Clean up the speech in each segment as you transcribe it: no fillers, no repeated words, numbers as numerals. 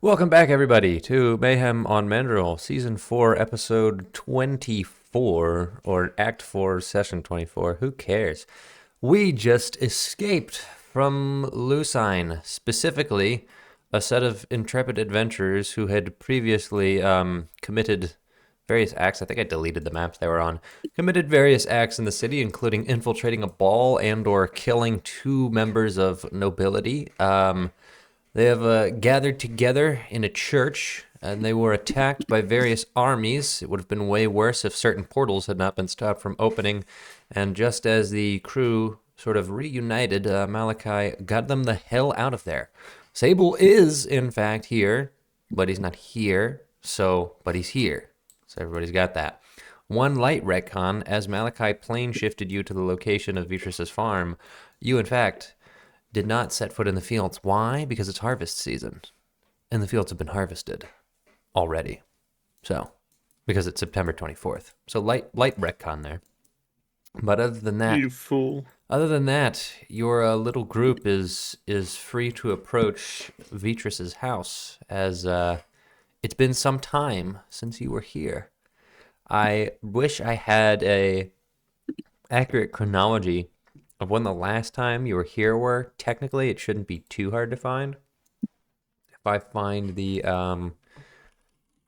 Welcome back, everybody, to Mayhem on Mandril, Season 4, Episode 24, or Act 4, Session 24. Who cares? We just escaped from Lucine, specifically a set of intrepid adventurers who had previously committed various acts. I think I deleted the maps they were on. Committed various acts in the city, including infiltrating a ball and or killing two members of nobility. They have gathered together in a church, and they were attacked by various armies. It would have been way worse if certain portals had not been stopped from opening. And just as the crew sort of reunited, Malachi got them the hell out of there. Sable is, in fact, here, but he's not here, but he's here. So everybody's got that. One light retcon, as Malachi plane shifted you to the location of Beatrice's farm, you, in fact, did not set foot in the fields. Why? Because it's harvest season, and the fields have been harvested already. So, because it's September 24th. So light retcon there. But other than that, You fool. Your little group is free to approach Beatrice's house, as it's been some time since you were here. I wish I had a accurate chronology of when the last time you were here were. Technically, it shouldn't be too hard to find. If I find the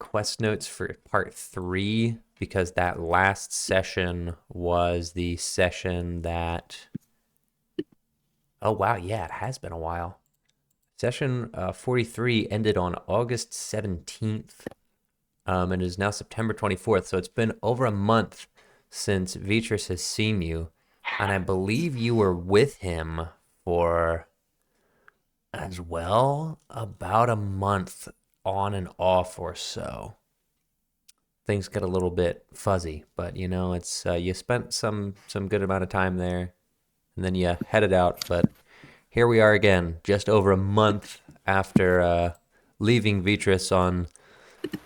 quest notes for part 3, because that last session was the session that... Oh, wow, yeah, it has been a while. Session 43 ended on August 17th, and is now September 24th, so it's been over a month since Beatrice has seen you. And I believe you were with him for, as well, about a month on and off or so. Things get a little bit fuzzy, but it's you spent some good amount of time there, and then you headed out. But here we are again, just over a month after leaving Beatrice on,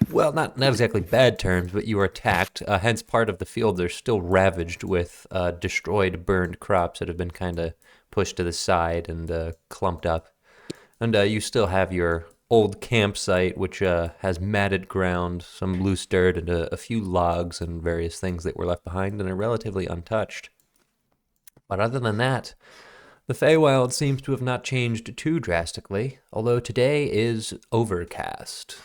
well, not exactly bad terms, but you were attacked. Hence, part of the fields are still ravaged with destroyed, burned crops that have been kind of pushed to the side and clumped up. And you still have your old campsite, which has matted ground, some loose dirt, and a few logs and various things that were left behind and are relatively untouched. But other than that, the Feywild seems to have not changed too drastically, although today is overcast.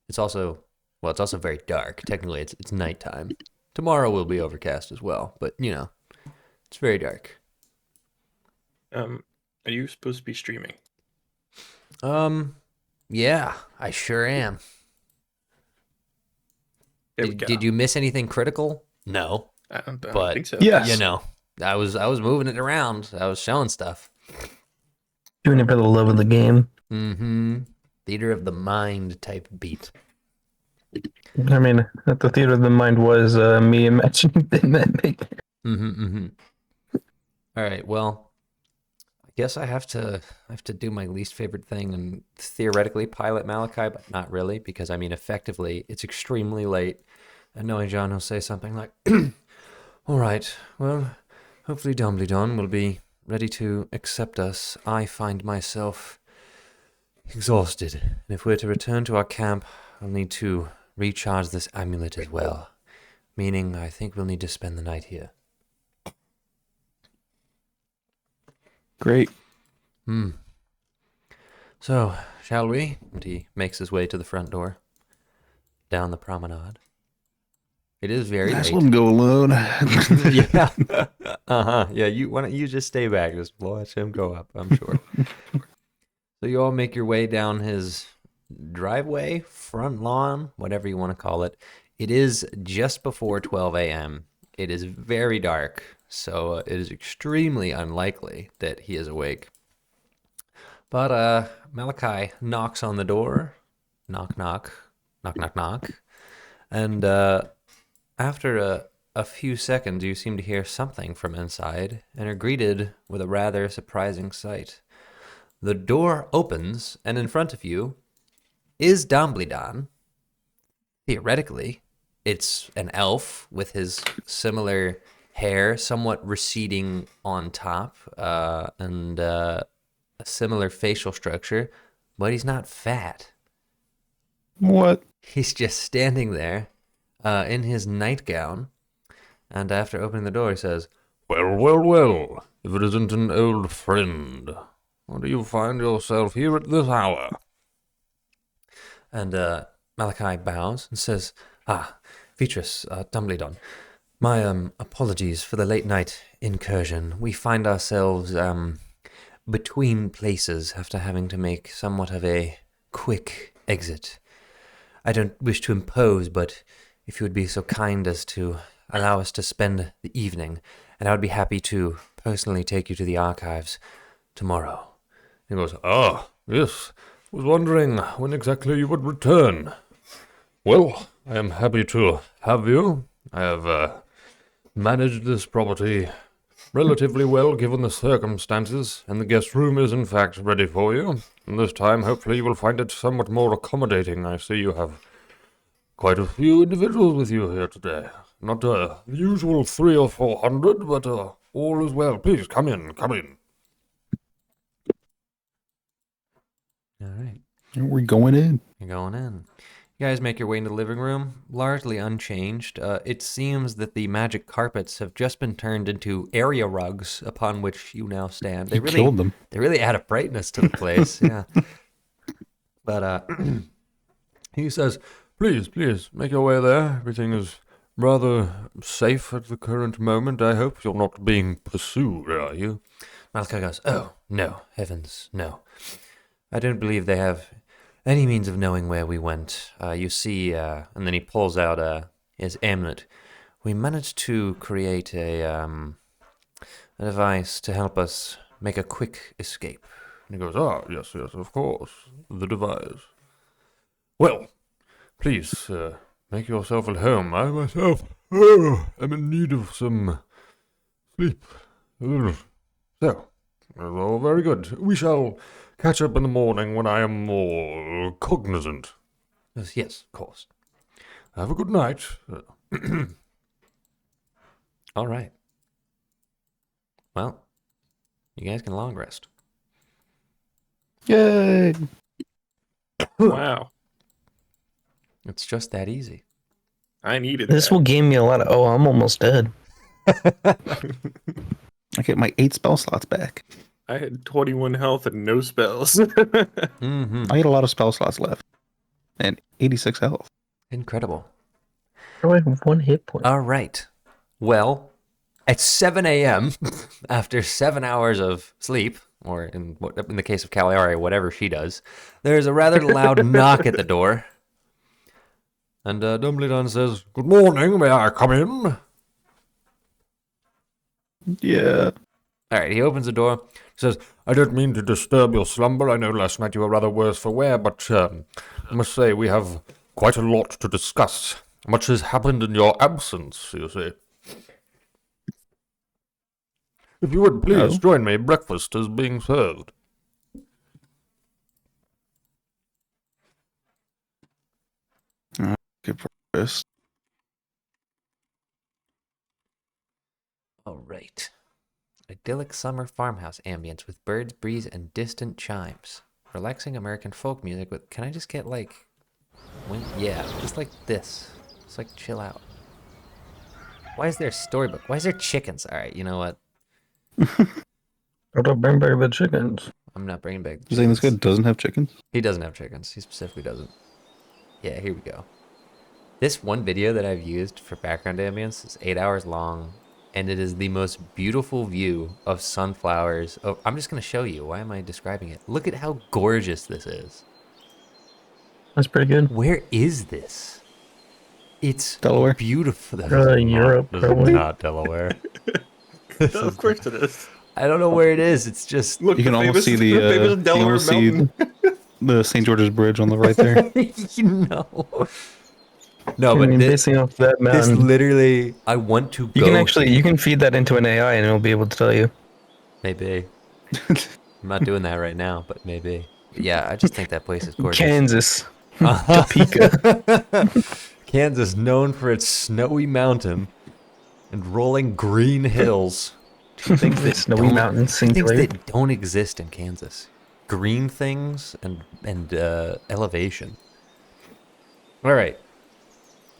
It's also very dark. Technically, it's nighttime. Tomorrow will be overcast as well, but it's very dark. Are you supposed to be streaming? Yeah, I sure am. Did you miss anything critical? No, I don't but think so. Yes. I was moving it around. I was showing stuff. Doing it for the love of the game. Mm-hmm. Theater of the mind type beat. I mean, at the theater of the mind was me imagining that. All right. Well, I guess I have to do my least favorite thing and theoretically pilot Malachi, but not really, because effectively it's extremely late. And knowing John, he'll say something like, "All right. Well, hopefully Dumbledore will be ready to accept us. I find myself exhausted, and if we're to return to our camp, I'll need to recharge this amulet as well. Meaning, I think we'll need to spend the night here." Great. So, shall we? And he makes his way to the front door, down the promenade. It is very Just late. let him go alone. Yeah. Yeah, why don't you just stay back? Just watch him go up, I'm sure. So you all make your way down his driveway, front lawn, whatever you want to call it. It is just before 12 a.m. It is very dark, so it is extremely unlikely that he is awake. But Malachi knocks on the door. Knock, knock. Knock, knock, knock. And after a few seconds, you seem to hear something from inside and are greeted with a rather surprising sight. The door opens, and in front of you is Dumbledore. Theoretically, it's an elf with his similar hair, somewhat receding on top, and a similar facial structure, but he's not fat. What? He's just standing there in his nightgown, and after opening the door, he says, "Well, well, well, if it isn't an old friend, why do you find yourself here at this hour?" And Malachi bows and says, Vitris, Dumbledon, my apologies for the late night incursion. We find ourselves between places after having to make somewhat of a quick exit. I don't wish to impose, but if you would be so kind as to allow us to spend the evening, and I would be happy to personally take you to the archives tomorrow. He goes, yes, was wondering when exactly you would return. Well, I am happy to have you. I have managed this property relatively well given the circumstances, and the guest room is in fact ready for you. And this time, hopefully, you will find it somewhat more accommodating. I see you have quite a few individuals with you here today. Not the usual 300 or 400, but all is well. Please, come in, come in. All right. We're going in. You're going in. You guys make your way into the living room, largely unchanged. It seems that the magic carpets have just been turned into area rugs upon which you now stand. They really killed them. They really add a brightness to the place, yeah. But he says, please, make your way there. Everything is rather safe at the current moment. I hope you're not being pursued, are you? Malachi goes, oh, no, heavens, no. I don't believe they have any means of knowing where we went. You see, and then he pulls out his amulet. We managed to create a device to help us make a quick escape. And he goes, yes, of course, the device. Well, please, make yourself at home. I myself am in need of some sleep. So, all very good. We shall catch up in the morning when I am more cognizant. Yes, of course. Have a good night. All right. Well, you guys can long rest. Yay! Wow. It's just that easy. I needed This that. will gain me a lot of. Oh, I'm almost dead. I get my 8 spell slots back. I had 21 health and no spells. Mm-hmm. I get a lot of spell slots left. And 86 health. Incredible. I have 1 hit point. All right. Well, at 7 a.m., after 7 hours of sleep, or in the case of Cagliari, whatever she does, there's a rather loud knock at the door. And Dumbledore says, "Good morning, may I come in?" Yeah. All right, he opens the door, says, "I don't mean to disturb your slumber. I know last night you were rather worse for wear, but I must say we have quite a lot to discuss. Much has happened in your absence, you see. If you would please join me, breakfast is being served." Good breakfast. All right. Idyllic summer farmhouse ambience with birds, breeze, and distant chimes. Relaxing American folk music with... Can I just get, like... Yeah, just like this. Just, like, chill out. Why is there a storybook? Why is there chickens? All right, you know what? I don't bring back the chickens. I'm not bringing back the You saying this guy chickens. doesn't have chickens? He doesn't have chickens. He specifically doesn't. Yeah, here we go. This one video that I've used for background ambience is 8 hours long, and it is the most beautiful view of sunflowers. Oh, I'm just going to show you. Why am I describing it? Look at how gorgeous this is. That's pretty good. Where is this? It's Delaware. beautiful. That Europe, This is probably. not Delaware. Of course it is. I don't know where it is. It's just... Look, You can the almost see famous- the famous you can Delaware almost see Mountain. the St. George's Bridge on the right there. No, I but mean, this basing off that mountain, literally... I want to you go... can actually you can feed that into an AI and it'll be able to tell you. Maybe. I'm not doing that right now, but maybe. But yeah, I just think that place is gorgeous. Kansas, Uh-huh. Topeka. Kansas, known for its snowy mountain and rolling green hills. Things that Snowy don't- mountains, Things singular. that don't exist in Kansas. green things and elevation. All right.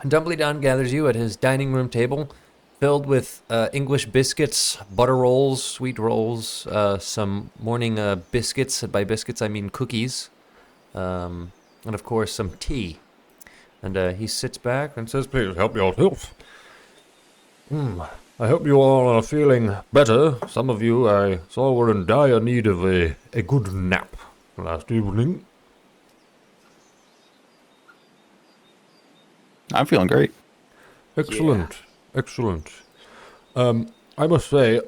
Dumbledore gathers you at his dining room table, filled with English biscuits, butter rolls, sweet rolls, some morning biscuits. By biscuits, I mean cookies, and of course some tea. And he sits back and says, "Please help yourself. I hope you all are feeling better. Some of you I saw were in dire need of a good nap last evening." I'm feeling great. Excellent, excellent. I must say,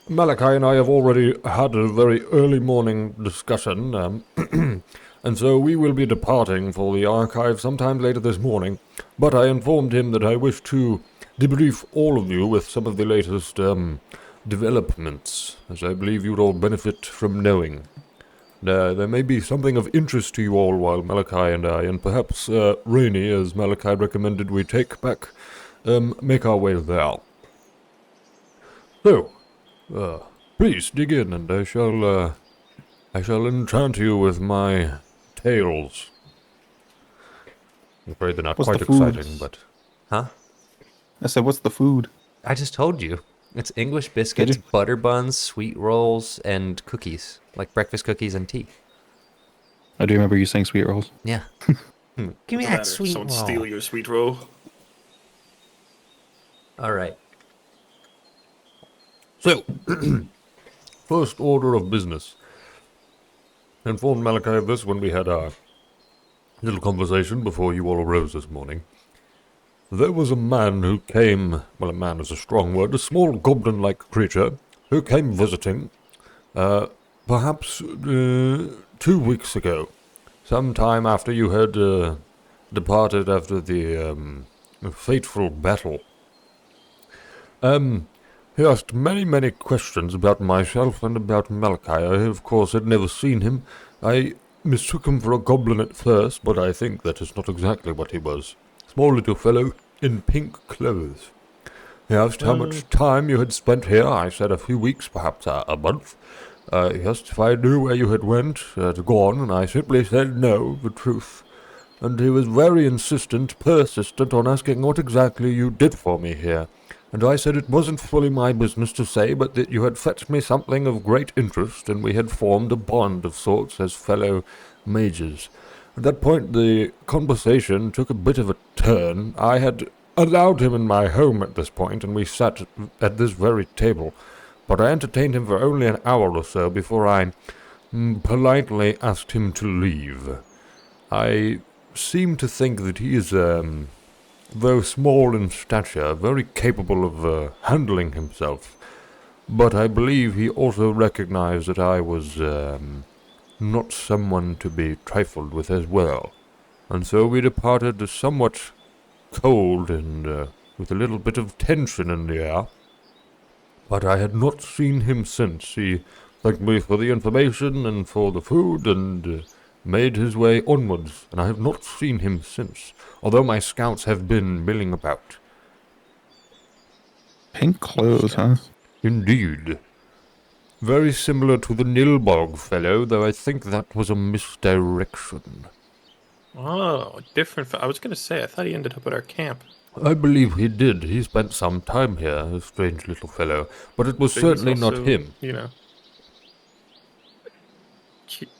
Malachi and I have already had a very early morning discussion, and so we will be departing for the archive sometime later this morning. But I informed him that I wish to debrief all of you with some of the latest developments, as I believe you'd all benefit from knowing. There may be something of interest to you all while Malachi and I, and perhaps Rainey, as Malachi recommended we take back, make our way there. So, please dig in, and I shall enchant you with my tales. I'm afraid they're not What's quite the food? exciting, but... Huh? I said, what's the food? I just told you. It's English biscuits, you? butter buns, sweet rolls, and cookies. Like breakfast cookies and tea. I do remember you saying sweet rolls. Yeah. Give me No that matter, sweet someone roll. steal your sweet roll. All right. So, first order of business. I informed Malachi of this when we had our little conversation before you all arose this morning. There was a man who came, well, a man is a strong word, a small goblin-like creature, who came visiting, perhaps 2 weeks ago, sometime after you had departed after the fateful battle. He asked many questions about myself and about Malachi. I, of course, had never seen him. I mistook him for a goblin at first, but I think that is not exactly what he was. Small little fellow in pink clothes. He asked how much time you had spent here. I said a few weeks, perhaps a month. He asked if I knew where you had gone, and I simply said no, the truth. And he was very persistent on asking what exactly you did for me here. And I said it wasn't fully my business to say, but that you had fetched me something of great interest, and we had formed a bond of sorts as fellow mages. At that point, the conversation took a bit of a turn. I had allowed him in my home at this point, and we sat at this very table. But I entertained him for only an hour or so before I politely asked him to leave. I seem to think that he is, though small in stature, very capable of handling himself. But I believe he also recognized that I was not someone to be trifled with as well. And so we departed somewhat cold and with a little bit of tension in the air. But I had not seen him since. He thanked me for the information and for the food and made his way onwards, and I have not seen him since, although my scouts have been milling about. Pink clothes, huh? Indeed. Very similar to the Nilbog fellow, though I think that was a misdirection. Oh, different. I was gonna say, I thought he ended up at our camp. I believe he did. He spent some time here, a strange little fellow, but it was So he's certainly not also, him. You know,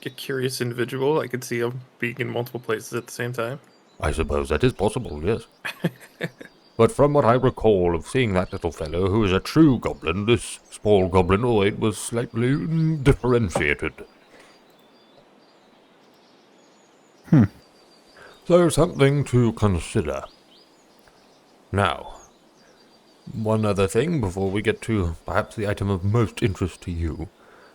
a curious individual. I could see him being in multiple places at the same time. I suppose that is possible, yes. But from what I recall of seeing that little fellow, who is a true goblin, this small goblinoid was slightly differentiated. So something to consider. Now, one other thing before we get to perhaps the item of most interest to you.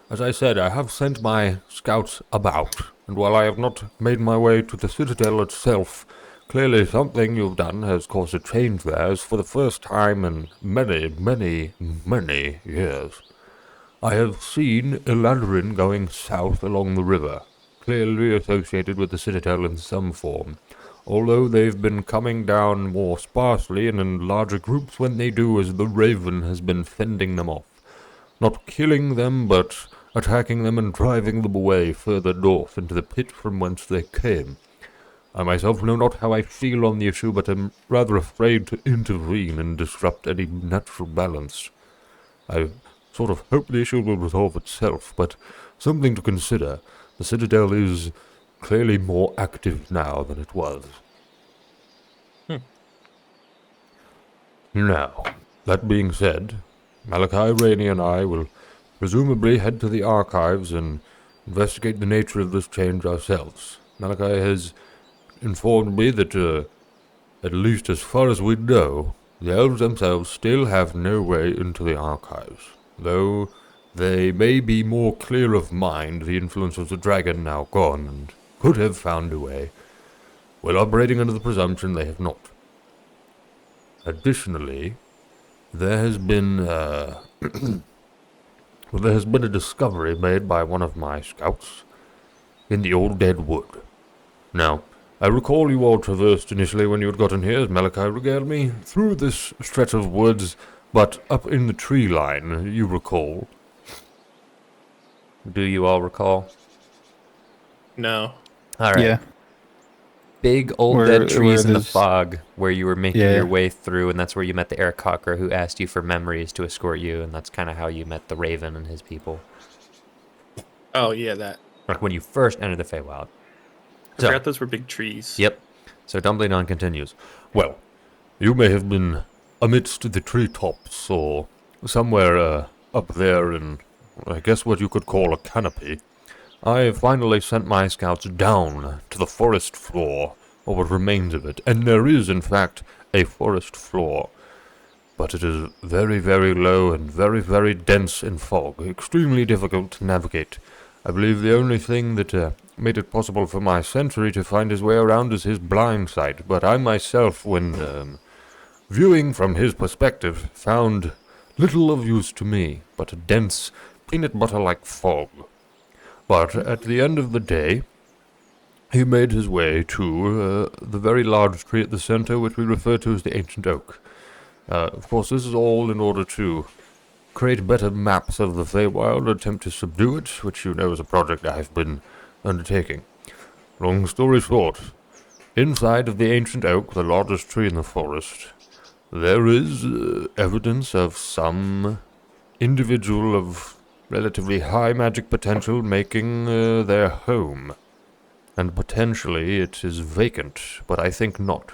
As I said, I have sent my scouts about, and while I have not made my way to the citadel itself, clearly something you've done has caused a change there, as for the first time in many years. I have seen Eladrin going south along the river, clearly associated with the citadel in some form, although they've been coming down more sparsely and in larger groups when they do, as the raven has been fending them off. Not killing them, but attacking them and driving them away further north into the pit from whence they came. I myself know not how I feel on the issue, but am rather afraid to intervene and disrupt any natural balance. I sort of hope the issue will resolve itself, but something to consider. The Citadel is clearly more active now than it was. Now, that being said, Malachi, Rainey, and I will presumably head to the archives and investigate the nature of this change ourselves. Malachi has informed me that, at least as far as we know, the elves themselves still have no way into the archives, though they may be more clear of mind, the influence of the dragon now gone, and could have found a way. We're operating under the presumption they have not. Additionally, there has been a discovery made by one of my scouts in the old dead wood. Now, I recall you all traversed initially when you had gotten here, as Malachi regaled me, through this stretch of woods, but up in the tree line, you recall. Do you all recall? No. All right. Yeah. Big old Where- dead trees where in the there's- fog where you were making Yeah. your way through, and that's where you met the air cocker who asked you for memories to escort you, and that's kind of how you met the Raven and his people. Oh, yeah, that. Like when you first entered the Feywild. I So- forgot those were big trees. Yep. So Dumbledore continues. Well, you may have been amidst the treetops, or somewhere up there in, I guess what you could call a canopy. I finally sent my scouts down to the forest floor, or what remains of it, and there is, in fact, a forest floor. But it is very, very low and very, very dense in fog, extremely difficult to navigate. I believe the only thing that made it possible for my sentry to find his way around is his blind sight, but I myself, when viewing from his perspective, found little of use to me, but a dense, peanut butter-like fog. But at the end of the day, he made his way to the very large tree at the center, which we refer to as the Ancient Oak. Of course, this is all in order to create better maps of the Feywild, attempt to subdue it, which you know is a project I've been undertaking. Long story short, inside of the Ancient Oak, the largest tree in the forest, there is evidence of some individual of relatively high magic potential making their home. And potentially it is vacant, but I think not.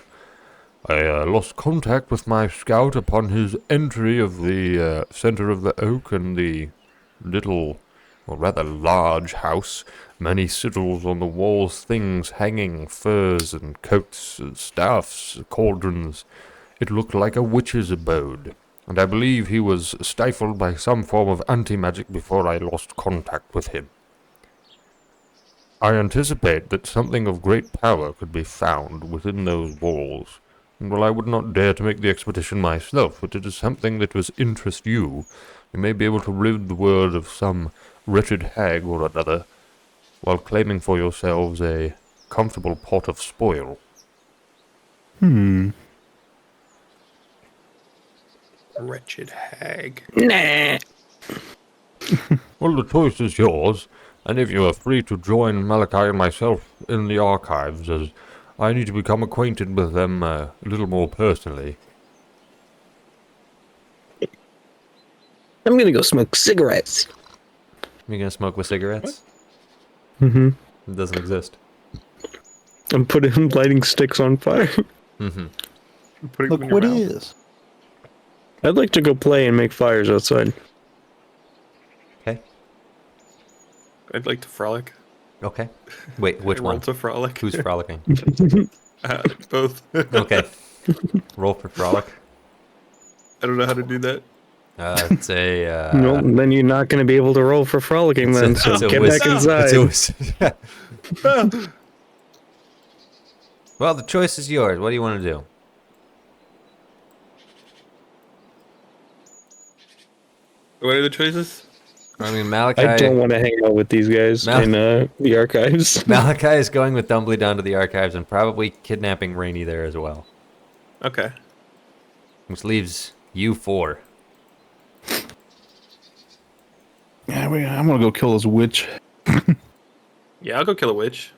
I lost contact with my scout upon his entry of the center of the oak and the little, or rather large house. Many sigils on the walls, things hanging, furs and coats, staffs, cauldrons. It looked like a witch's abode, and I believe he was stifled by some form of anti-magic before I lost contact with him. I anticipate that something of great power could be found within those walls. And while I would not dare to make the expedition myself, but it is something that would interest you, you may be able to rid the world of some wretched hag or another, while claiming for yourselves a comfortable pot of spoil. Wretched hag. Nah. Well, the choice is yours, and if you are free to join Malachi and myself in the archives, as I need to become acquainted with them a little more personally. I'm gonna go smoke cigarettes. You gonna smoke with cigarettes? Mm-hmm. It doesn't exist. I'm putting lighting sticks on fire. Mm-hmm. Putting Look them in your what mouth. is. I'd like to go play and make fires outside. Okay. I'd like to frolic. Okay. Wait, which I one? roll to frolic. Who's frolicking? Both. Okay. Roll for frolic. I don't know how to do that. It's a. No, then you're not going to be able to roll for frolicking then, it's so a get whiz- back inside. it's a well, the choice is yours. What do you want to do? What are the choices? I mean, Malachi. I don't want to hang out with these guys in the archives. Malachi is going with Dumbly down to the archives and probably kidnapping Rainey there as well. Okay. Which leaves you four. Yeah, I'm gonna go kill this witch. Yeah, I'll go kill a witch.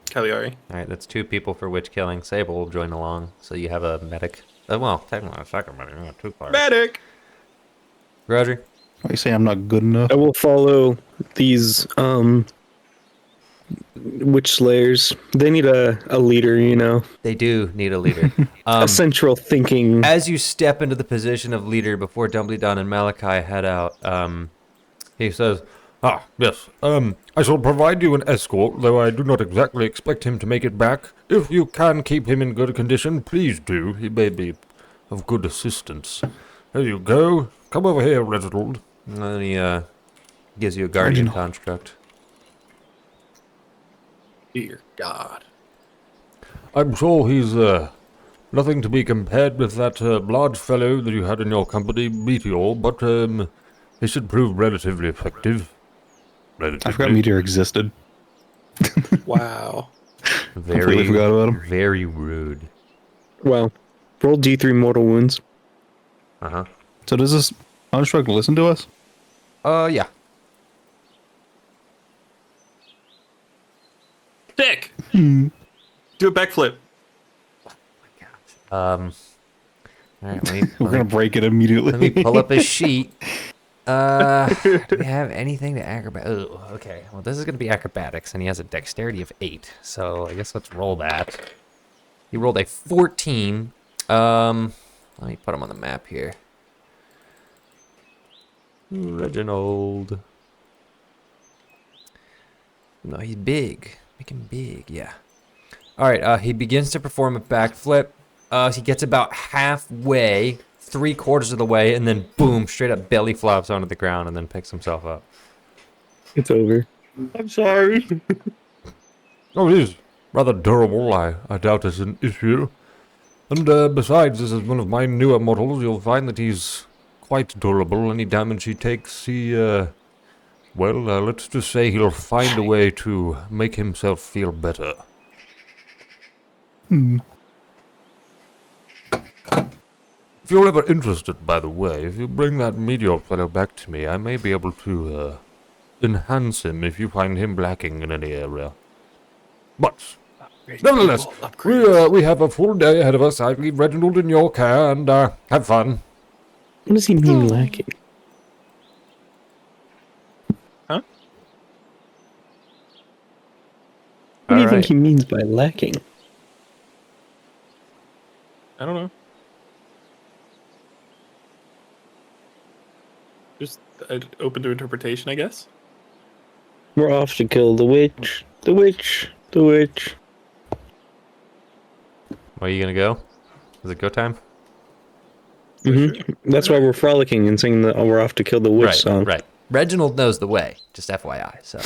Cagliari. All right, that's 2 people for witch killing. Sable will join along, so you have a medic. Well, technically a second medic. You got 2 players. Medic! Roger. Why you say I'm not good enough? I will follow these witch slayers. They need a leader, you know, They do need a leader. a central thinking. As you step into the position of leader before Dumbledore and Malachi head out, he says, Ah, yes. I shall provide you an escort, though I do not exactly expect him to make it back. If you can keep him in good condition, please do. He may be of good assistance. There you go. Come over here, Reginald. and then he gives you a guardian Reginald. construct. Dear God. I'm sure he's, nothing to be compared with that, large fellow that you had in your company, Meteor, but, he should prove relatively effective. I forgot Meteor existed. Wow. Completely forgot about him. Very rude. Well, roll D3 mortal wounds. Uh-huh. So does this construct listen to us? Yeah. Sick! Do a backflip. All right, We're gonna break it immediately. let me pull up his sheet. Do we have anything to acrobat? Oh, okay. Well, this is going to be acrobatics, and he has a dexterity of 8. So I guess let's roll that. He rolled a 14. Let me put him on the map here. Reginald. No, he's big. Make him big, yeah. All right, he begins to perform a backflip. He gets about halfway, 3/4 of the way, and then boom, straight up belly flops onto the ground and then picks himself up. It's over. I'm sorry. Oh, it is rather durable. I doubt it's an issue. And besides, this is one of my newer models. You'll find that he's quite durable. Any damage he takes, let's just say he'll find a way to make himself feel better. If you're ever interested, by the way, if you bring that meteor fellow back to me, I may be able to, enhance him if you find him lacking in any area. But, nevertheless, we have a full day ahead of us. I leave Reginald in your care, and, have fun. What does he mean lacking? Huh? What do you All think right. he means by lacking? I don't know. Just open to interpretation, I guess. We're off to kill the witch. The witch. The witch. Where are you going to go? Is it go time? That's why we're frolicking and singing the "We're off to kill the witch" song. Right. Reginald knows the way, just FYI. So,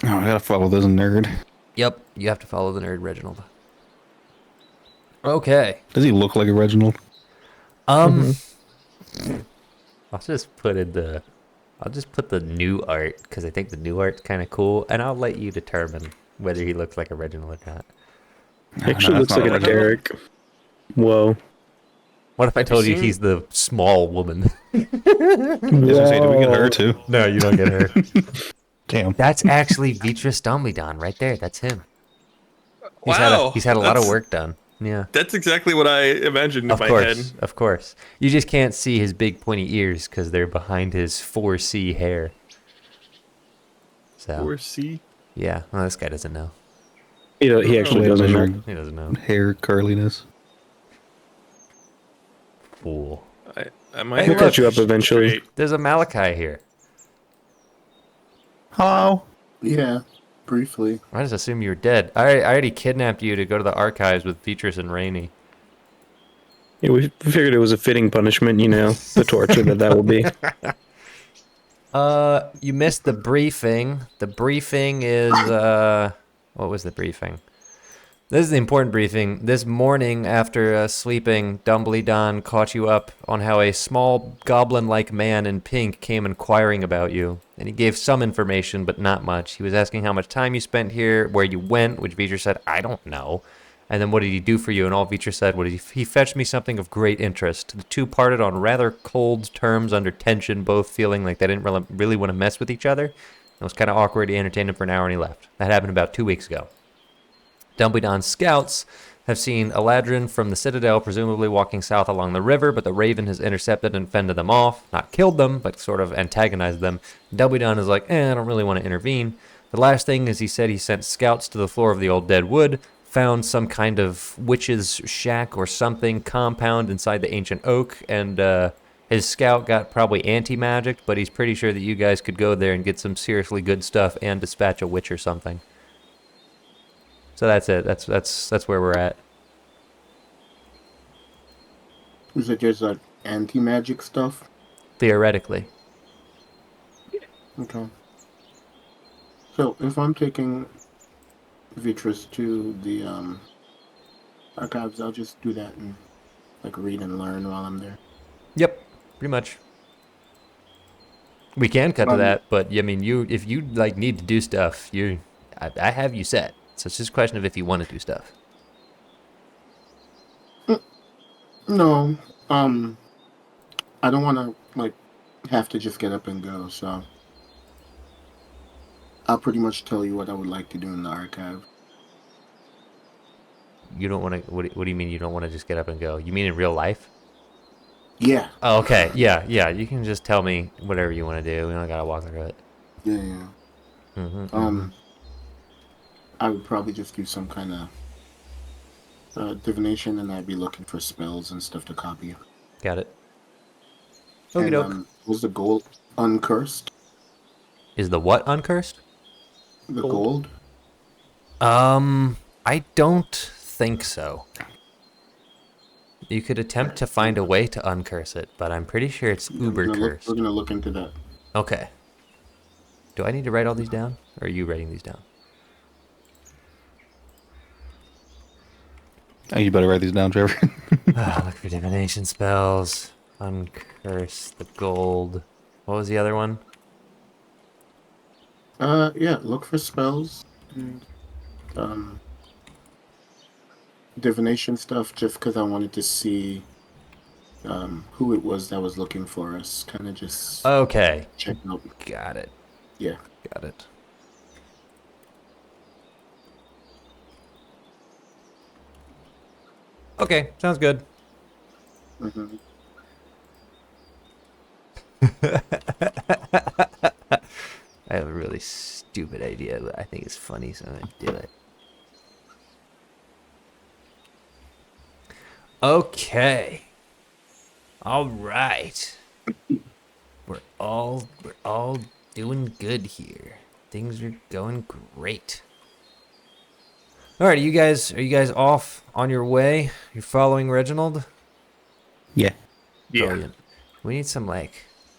Oh, I gotta follow this nerd. yep, you have to follow the nerd Reginald. Okay. Does he look like a Reginald? I'll just put the new art because I think the new art's kind of cool, and I'll let you determine whether he looks like a Reginald or not. Actually, No, looks that's like not a a Derek. Whoa. What if I told you seen- he's the small woman? I was gonna say, do we get her too? No, you don't get her. Damn. That's actually Vitris Dumbledon right there. That's him. Wow, He's had a lot of that's- work done. Yeah. That's exactly what I imagined in my head. Of course. You just can't see his big pointy ears because they're behind his 4C hair. So, 4C. yeah. Well, this guy doesn't know. He actually doesn't know. He doesn't know. Hair curliness. Fool. I might He'll catch you up eventually. Straight. There's a Malachi here. Hello. Yeah, briefly. I just assume you were dead. I already kidnapped you to go to the archives with Beatrice and Rainey. Yeah, we figured it was a fitting punishment, you know, the torture that will be. You missed the briefing. The briefing is, what was the briefing? This is the important briefing. This morning, after sleeping, Dumbledore caught you up on how a small goblin-like man in pink came inquiring about you. And he gave some information, but not much. He was asking how much time you spent here, where you went, which Beatrice said, I don't know. And then what did he do for you? And all Vitra said, "What did he fetched me something of great interest." The two parted on rather cold terms under tension, both feeling like they didn't really want to mess with each other. It was kind of awkward. He entertained him for an hour and he left. That happened about 2 weeks ago. Dumbledon's scouts have seen Eladrin from the Citadel, presumably walking south along the river, but the Raven has intercepted and fended them off. Not killed them, but sort of antagonized them. Dumbledon is like, I don't really want to intervene. The last thing is he said he sent scouts to the floor of the old dead wood, found some kind of witch's shack or something compound inside the ancient oak, and his scout got probably anti-magic, but he's pretty sure that you guys could go there and get some seriously good stuff and dispatch a witch or something. So that's it. That's where we're at. Is it just like anti-magic stuff? Theoretically. Okay. So if I'm taking Vitris to the archives, I'll just do that and like read and learn while I'm there. Yep, pretty much. We can cut to that, but I mean, if you like need to do stuff, I have you set. So it's just a question of if you want to do stuff. No, I don't want to like have to just get up and go. So I'll pretty much tell you what I would like to do in the archive. You don't want to. What do you mean you don't want to just get up and go? You mean in real life? Yeah. Oh, okay. Yeah. You can just tell me whatever you want to do. We don't gotta walk through it. Yeah. Mm-hmm. I would probably just do some kind of divination, and I'd be looking for spells and stuff to copy. Got it. And, Okie doke. was the gold uncursed? Is the what uncursed? The gold? I don't think so. You could attempt to find a way to uncurse it, but I'm pretty sure it's uber cursed. We're gonna look into that. Okay. Do I need to write all these down, or are you writing these down? Oh, you better write these down, Trevor. Look for divination spells. Uncurse the gold. What was the other one? Yeah, look for spells and divination stuff, just because I wanted to see who it was that was looking for us. Kind of just Okay. check out. Got it. Yeah. Got it. Okay, sounds good. Mm-hmm. I have a really stupid idea, but I think it's funny, so I'm gonna do it. Okay. All right. We're all doing good here. Things are going great. All right, are you guys off on your way? You're following Reginald? Yeah. Yeah. Brilliant. We need some I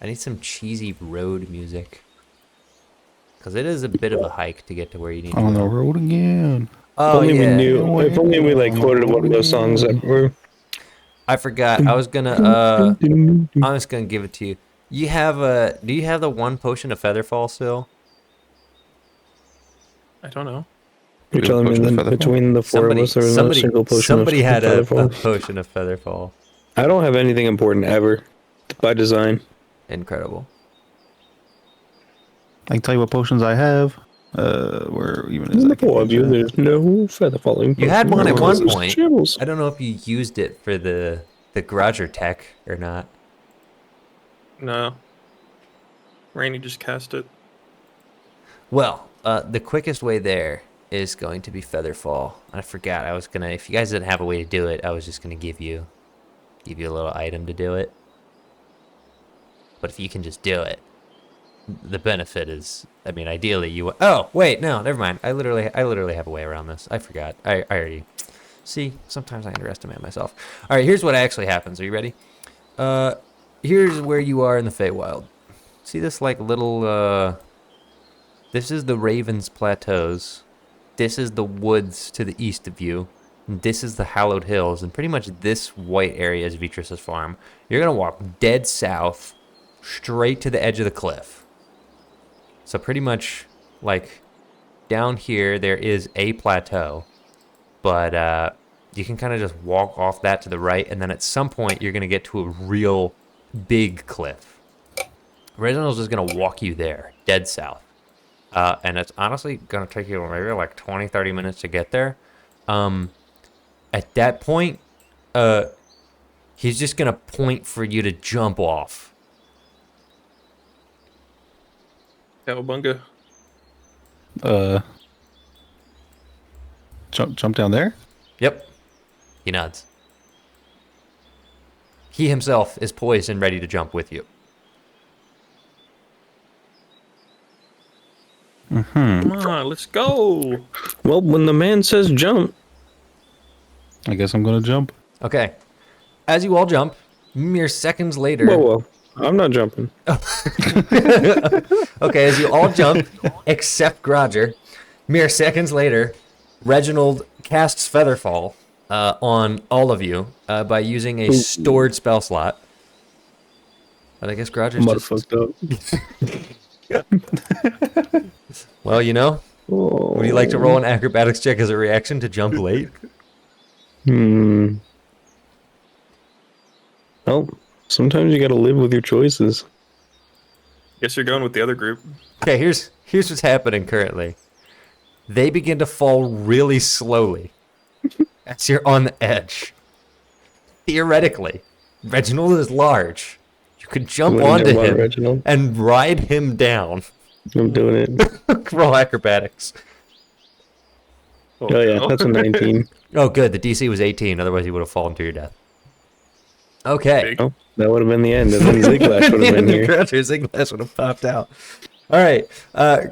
need some cheesy road music. Cause it is a bit of a hike to get to where you need to On the go. road again. Oh If only yeah. we knew. If only we like quoted one of those songs that were. I forgot. I was gonna I'm just gonna give it to you. Do you have the one potion of Featherfall still? I don't know. You're We have telling me potion of that Featherfall? between the four of us, there was not a single potion somebody of had a Featherfall? potion of Featherfall. I don't have anything important ever, by design. Incredible. I can tell you what potions I have. Where even is In the that? four of you, there's no feather falling. You had one at one There's point. shambles. I don't know if you used it for the Garager tech or not. No. Rainy just cast it. Well, the quickest way there is going to be Featherfall. I forgot. I was gonna. If you guys didn't have a way to do it, I was just gonna give you a little item to do it. But if you can just do it, the benefit is, I mean, ideally you. Oh wait, no, never mind. I literally have a way around this. I forgot. I already. See, sometimes I underestimate myself. All right, here's what actually happens. Are you ready? Here's where you are in the Feywild. See this like little. This is the Ravens Plateaus. This is the woods to the east of you. And this is the Hallowed Hills. And pretty much this white area is Vitris' farm. You're going to walk dead south, straight to the edge of the cliff. So pretty much, like, down here, there is a plateau. but you can kind of just walk off that to the right, and then at some point you're going to get to a real big cliff. Reginald's just going to walk you there, dead south. And it's honestly going to take you maybe like 20, 30 minutes to get there. At that point, he's just going to point for you to jump off. Cowabunga. Jump down there. Yep. He nods. He himself is poised and ready to jump with you. Come on, let's go. Well, when the man says jump, I guess I'm gonna jump. Okay. As you all jump, mere seconds later... whoa, I'm not jumping. Okay, as you all jump, except Roger, mere seconds later, Reginald casts Featherfall on all of you by using a stored spell slot. But I guess Roger's I'm just... fucked up. Well, you know, would you like to roll an acrobatics check as a reaction to jump late? Well, sometimes you gotta live with your choices. Guess you're going with the other group. Okay, here's what's happening currently. They begin to fall really slowly as you're on the edge. Theoretically, Reginald is large. You could jump onto him Reginald. and ride him down. I'm doing it. Roll acrobatics. Oh yeah, no. that's a 19. Oh, good. The DC was 18. Otherwise, you would have fallen to your death. Okay. Oh, that would have been the end, and then Ziglash would have been here. Roger Ziglash would have popped out. All right.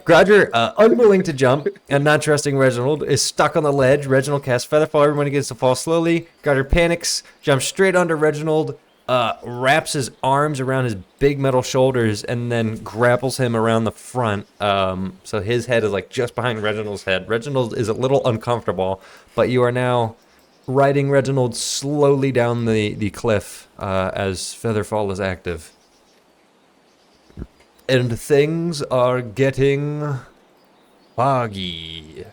Roger, unwilling to jump and not trusting Reginald, is stuck on the ledge. Reginald casts Featherfall. Everyone begins to fall slowly. Roger panics, jumps straight onto Reginald, wraps his arms around his big metal shoulders, and then grapples him around the front. So his head is like just behind Reginald's head. Reginald is a little uncomfortable, but you are now riding Reginald slowly down the cliff as Featherfall is active. And things are getting foggy.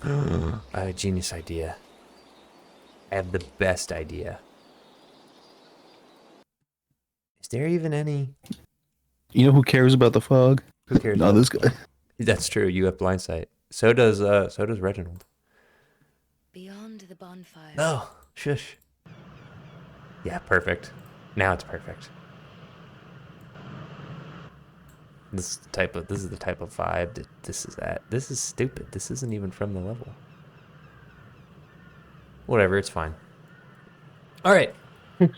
I have a genius idea. I have the best idea. Is there even any? You know who cares about the fog? Who cares? No, this guy. That's true. You have blind sight. So does Reginald. Beyond the bonfire. No, shush. Yeah, perfect. Now it's perfect. This is the type of vibe that this is at. This is stupid. This isn't even from the level. Whatever, it's fine. All right.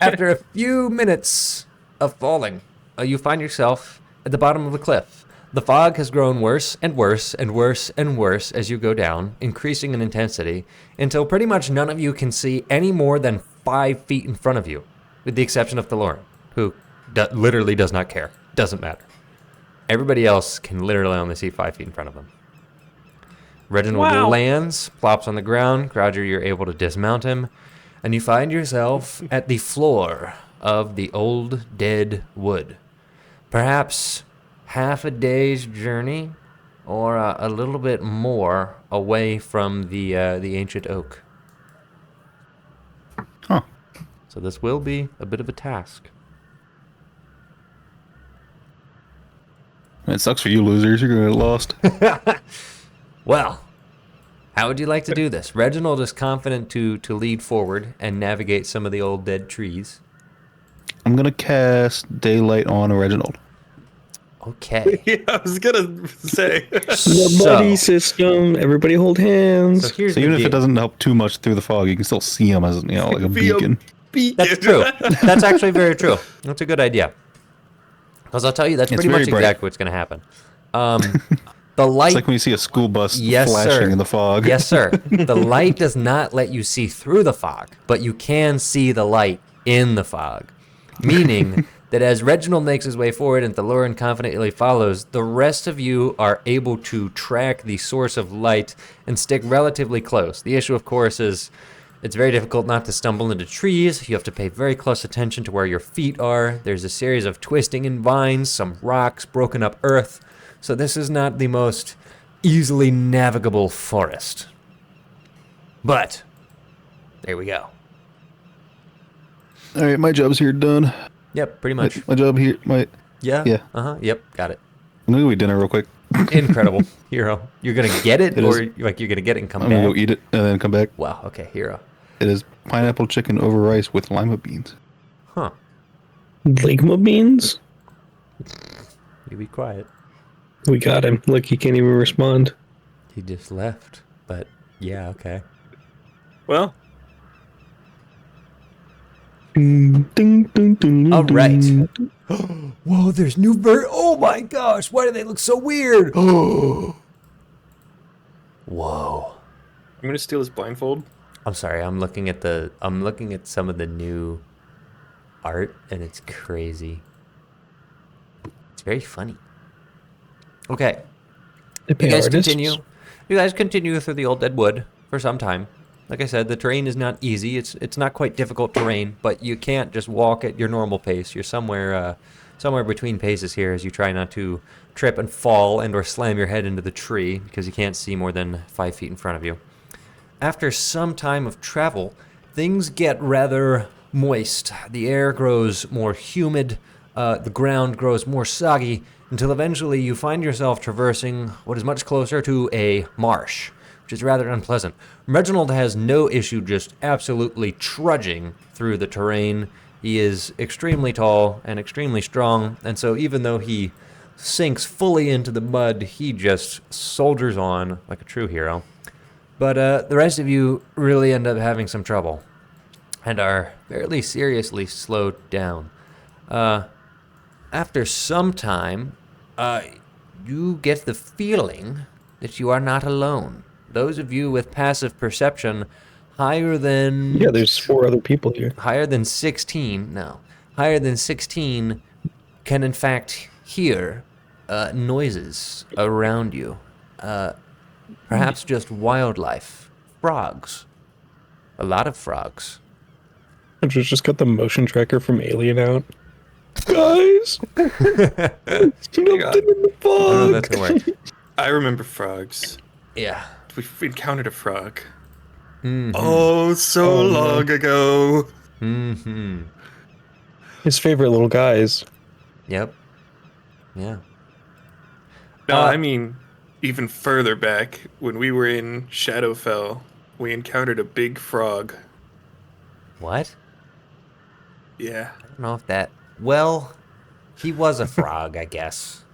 After a few minutes of falling, you find yourself at the bottom of the cliff. The fog has grown worse and worse and worse and worse as you go down, increasing in intensity, until pretty much none of you can see any more than 5 feet in front of you, with the exception of Thaloran, who literally does not care. Doesn't matter. Everybody else can literally only see 5 feet in front of them. Reginald lands, plops on the ground. Roger, you're able to dismount him, and you find yourself at the floor of the old dead wood. Perhaps half a day's journey, or a little bit more away from the ancient oak. Huh. So this will be a bit of a task. It sucks for you losers. You're gonna get lost. Well, how would you like to do this? Reginald is confident to lead forward and navigate some of the old dead trees. I'm gonna cast daylight on Reginald. Okay. Yeah, I was gonna say. The buddy system. Everybody hold hands. So here's So the even if deal. it doesn't help too much through the fog, you can still see him as like a Be a beacon. That's true. That's actually very true. That's a good idea. Because I'll tell you, that's It's pretty very much bright. exactly what's going to happen. The light... It's like when you see a school bus Yes, flashing sir. in the fog. Yes, sir. The light does not let you see through the fog, but you can see the light in the fog. Meaning that as Reginald makes his way forward and Thaloran confidently follows, the rest of you are able to track the source of light and stick relatively close. The issue, of course, is it's very difficult not to stumble into trees. You have to pay very close attention to where your feet are. There's a series of twisting in vines, some rocks, broken up earth. So this is not the most easily navigable forest. But there we go. All right, my job's here done. Yep, pretty much. My job here. Yeah. Yeah. Yep, got it. I'm gonna go eat dinner real quick. Incredible. Hero. You're going to get it, It or is. like you're going to get it and come I'm back? gonna go eat it and then come back. Wow, okay, hero. It is pineapple chicken over rice with lima beans. Huh. Ligma beans? You be quiet. We got him. Look, he can't even respond. He just left. But yeah, okay. Well, All right. Whoa, there's new oh my gosh, why do they look so weird? Whoa. I'm gonna steal his blindfold. I'm sorry, I'm looking at some of the new art and it's crazy. It's very funny. Okay. You guys continue. You guys continue through the old dead wood for some time. Like I said, the terrain is not easy. It's not quite difficult terrain, but you can't just walk at your normal pace. You're somewhere between paces here as you try not to trip and fall and or slam your head into the tree because you can't see more than 5 feet in front of you. After some time of travel, things get rather moist. The air grows more humid. The ground grows more soggy until eventually you find yourself traversing what is much closer to a marsh, which is rather unpleasant. Reginald has no issue just absolutely trudging through the terrain. He is extremely tall and extremely strong, and so even though he sinks fully into the mud, he just soldiers on like a true hero. But the rest of you really end up having some trouble and are fairly seriously slowed down. After some time, you get the feeling that you are not alone. Those of you with passive perception higher than... Yeah, there's 4 other people here. Higher than 16, no. Higher than 16 can in fact hear noises around you. Perhaps just wildlife. Frogs. A lot of frogs. Andrew's just got the motion tracker from Alien out. Guys! Something in the I don't know if that's fog! gonna work. I remember frogs. Yeah. We encountered a frog. Mm-hmm. Oh, so long ago. Mm-hmm. His favorite little guys. Yep. Yeah. No, I mean, even further back, when we were in Shadowfell, we encountered a big frog. What? Yeah. I don't know if that... Well, he was a frog, I guess.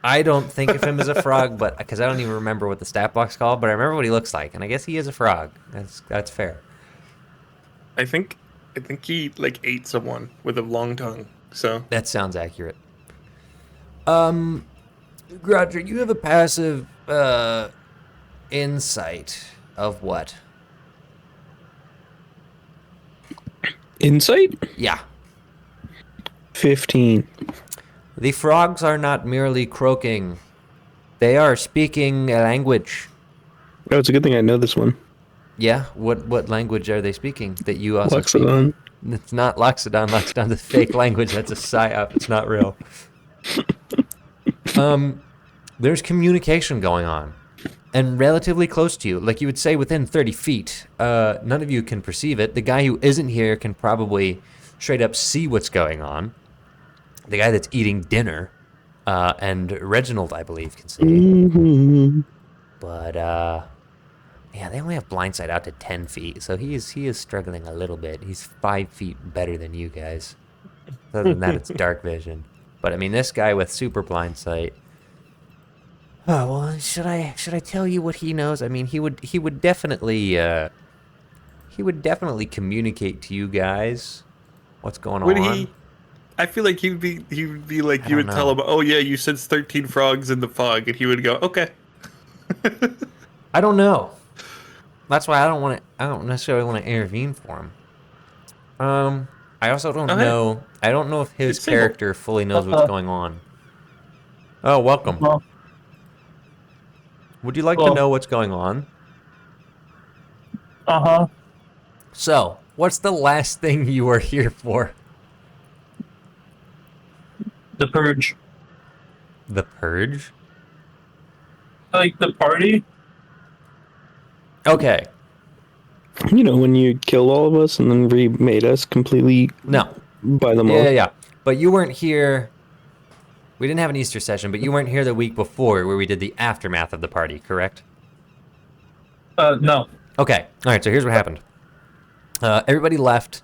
I don't think of him as a frog, but because I don't even remember what the stat block's called, but I remember what he looks like, and I guess he is a frog. That's fair. I think he like ate someone with a long tongue. So That sounds accurate. Roger, you have a passive insight of what? Insight? Yeah. 15. The frogs are not merely croaking. They are speaking a language. Oh, it's a good thing I know this one. Yeah? What language are they speaking that you also speak? Loxodon. It's not Loxodon. Loxodon's a fake language. That's a psyop. It's not real. There's communication going on. And relatively close to you. Like you would say within 30 feet. None of you can perceive it. The guy who isn't here can probably straight up see what's going on. The guy that's eating dinner. And Reginald, I believe, can see. Mm-hmm. But, yeah, they only have blind sight out to 10 feet. So he is struggling a little bit. He's 5 feet better than you guys. Other than that, it's dark vision. But, I mean, this guy with super blind sight. Oh, well, should I tell you what he knows? I mean, he would definitely communicate to you guys what's going would on. he? I feel like he would be like I you would don't tell know. him, oh yeah, you said 13 frogs in the fog, and he would go, okay. I don't know. That's why I don't necessarily want to intervene for him. I also don't Okay. know. I don't know if his It's simple. character fully knows what's going on. Oh, welcome. Well, Would you like to well- know what's going on? uh-huh. So, what's the last thing you are here for? The Purge. The Purge? Like the party? Okay. You know, when you killed all of us and then remade us completely No. by the Yeah, most. yeah, yeah. But you weren't here. We didn't have an Easter session, but you weren't here the week before where we did the aftermath of the party, correct? No. Okay. All right. So here's what happened. Everybody left.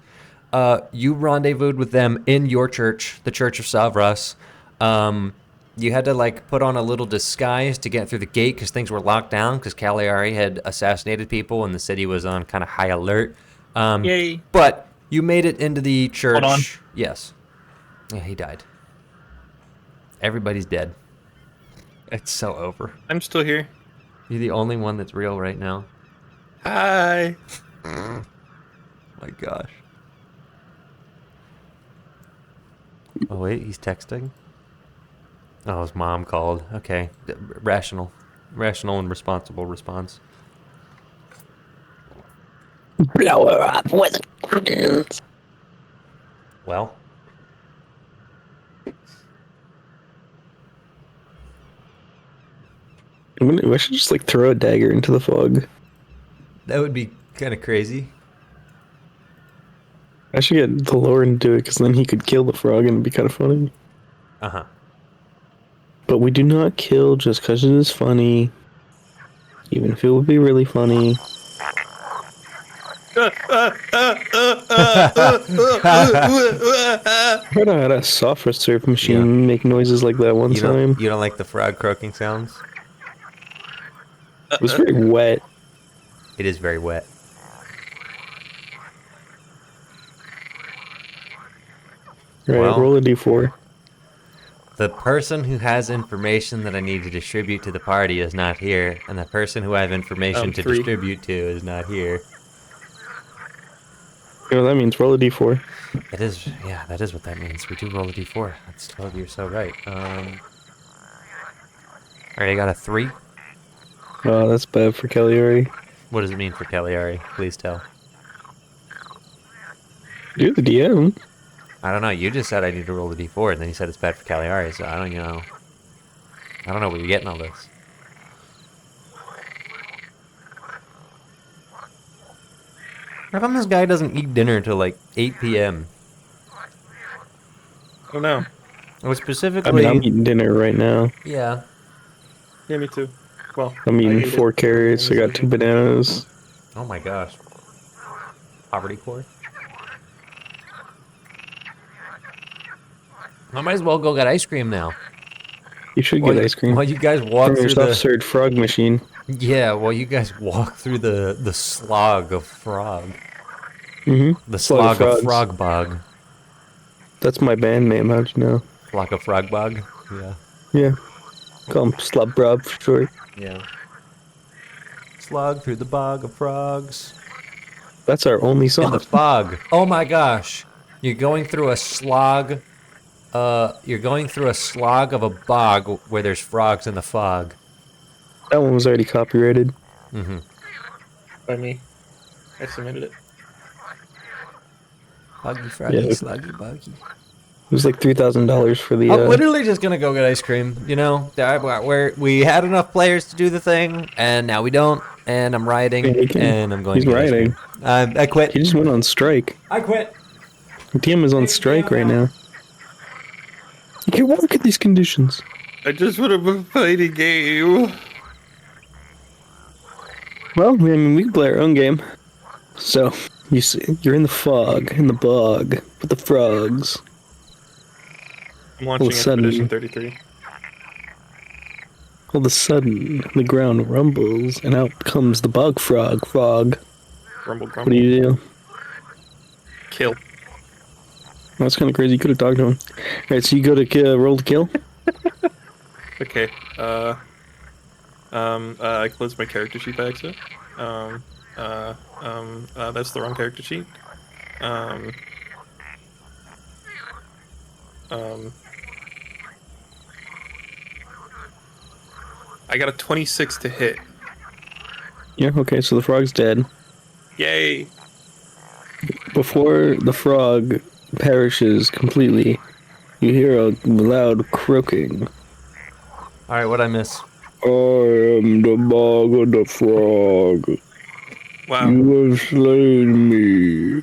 You rendezvoused with them in your church, the Church of Savras. You had to like put on a little disguise to get through the gate because things were locked down because Cagliari had assassinated people and the city was on kind of high alert. Yay. But you made it into the church. Hold on. Yes. Yeah, he died. Everybody's dead. It's so over. I'm still here. You're the only one that's real right now. Hi. My gosh. Oh wait, he's texting. Oh, his mom called. Okay, rational and responsible response. Blow her up with cannons. Well, I should just like throw a dagger into the fog. that would be kind of crazy. I should get the Lauren to do it because then he could kill the frog and it'd be kind of funny. Uh huh. But we do not kill just because it is funny. Even if it would be really funny. I heard I had a software surf machine make noises like that one time. You don't like the frog croaking sounds? It was very wet. It is very wet. Right, Well. roll a d4. The person who has information that I need to distribute to the party is not here, and the person who I have information to 3. distribute to is not here. You know what that means? Roll a d4. It is, yeah, that is what that means. We do roll a d4. That's totally, you're so right. Alright, I got a 3. Oh, that's bad for Cagliari. What does it mean for Cagliari? Please tell. You're the DM. I don't know. You just said I need to roll the d4, and then you said it's bad for Cagliari, so I don't know. I don't know where you're getting all this. How come this guy doesn't eat dinner until like 8 p.m.? Oh no. It was I specifically... mean, I'm eating dinner right now. Yeah. Yeah, me too. Well, I'm I eating ate 4 it. carrots. I got 2 bananas. Oh my gosh. Poverty core? I might as well go get ice cream now. You should get ice cream. While you guys walk From through your the... self-served frog machine. Yeah, while you guys walk through the slog of frog. Mm-hmm. The slog of frogs. frog bog. That's my band name, how'd you know? Flock of frog bog? Yeah. Yeah. Call him Slub Brob for short. Yeah. Slog through the bog of frogs. That's our only In song. the fog. Oh my gosh. You're going through a slog. You're going through a slog of a bog where there's frogs in the fog. That one was already copyrighted. Mm-hmm. By me. I submitted it. Boggy froggy, Yeah. sloggy boggy. It was like $3,000 for the. I'm literally just gonna go get ice cream. You know, we had enough players to do the thing, and now we don't. And I'm rioting, Yeah, he can- and I'm going. he's to get ice rioting. cream. I quit. He just went on strike. I quit. The DM is on strike right now. You can't work at these conditions. I just want to play the game. Well, I mean, we can play our own game. So, you see, you're in the fog, in the bog, with the frogs. I'm watching All of a sudden- Expedition 33. All of a sudden, the ground rumbles, and out comes the bog frog. Frog. Rumble, What grumble. do you do? Kill. That's kind of crazy. You could have talked to him. Alright, so you go to roll to kill? Okay. I closed my character sheet by accident. That's the wrong character sheet. I got a 26 to hit. Yeah, okay, so the frog's dead. Yay! Before the frog perishes completely, you hear a loud croaking. All right, what I miss? I am the bog of the frog. Wow. You have slain me.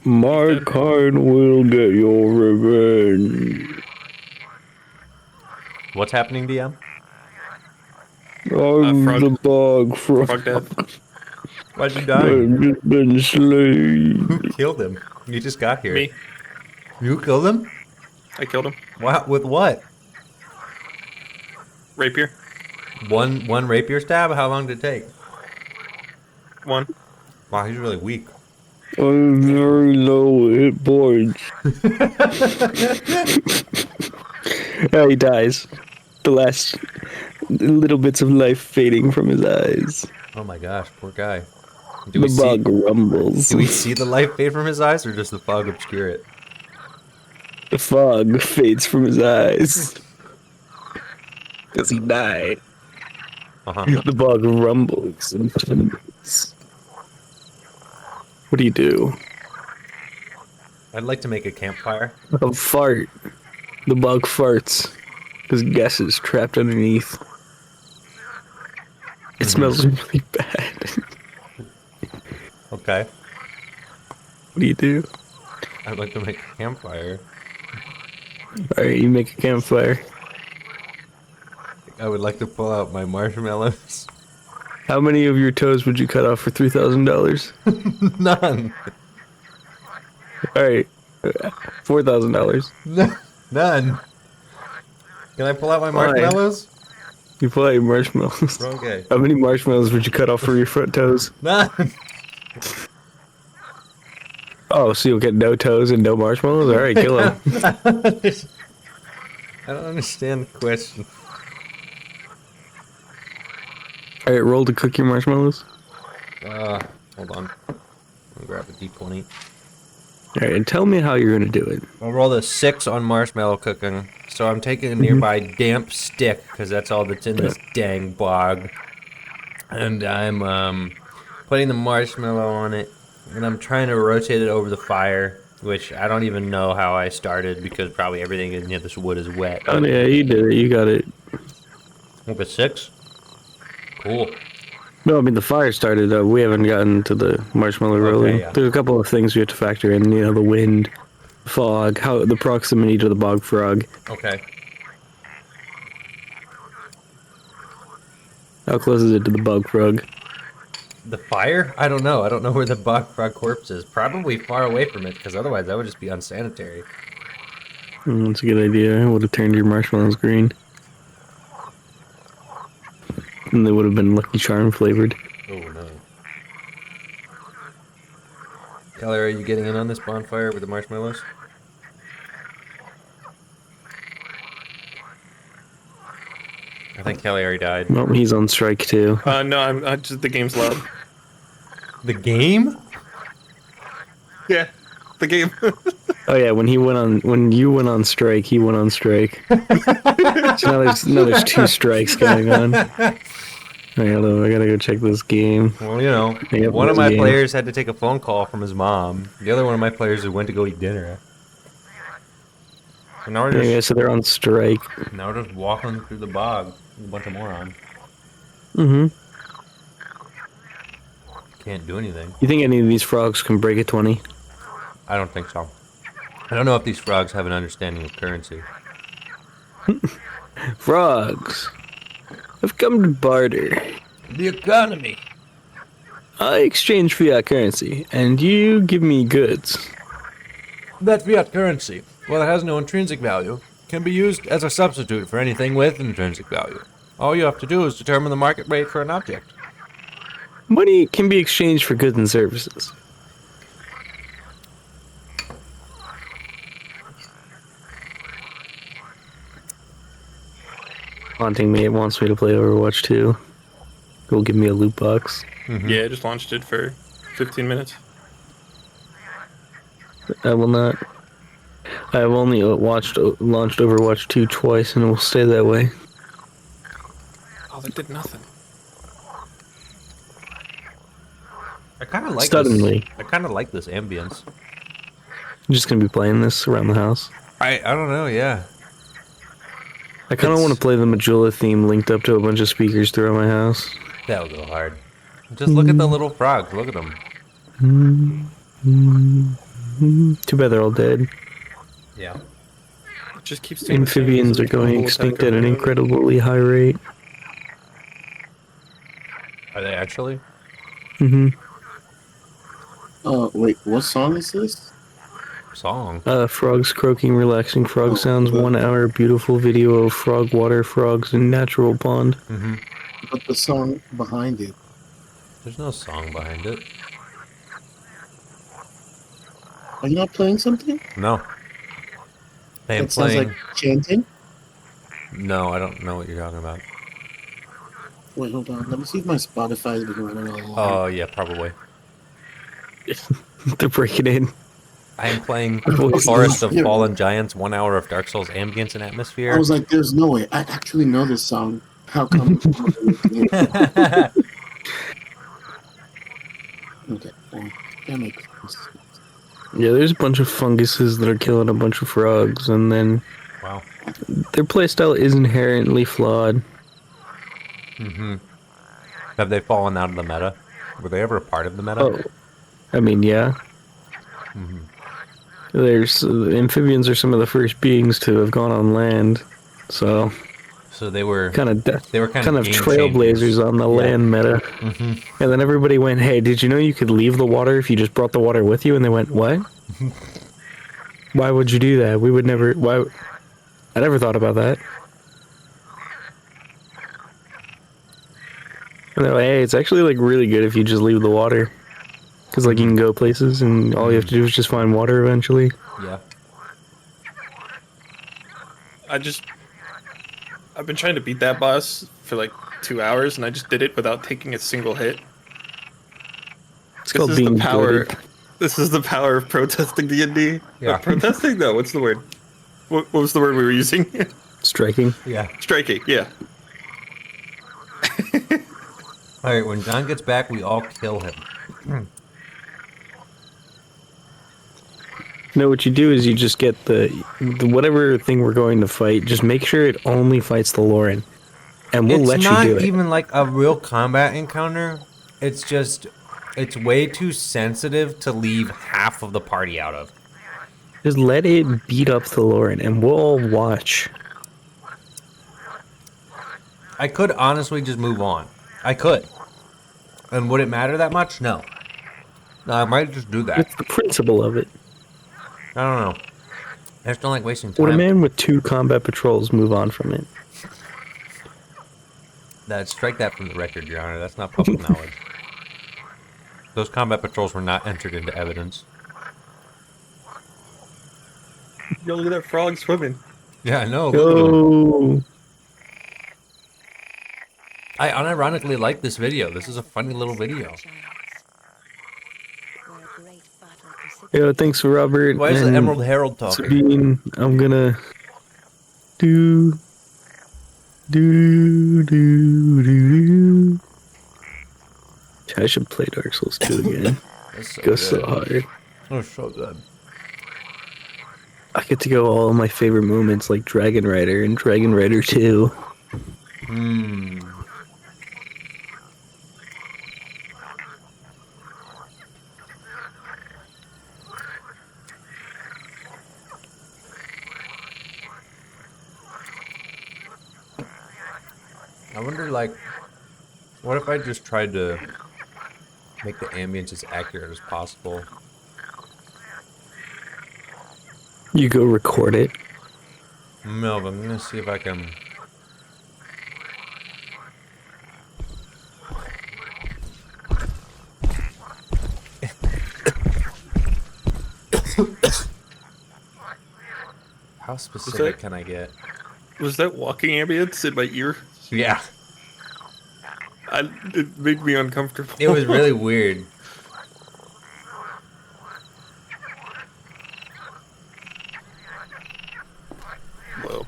My dead. kind will get your revenge. What's happening, DM? I'm Frog. the bog frog. Frog dead. Why'd you die? I've just been slain. Who killed him? You just got here. Me. You killed him? I killed him. Wow, with what? Rapier. One rapier stab? How long did it take? 1. Wow, he's really weak. I'm very low hit points. Oh, he dies. The last little bits of life fading from his eyes. Oh my gosh, poor guy. The bug rumbles. Do we see the light fade from his eyes, or does the fog obscure it? The fog fades from his eyes. Does he die? Uh-huh. The bug rumbles and trembles. What do you do? I'd like to make a campfire. A fart. The bug farts. His guess is trapped underneath. It smells really bad. Okay. What do you do? I'd like to make a campfire. Alright, you make a campfire. I would like to pull out my marshmallows. How many of your toes would you cut off for $3,000? None. Alright, $4,000. None. Can I pull out my Fine. marshmallows? You pull out your marshmallows. Okay. How many marshmallows would you cut off for your front toes? None. Oh, so you'll get no toes and no marshmallows? Alright, kill him. I don't understand the question. Alright, roll to cook your marshmallows. Hold on. I'll grab a d20. Alright, and tell me how you're gonna do it. I'll roll a 6 on marshmallow cooking. So I'm taking a nearby damp stick, because that's all that's in this dang bog. And I'm putting the marshmallow on it, and I'm trying to rotate it over the fire, which I don't even know how I started, because probably everything in this wood is wet. Oh yeah, you did it. You got it. Look at 6. Cool. No, I mean the fire started. We haven't gotten to the marshmallow rolling. yeah. There's a couple of things we have to factor in. You know, the wind, fog, how the proximity to the bog frog. Okay. How close is it to the bog frog? The fire? I don't know. I don't know where the bog frog corpse is. Probably far away from it, because otherwise that would just be unsanitary. That's a good idea. I would have turned your marshmallows green. And they would have been Lucky Charm flavored. Oh no. Kelly, are you getting in on this bonfire with the marshmallows? I think Kelly already died. Well, he's on strike too. No, I'm just the game's loud. The game? Yeah, the game. Oh yeah, when you went on strike, he went on strike. So now there's 2 strikes going on. Alright, hello, I gotta go check this game. Well, you know, Yep, one of there's a my game. players had to take a phone call from his mom. The other one of my players went to go eat dinner. And now we're Yeah, just, so they're on strike. now we're just walking through the bog. A bunch of morons. Mm-hmm. Can't do anything. You think any of these frogs can break a 20? I don't think so. I don't know if these frogs have an understanding of currency. Frogs! I've come to barter. The economy! I exchange fiat currency, and you give me goods. That fiat currency, while it has no intrinsic value, can be used as a substitute for anything with intrinsic value. All you have to do is determine the market rate for an object. Money can be exchanged for goods and services. Haunting me, it wants me to play Overwatch 2. Go give me a loot box. Yeah, I just launched it for 15 minutes. I will not. I have only launched Overwatch 2 twice, and it will stay that way. Oh, that did nothing. I kind of like Suddenly. this. I kind of like this ambience. I'm just gonna be playing this around the house. I don't know, yeah. I kind of want to play the Majula theme linked up to a bunch of speakers throughout my house. That'll go hard. Just look at the little frogs. Look at them. Too bad they're all dead. Yeah. It just keeps doing the same Amphibians are little going attack extinct over at an and over. incredibly high rate. Are they actually? Oh, wait, what song is this? Song. Frogs croaking, relaxing frog Oh, sounds. but- 1 hour beautiful video of frog water, frogs, and natural pond. But the song behind it. There's no song behind it. Are you not playing something? No. I am That sounds playing. like chanting. No, I don't know what you're talking about. Wait, hold on. Let me see if my Spotify has been running all along. Oh, yeah, probably. They're breaking in. I am playing Voice Forest of is- Fallen Giants, 1 hour of Dark Souls ambience and I atmosphere. was like, there's no way. I actually know this song. How come? Okay, well, that makes sense. Yeah, there's a bunch of funguses that are killing a bunch of frogs, and then Wow. their playstyle is inherently flawed. Have they fallen out of the meta? Were they ever a part of the meta? Oh, I mean, yeah. There's amphibians are some of the first beings to have gone on land, so So they were kind of they were kind of game trailblazers changers. on the Yeah. land meta. And then everybody went, "Hey, did you know you could leave the water if you just brought the water with you?" And they went, "What? Why would you do that? We would never. Why? I never thought about that." And they're like, "Hey, it's actually like really good if you just leave the water, because like you can go places, and all you have to do is just find water eventually." Yeah. I've been trying to beat that boss for like 2 hours, and I just did it without taking a single hit. It's called This is being the power. goated. This is the power of protesting D&D. Yeah. Protesting? No, what's the word? What was the word we were using? Striking. Yeah. Striking. Yeah. All right. When John gets back, we all kill him. No, what you do is you just get the whatever thing we're going to fight. Just make sure it only fights the Lauren, and we'll let you do it. Even like a real combat encounter. It's just, it's way too sensitive to leave half of the party out of. Just let it beat up the Lauren, and we'll all watch. I could honestly just move on. I could. And would it matter that much? No. No, I might just do that. It's the principle of it. I don't know. I just don't like wasting time. Would a man with 2 combat patrols move on from it? Strike that from the record, Your Honor. That's not public knowledge. Those combat patrols were not entered into evidence. Yo, look at that frog swimming. Yeah, I know. Look at them. Oh, I unironically like this video. This is a funny little video. yeah. Thanks, Robert. Why is the and Emerald Herald talking? Sabine, I'm gonna do. I should play Dark Souls 2 again. That's so Goes so good. hard. Oh, so good. I get to go all of my favorite moments like Dragon Rider and Dragon Rider 2. I wonder, like, what if I just tried to make the ambience as accurate as possible? You go record it. No, but I'm gonna see if I can. How specific can I get? Was that walking ambience in my ear? Yeah, It made me uncomfortable. it was really weird. Whoa.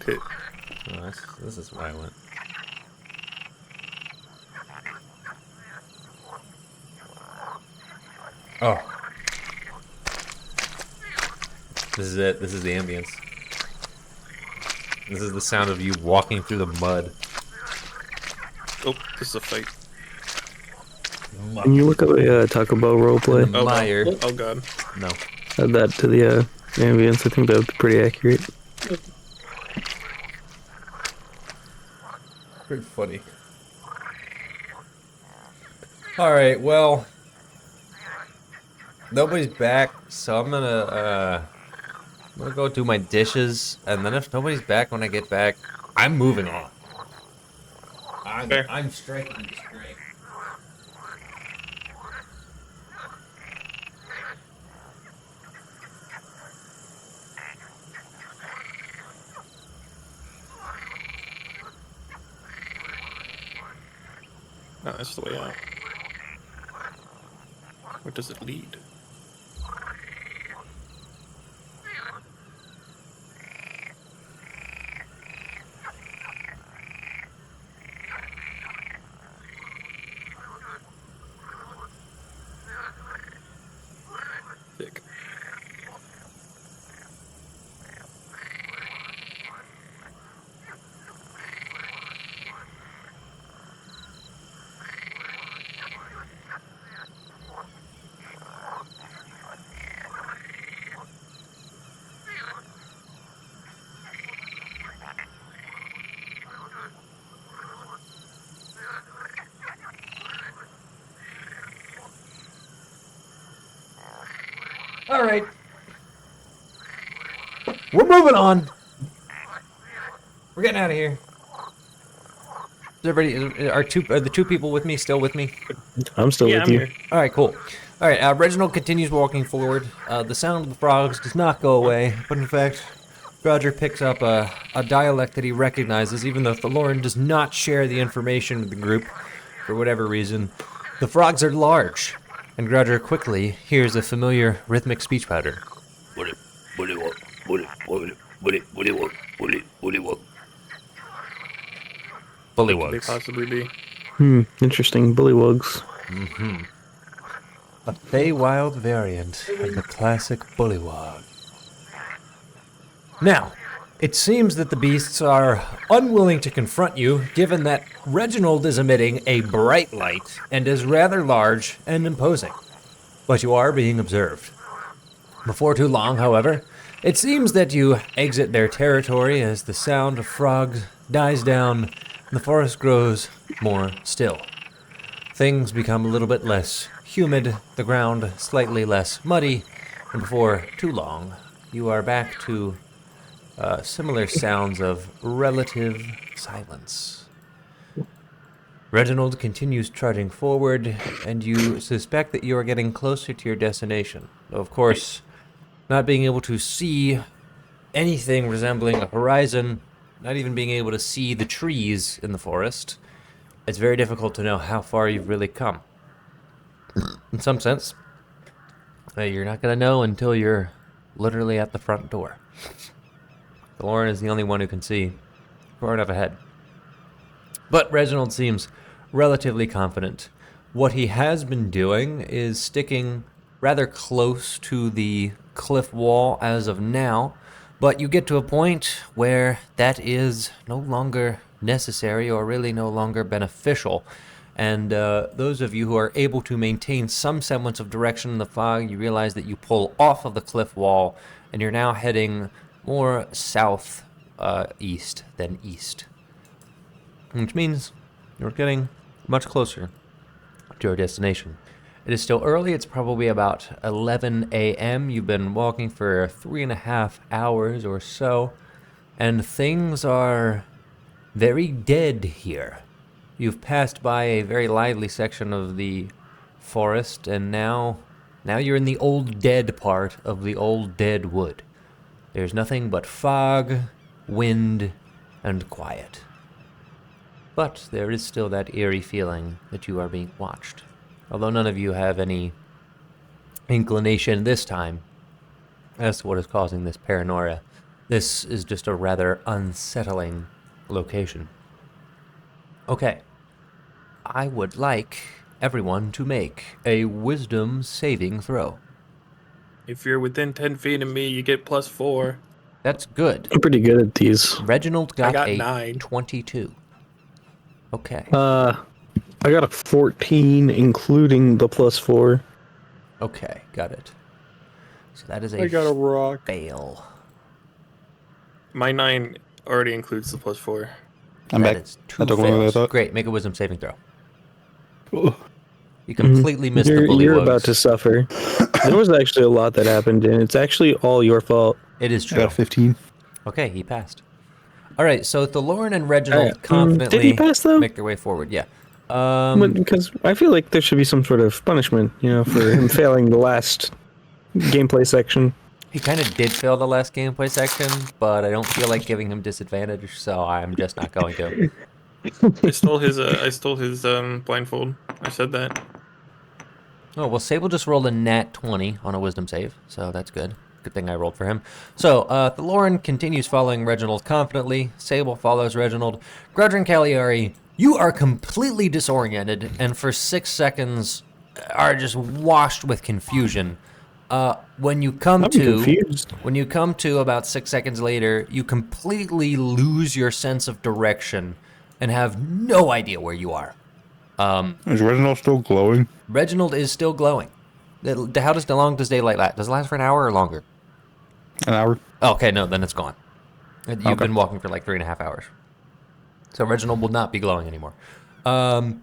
Hit. Oh, this is where I went. Oh. This is it. This is the ambience. This is the sound of you walking through the mud. Oh, this is a fight. Can you look up a Taco Bell roleplay? Oh, Mire. no. Oh, God. No. Add that to the ambience. I think that would be pretty accurate. Pretty funny. Alright, well... Nobody's back, so I'm gonna go do my dishes, and then if nobody's back when I get back, I'm moving on. Fair. I'm striking the strike. No, that's the way out. Where does it lead? Thick. All right. We're moving on. We're getting out of here. Is everybody, are the two people with me still with me? I'm still Yeah, with I'm you. here. All right, cool. All right, Reginald continues walking forward. The sound of the frogs does not go away, but in fact, Roger picks up a dialect that he recognizes, even though Thaloran does not share the information with the group for whatever reason. The frogs are large, and Roger quickly hears a familiar rhythmic speech pattern. Could they Bullywugs. possibly be? Interesting. Bullywugs. A Feywild variant of the classic bullywug. Now, it seems that the beasts are unwilling to confront you, given that Reginald is emitting a bright light and is rather large and imposing. But you are being observed. Before too long, however, it seems that you exit their territory as the sound of frogs dies down and the forest grows more still. Things become a little bit less humid, the ground slightly less muddy, and before too long, you are back to similar sounds of relative silence. Reginald continues trudging forward, and you suspect that you are getting closer to your destination. Though, of course, not being able to see anything resembling a horizon, not even being able to see the trees in the forest, it's very difficult to know how far you've really come. In some sense, you're not going to know until you're literally at the front door. Thaloran is the only one who can see far enough ahead. But Reginald seems relatively confident. What he has been doing is sticking rather close to the cliff wall as of now, but you get to a point where that is no longer necessary or really no longer beneficial. And those of you who are able to maintain some semblance of direction in the fog, you realize that you pull off of the cliff wall and you're now heading more south east than east. Which means you're getting much closer to your destination. It is still early. It's probably about 11 a.m. You've been walking for 3.5 hours or so, and things are very dead here. You've passed by a very lively section of the forest, and now you're in the old dead part of the old dead wood. There's nothing but fog, wind, and quiet. But there is still that eerie feeling that you are being watched. Although none of you have any inclination this time as to what is causing this paranoia. This is just a rather unsettling location. Okay. I would like everyone to make a wisdom saving throw. If you're within 10 feet of me, you get +4. That's good. I'm pretty good at these. Reginald I got got a 9. 22. Okay. I got a 14, including the +4. Okay, got it. So that is I got a rock. fail. My 9 already includes the +4. I'm That back. is That 2 took longer than I fails. thought. Great, make a wisdom saving throw. Oh. You completely missed the You're bullywugs. about to suffer. There was actually a lot that happened, and it's actually all your fault. It is I true. got a 15. Okay, he passed. All right, so Thaloran and Reginald Alright, confidently did he pass, though? make their way forward. Yeah. Because I feel like there should be some sort of punishment, for him failing the last gameplay section. He kind of did fail the last gameplay section, but I don't feel like giving him disadvantage, so I'm just not going to. I stole his blindfold. I said that. Oh, well, Sable just rolled a nat 20 on a wisdom save, so that's good. Good thing I rolled for him. So, Thaloran continues following Reginald confidently. Sable follows Reginald. Grudrin Cagliari, you are completely disoriented, and for 6 seconds are just washed with confusion. When you come I'm to, confused. when you come to about 6 seconds later, you completely lose your sense of direction and have no idea where you are. Is Reginald still glowing? Reginald is still glowing. How long does daylight last? Does it last for an hour or longer? An hour? Oh, okay, no, then it's gone. You've Okay. been walking for like 3.5 hours. So Reginald will not be glowing anymore. John,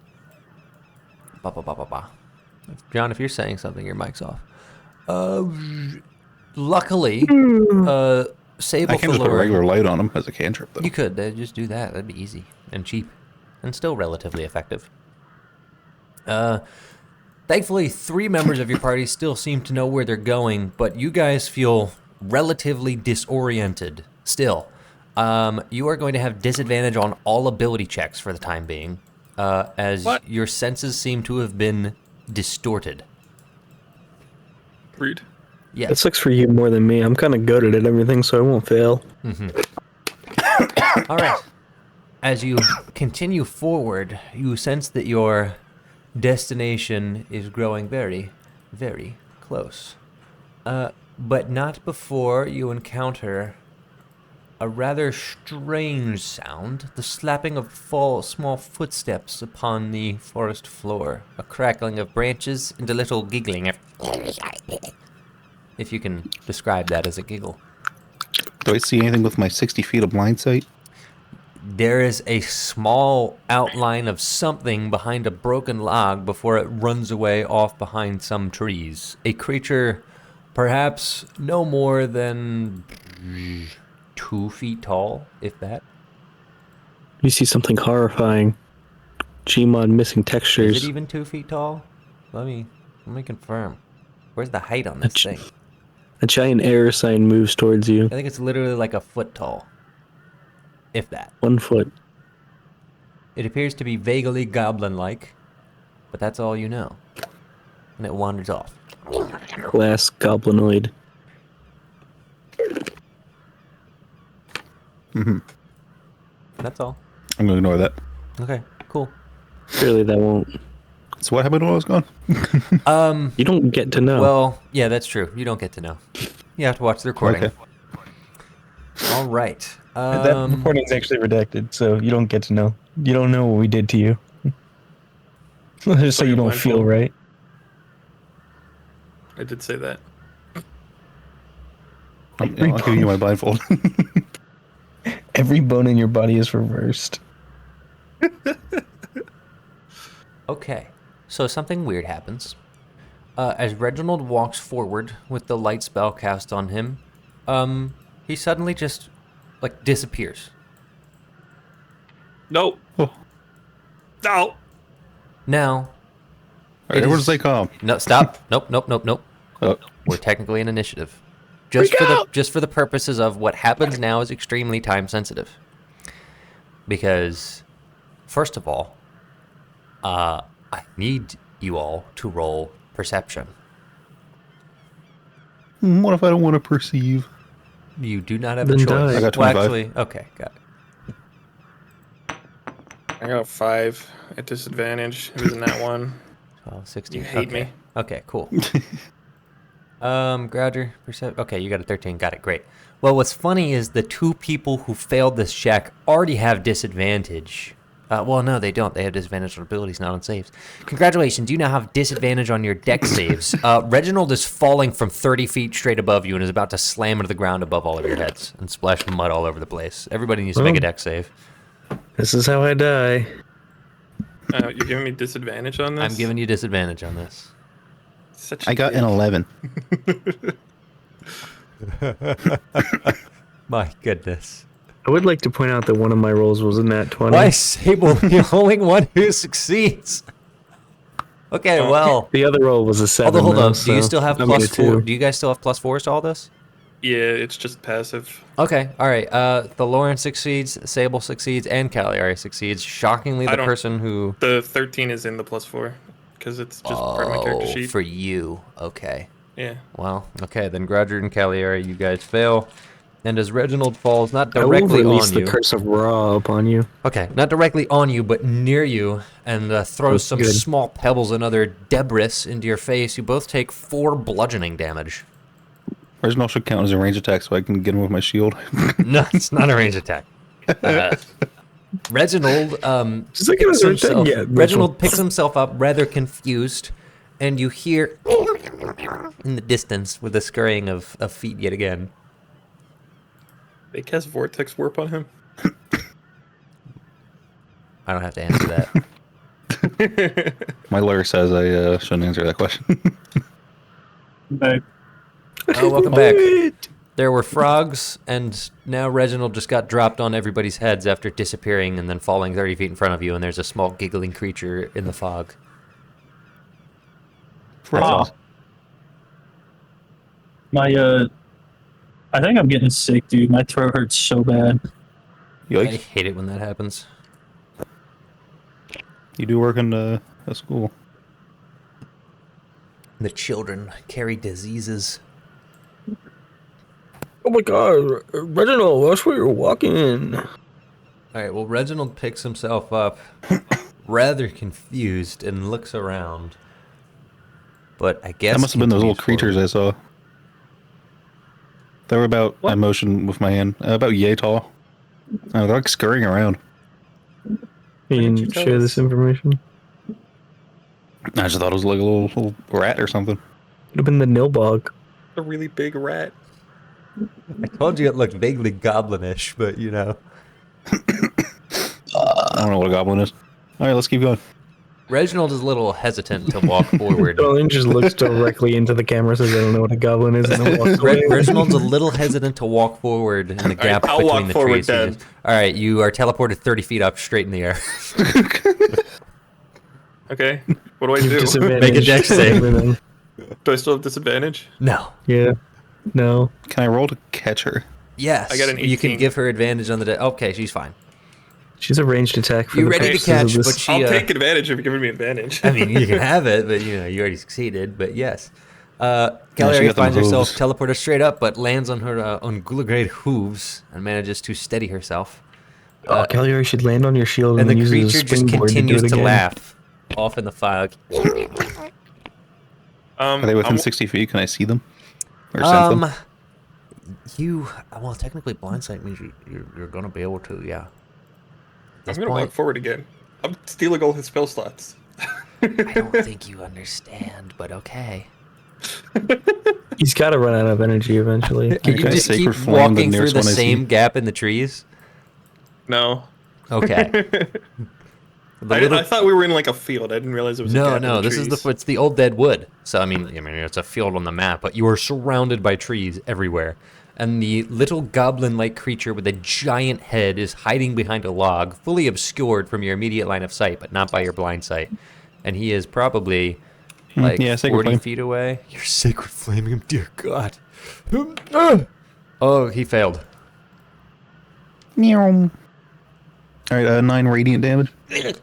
if you're saying something, your mic's off. Luckily, Sable I can just put a Thaloran- regular light on him as a cantrip, though. You could just do that. That'd be easy and cheap, and still relatively effective. Thankfully, 3 members of your party still seem to know where they're going, but you guys feel relatively disoriented still. You are going to have disadvantage on all ability checks for the time being, as What? your senses seem to have been distorted. Rude. Yeah. That sucks for you more than me. I'm kind of goated at everything, so I won't fail. All right. As you continue forward, you sense that your destination is growing very, very close. But not before you encounter a rather strange sound, the slapping of small footsteps upon the forest floor, a crackling of branches, and a little giggling. If you can describe that as a giggle. Do I see anything with my 60 feet of blind sight? There is a small outline of something behind a broken log before it runs away off behind some trees. A creature perhaps no more than 2 feet tall, if that. You see something horrifying. Gmod missing textures. Is it even 2 feet tall? Let me confirm. Where's the height on this thing? A giant error sign moves towards you. I think it's literally like a foot tall. If that. 1 foot. It appears to be vaguely goblin-like, but that's all you know. And it wanders off. Glass goblinoid. That's all. I'm going to ignore that. Okay, cool. Surely that won't. So what happened when I was gone? You don't get to know. Well, yeah, that's true. You don't get to know. You have to watch the recording. Okay. All right. That recording is actually redacted, so you don't get to know. You don't know what we did to you. Just so you don't feel right. I did say that. I'll give you my blindfold. Every bone in your body is reversed. Okay. So something weird happens. As Reginald walks forward with the light spell cast on him, he suddenly just, like, disappears. No. Oh. No. Now... All right, everyone stay calm. No, stop. Nope. Oh. We're technically in initiative. Just for the purposes of what happens now is extremely time sensitive. Because, first of all, I need you all to roll perception. What if I don't want to perceive? You do not have Then a choice. die. I got Well, 25. actually, okay, got it. I got a 5 at disadvantage. It was in that one. 12, 16. You hate okay. me. Okay, cool. Grouger, percept. Okay, you got a 13. Got it. Great. Well, what's funny is the two people who failed this check already have disadvantage. Well, no, they don't. They have disadvantage on abilities, not on saves. Congratulations, you now have disadvantage on your deck saves. Reginald is falling from 30 feet straight above you and is about to slam into the ground above all of your heads and splash mud all over the place. Everybody needs to make a deck save. This is how I die. You're giving me disadvantage on this? I'm giving you disadvantage on this. I got an 11. My goodness. I would like to point out that one of my rolls was a nat 20. Why is Sable the only one who succeeds? Okay, well. The other roll was a 7. Although, hold though, on. Do you so still have I made plus a 4? 2. Do you guys still have plus 4s to all this? Yeah, it's just passive. Okay, all right. The Lauren succeeds, Sable succeeds, and Cagliari succeeds. Shockingly, the person who... The 13 is in the +4, because it's just part of my character sheet. For you. Okay. Yeah. Well, okay, then Grouger and Cagliari, you guys fail. And as Reginald falls, not I will directly release on the you. curse of Ra upon you. Okay, not directly on you, but near you, and throws some good. small pebbles and other debris into your face. You both take 4 bludgeoning damage. Reginald should count as a range attack so I can get him with my shield. No, it's not a range attack. Reginald Just like it was picks right then. himself, Yeah, Reginald picks himself up, rather confused, and you hear in the distance with the scurrying of feet yet again. They cast Vortex Warp on him? I don't have to answer that. My lawyer says I shouldn't answer that question. Oh, welcome back. There were frogs, and now Reginald just got dropped on everybody's heads after disappearing and then falling 30 feet in front of you, and there's a small giggling creature in the fog. Frogs. I think I'm getting sick, dude. My throat hurts so bad. I Yikes. hate it when that happens. You do work in a school. The children carry diseases. Oh my god, Reginald, watch where you're walking. All right, well, Reginald picks himself up, rather confused, and looks around. But I guess That must have been those little continues creatures I saw. They were about, I motioned with my hand, about yay tall. They're like scurrying around. You did can you tell share us? this information. I just thought it was like a little rat or something. Could have been the Nilbog. A really big rat. I told you it looked vaguely goblinish, but you know. I don't know what a goblin is. Alright, let's keep going. Reginald is a little hesitant to walk forward. Darlene just looks directly into the camera, says, I don't know what a goblin is, and then walks away. Reginald's a little hesitant to walk forward in the gap I'll between walk the forward trees. then. All right, you are teleported 30 feet up, straight in the air. Okay, what do I do? Disadvantage. Make a dex save. Everything. Do I still have disadvantage? No. Yeah. No. Can I roll to catch her? Yes. I got an You can 18. give her advantage on the Okay, she's fine. She's a ranged attack for You the ready to purposes catch, of this. but she... I'll take advantage if you're giving me advantage. I mean, you can have it, but you know, you already succeeded. But yes, she Cagliari got them finds herself hooves. teleported straight up, but lands on her on Gulagrade hooves and manages to steady herself. Cagliari should land on your shield And and, the use creature his just springboard continues to, do to it again. laugh off in the fog. Are they within 60 feet? Can I see them? Or sense them? Well, technically, blindsight means you're going to be able to, yeah. I'm gonna walk forward again. I'm stealing all his spell slots. I don't think you understand, but okay. He's got to run out of energy eventually. Can you Okay, just keep Sacred Flame, the walking through nearest the one I see. same gap in the trees? No. Okay. I thought we were in like a field. I didn't realize it was a gap in No. the This is trees. it's the old dead wood. So I mean, it's a field on the map, but you are surrounded by trees everywhere. And the little goblin-like creature with a giant head is hiding behind a log, fully obscured from your immediate line of sight, but not by your blind sight. And he is probably like yeah, Sacred 40 Flame. feet away. You're sacred flaming him, dear God. Oh, he failed. Meow. Alright, 9 radiant damage. He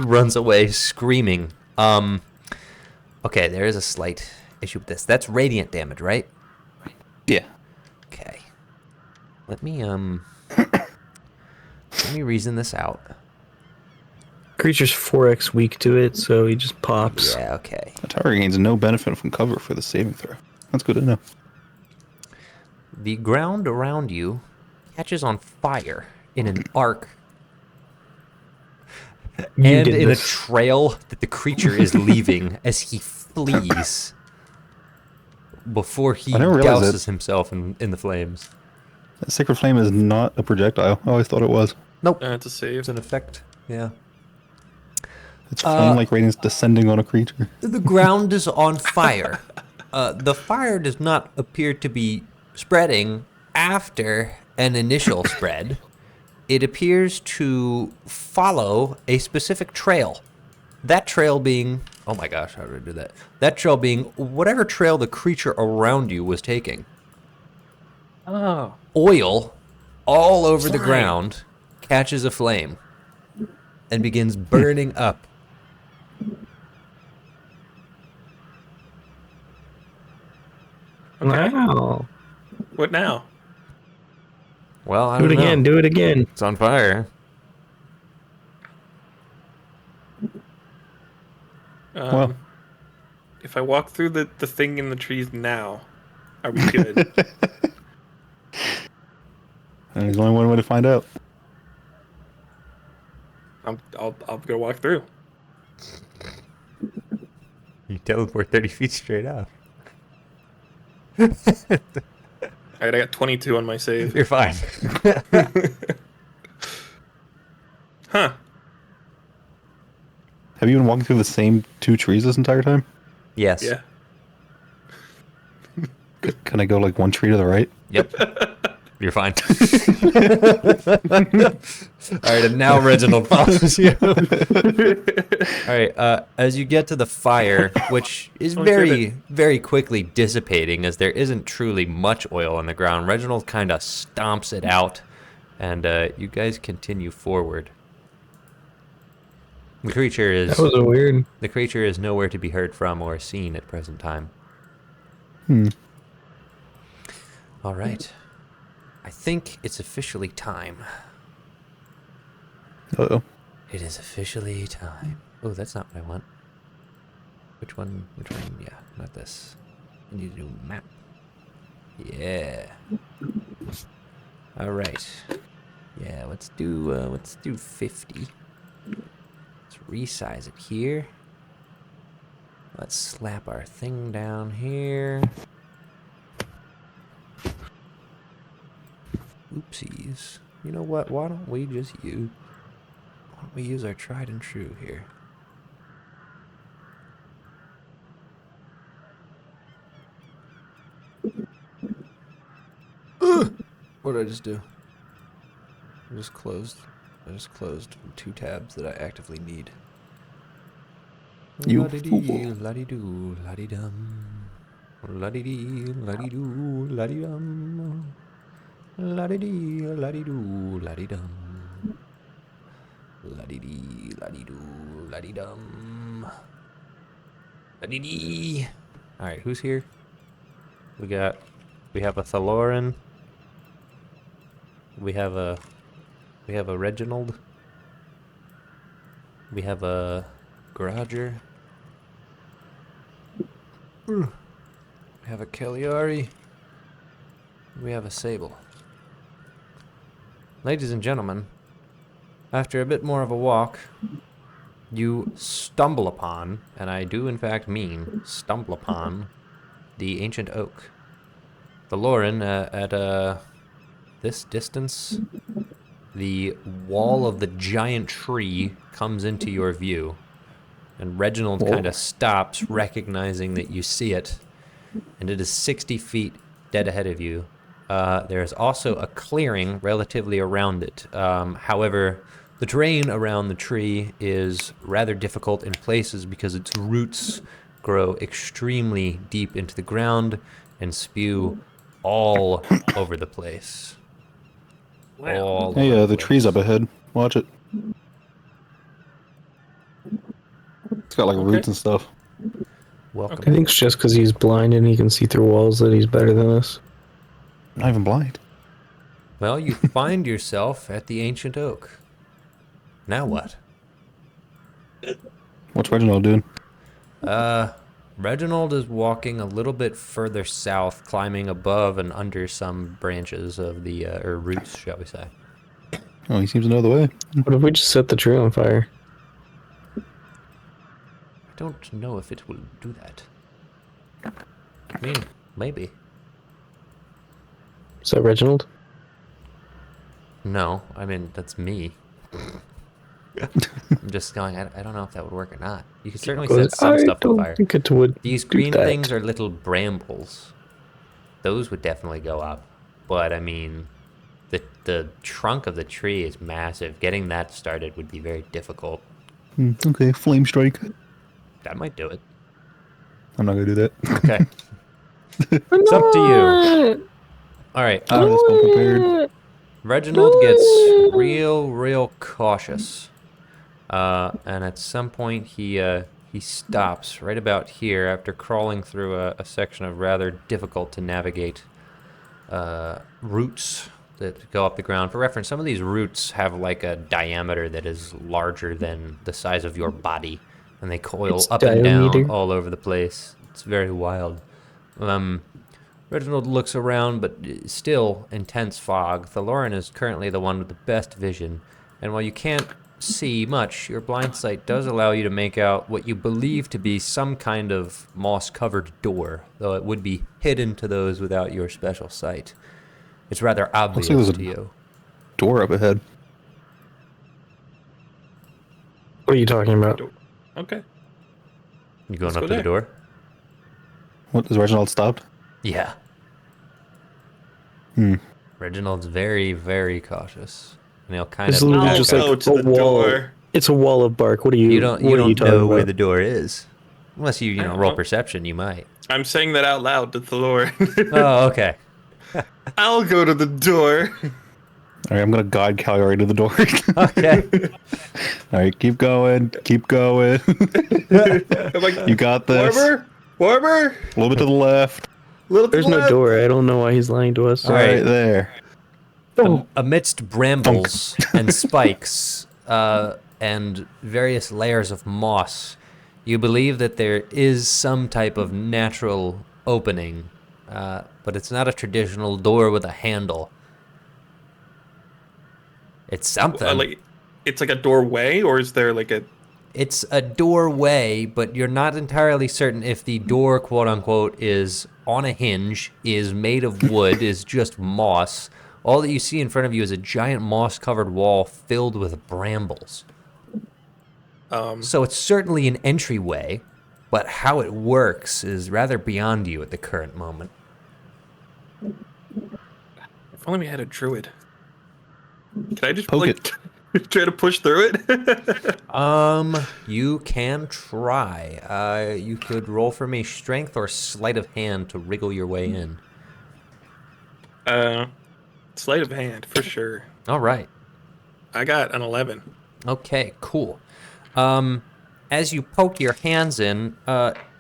runs away screaming. Okay, there is a slight issue with this. That's radiant damage, right? Yeah. Okay. Let me reason this out. creature's 4x weak to it, so he just pops. Yeah, okay. The tower gains no benefit from cover for the saving throw. That's good to know. The ground around you catches on fire in an arc and did in this. a trail that the creature is leaving as he flees before he I never realized douses himself in the flames. That Sacred Flame is not a projectile. I always thought it was. Nope. It's a save. It's an effect. Yeah. It's flame-like radiance descending on a creature. The ground is on fire. The fire does not appear to be spreading after an initial spread. It appears to follow a specific trail. That trail being... Oh my gosh, how did I do that? That trail being whatever trail the creature around you was taking. Oh. Oil all over the ground catches a flame and begins burning up. Wow. What now? Well, I Do don't it again. know. Do it again. It's on fire. Well. If I walk through the thing in the trees now, are we good? And there's only one way to find out. I'll go walk through. You teleport 30 feet straight up. Alright, I got 22 on my save. You're fine. Huh. Have you been walking through the same 2 trees this entire time? Yes. Yeah. Can I go like 1 tree to the right? Yep. You're fine. All right, and now Reginald follows you. All right, as you get to the fire, which is very quickly dissipating as there isn't truly much oil on the ground, Reginald kind of stomps it out, and you guys continue forward. The creature is That was a weird. the creature is nowhere to be heard from or seen at present time. All right. I think it's officially time. Uh-oh. It is officially time. Oh, that's not what I want. Which one? Which one? Yeah, not this. I need to do map. Yeah. All right. Yeah, let's do 50. Let's resize it here. Let's slap our thing down here. Oopsies. You know what? Why don't we use our tried and true here? What did I just do? I just closed 2 tabs that I actively need. You La-di-dee, la-di-doo, la-di-dum. La-di-dee, la-di-doo, la-di-dum. La-di-dee, la-di-doo, la-di-dum. La-di-dee, la-di-doo, la-di-dum. La-di-dee. Alright, who's here? We have a Thaloran. We have a Reginald. We have a Garager. We have a Cagliari. We have a Sable. Ladies and gentlemen, after a bit more of a walk, you stumble upon, and I do in fact mean stumble upon, the ancient oak. The Lauren, at this distance, the wall of the giant tree comes into your view, and Reginald kind of stops, recognizing that you see it, and it is 60 feet dead ahead of you. There's also a clearing relatively around it. However, the terrain around the tree is rather difficult in places because its roots grow extremely deep into the ground and spew all over the place. All Hey, over the tree's up ahead. Watch it. It's got like roots and stuff. Welcome. I think it's just because he's blind and he can see through walls that he's better than us. Not even blind. Well, you find yourself at the ancient oak. Now what? What's Reginald doing? Reginald is walking a little bit further south, climbing above and under some branches of the, or roots, shall we say. Oh, he seems to know the way. What if we just set the tree on fire? I don't know if it will do that. I mean, maybe. Is that Reginald? No, I mean, that's me. I'm just going, I don't know if that would work or not. You could certainly set some stuff on fire. I think it would. These do green that. things are little brambles. Those would definitely go up. But, I mean, the trunk of the tree is massive. Getting that started would be very difficult. Okay, flame strike. That might do it. I'm not gonna do that. Okay. It's up to you. All right. I'm just come prepared. Reginald gets real cautious, and at some point he stops right about here after crawling through a section of rather difficult to navigate roots that go up the ground. For reference, some of these roots have like a diameter that is larger than the size of your body, and they coil It's up and down diameter. all over the place. It's very wild. Reginald looks around, but still intense fog. Thaloran is currently the one with the best vision, and while you can't see much, your blind sight does allow you to make out what you believe to be some kind of moss-covered door, though it would be hidden to those without your special sight. It's rather obvious there's a to you. Door up ahead. What are you talking about? Okay. You going Let's up go to the there. door? What, is Reginald stopped? Yeah. Hmm. Reginald's very cautious, and he'll kind It's of literally back just up. like Go to a the wall. door. It's a wall of bark. What are you? You don't what are you talking know where about? the door is, unless you I don't roll know. perception. You might. I'm saying that out loud to Thalor. Oh, okay. I'll go to the door. All right, I'm gonna guide Caligari to the door. Okay. All right, keep going, keep going. I'm like, You got this. Warmer. A little bit to the left. Little to There's the no left. door. I don't know why he's lying to us. All right. Right there. Amidst brambles and spikes and various layers of moss, you believe that there is some type of natural opening, but it's not a traditional door with a handle. It's something. Like, it's like a doorway, or is there like a? It's a doorway, but you're not entirely certain if the door, quote unquote, is on a hinge, is made of wood, is just moss. All that you see in front of you is a giant moss-covered wall filled with brambles. So it's certainly an entryway, but how it works is rather beyond you at the current moment. If only we had a druid. Can I just Poke try to push through it? You can try. You could roll for me strength or sleight of hand to wriggle your way in. Sleight of hand for sure. All right. I got an 11. Okay, cool. As you poke your hands in,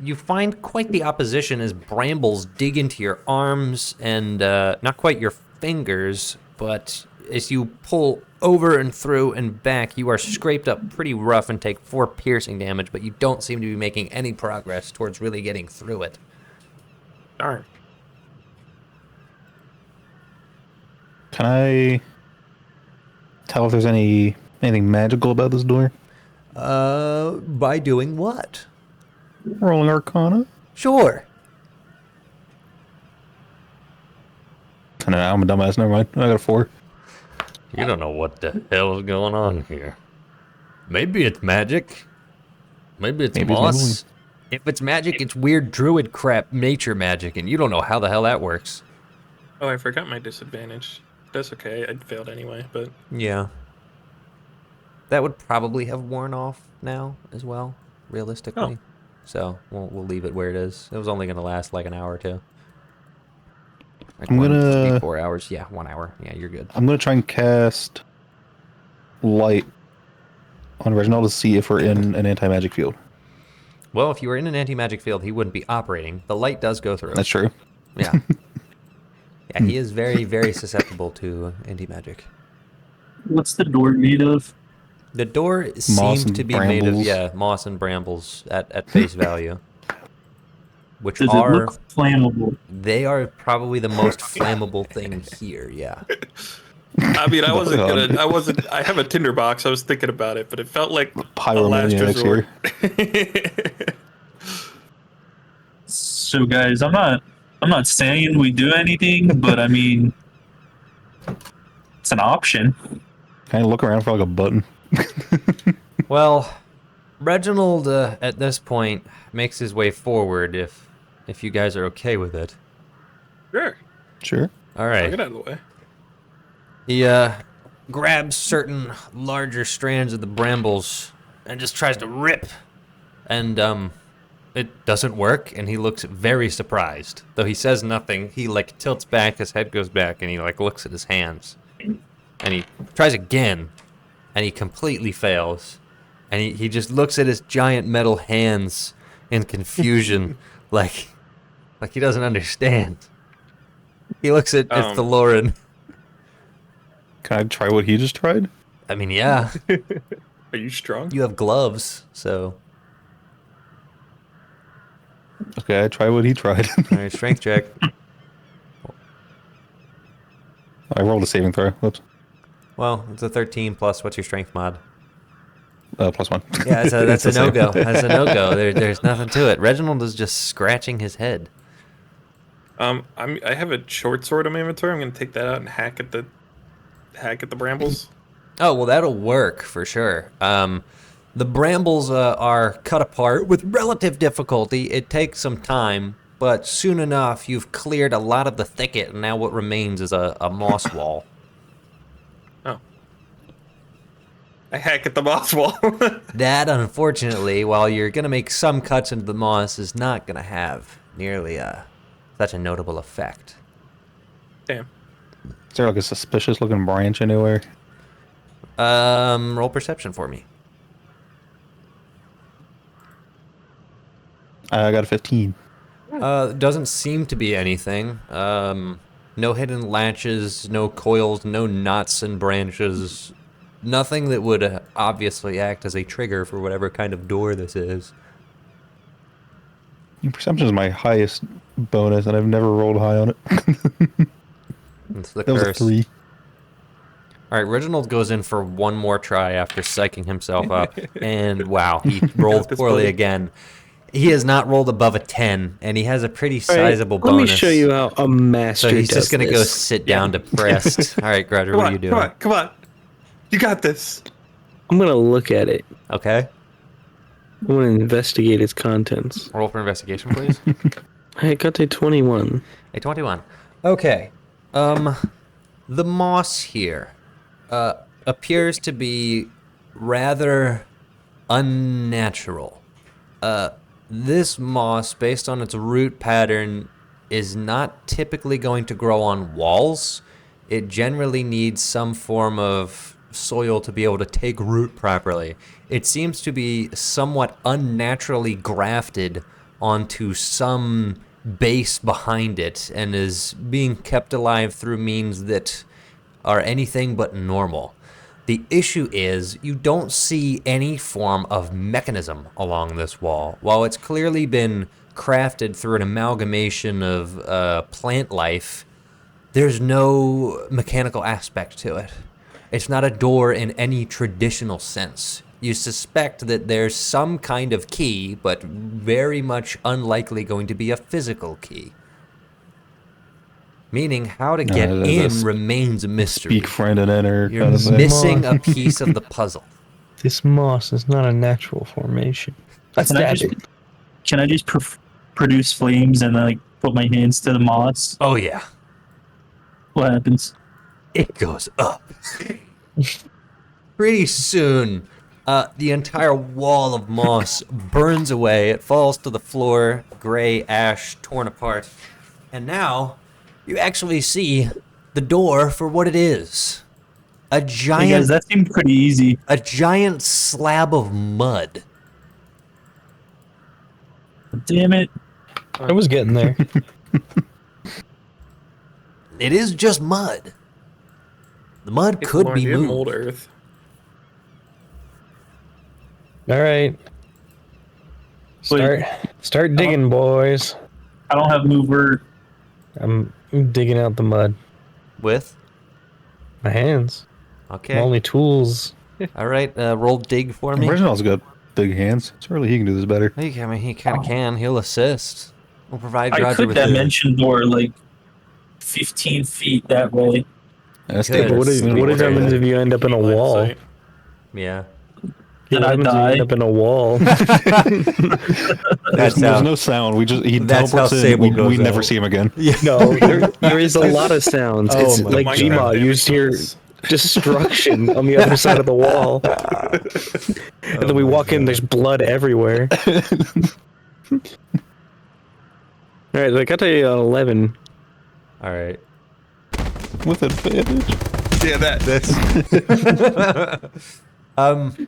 you find quite the opposition as brambles dig into your arms and not quite your fingers, but as you pull over and through and back, you are scraped up pretty rough and take 4 piercing damage, but you don't seem to be making any progress towards really getting through it. Darn. Can I tell if there's anything magical about this door? By doing what? Rolling Arcana? Sure. No, I'm a dumbass. Never mind. I got a 4. You don't know what the hell is going on here. Maybe it's magic. Maybe it's Maybe it's moss. If it's magic, it's weird druid crap, nature magic, and you don't know how the hell that works. Oh, I forgot my disadvantage. That's okay. I failed anyway, but Yeah. That would probably have worn off now as well, realistically. So we'll leave it where it is. It was only going to last like an hour or two. Like I'm 1 to gonna- 3, 4 hours. Yeah, 1 hour. Yeah, you're good. I'm gonna try and cast light on Reginald to see if we're in an anti-magic field. Well, if you were in an anti-magic field, he wouldn't be operating. The light does go through. That's true. Yeah. Yeah, he is very, very susceptible to anti-magic. What's the door made of? The door seems and to be made of brambles. moss and brambles at face value, which Does it are look flammable? they are probably the most flammable thing here. Yeah. I mean, I wasn't God. gonna. I wasn't. I have a tinderbox. I was thinking about it, but it felt like a last Pyromaniacs resort. here. So guys, I'm not saying we do anything, but I mean, it's an option. Kind of look around for like a button. Well, Reginald at this point makes his way forward if you guys are okay with it. Sure. Sure. All I'll right. get out of the way. He grabs certain larger strands of the brambles and just tries to rip, and it doesn't work, and he looks very surprised. Though he says nothing, he like tilts back, his head goes back, and he like looks at his hands, and he tries again, and he completely fails, and he just looks at his giant metal hands in confusion, like he doesn't understand. He looks at Thaloran. Can I try what he just tried? I mean, yeah, Are you strong? you have gloves, so Okay, I try what he tried. all right, strength check. I rolled a saving throw. Whoops. Well, it's a 13 plus. What's your strength mod? +1. Yeah, that's a It's the no-go. same. That's a no-go. There's nothing to it. Reginald is just scratching his head. I have a short sword in my inventory. I'm gonna take that out and hack at the brambles. Oh, well, that'll work for sure. The brambles are cut apart with relative difficulty. It takes some time, but soon enough, you've cleared a lot of the thicket, and now what remains is a moss wall. Oh. I hack at the moss wall. That, unfortunately, while you're going to make some cuts into the moss, is not going to have nearly such a notable effect. Damn. Is there like a suspicious looking branch anywhere? Roll perception for me. I got a 15. Doesn't seem to be anything. No hidden latches, no coils, no knots and branches. Nothing that would obviously act as a trigger for whatever kind of door this is. Perception is my highest bonus, and I've never rolled high on it. It's the That was a curse. 3. All right, Reginald goes in for one more try after psyching himself up, and wow, he rolled this, poorly buddy. again. He has not rolled above a 10, and he has a pretty All right, sizable let bonus. me show you how a master So he's does just gonna go this. sit down depressed. All right, Grouger, what are you doing? Come on. You got this. I'm gonna look at it. Okay, I'm gonna investigate its contents. roll for investigation, please. I got a 21. A 21. Okay. The moss here appears to be rather unnatural. This moss, based on its root pattern, is not typically going to grow on walls. It generally needs some form of soil to be able to take root properly. It seems to be somewhat unnaturally grafted onto some base behind it and is being kept alive through means that are anything but normal. The issue is you don't see any form of mechanism along this wall. While it's clearly been crafted through an amalgamation of plant life, there's no mechanical aspect to it. It's not a door in any traditional sense. You suspect that there's some kind of key, but very much unlikely going to be a physical key. Meaning how to get in remains a mystery. Speak friend and enter. You're kind of thing. missing a piece of the puzzle. This moss is not a natural formation. Can I just produce flames and like put my hands to the moss? Oh yeah, What happens? it goes up. Pretty soon, the entire wall of moss burns away. It falls to the floor, gray ash torn apart. And now, you actually see the door for what it is. A Hey guys, giant, that seemed pretty easy. a giant slab of mud. Damn it. I was getting there. It is just mud. The mud could be Lauren, do you have moved. mold earth. All right. Start digging, boys. I don't have mover. I'm digging out the mud. With? My hands. Okay. My only tools. All right, roll dig for me. Reginald's got big hands. Surely he can do this better. I mean, he kind of can. He'll assist. We'll provide I Roger could with the... dimension door like 15 feet that way. That's Good. But what happens if you end up in a Line of wall? sight. Yeah. And What I happens if you die. end up in a wall? That's There's how... no sound. He That's how teleports in. Sable We goes never out. see him again. No, there is a lot of sounds. Oh It's my like Minecraft Gma. You just hear damage. destruction on the other side of the wall. And then we walk in, there's blood everywhere. Alright, I got to 11. All right. With advantage. Yeah, that's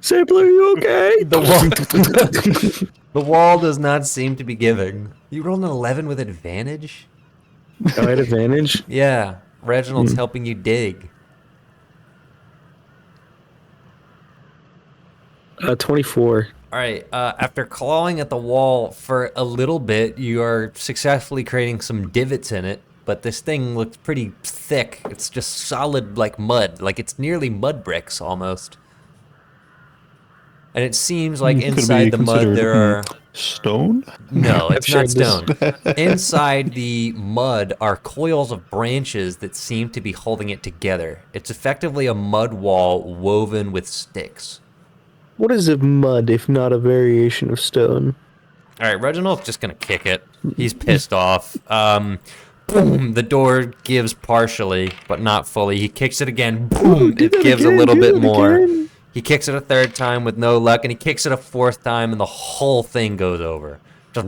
Sable, are you okay? The wall does not seem to be giving. You rolled an 11 with advantage? Oh, I had advantage? Yeah. Reginald's helping you dig. 24. All right. After clawing at the wall for a little bit, you are successfully creating some divots in it. But this thing looks pretty thick. It's just solid like mud. Like it's nearly mud bricks almost. And it seems like Could inside be the mud considered, there are... stone. No, it's I've not shared this. stone. Inside the mud are coils of branches that seem to be holding it together. It's effectively a mud wall woven with sticks. What is a mud if not a variation of stone? All right, Reginald's just gonna kick it. He's pissed off. Boom! The door gives partially, but not fully. He kicks it again. Boom! It gives a little bit more. He kicks it a third time with no luck, and he kicks it a fourth time, and the whole thing goes over. Just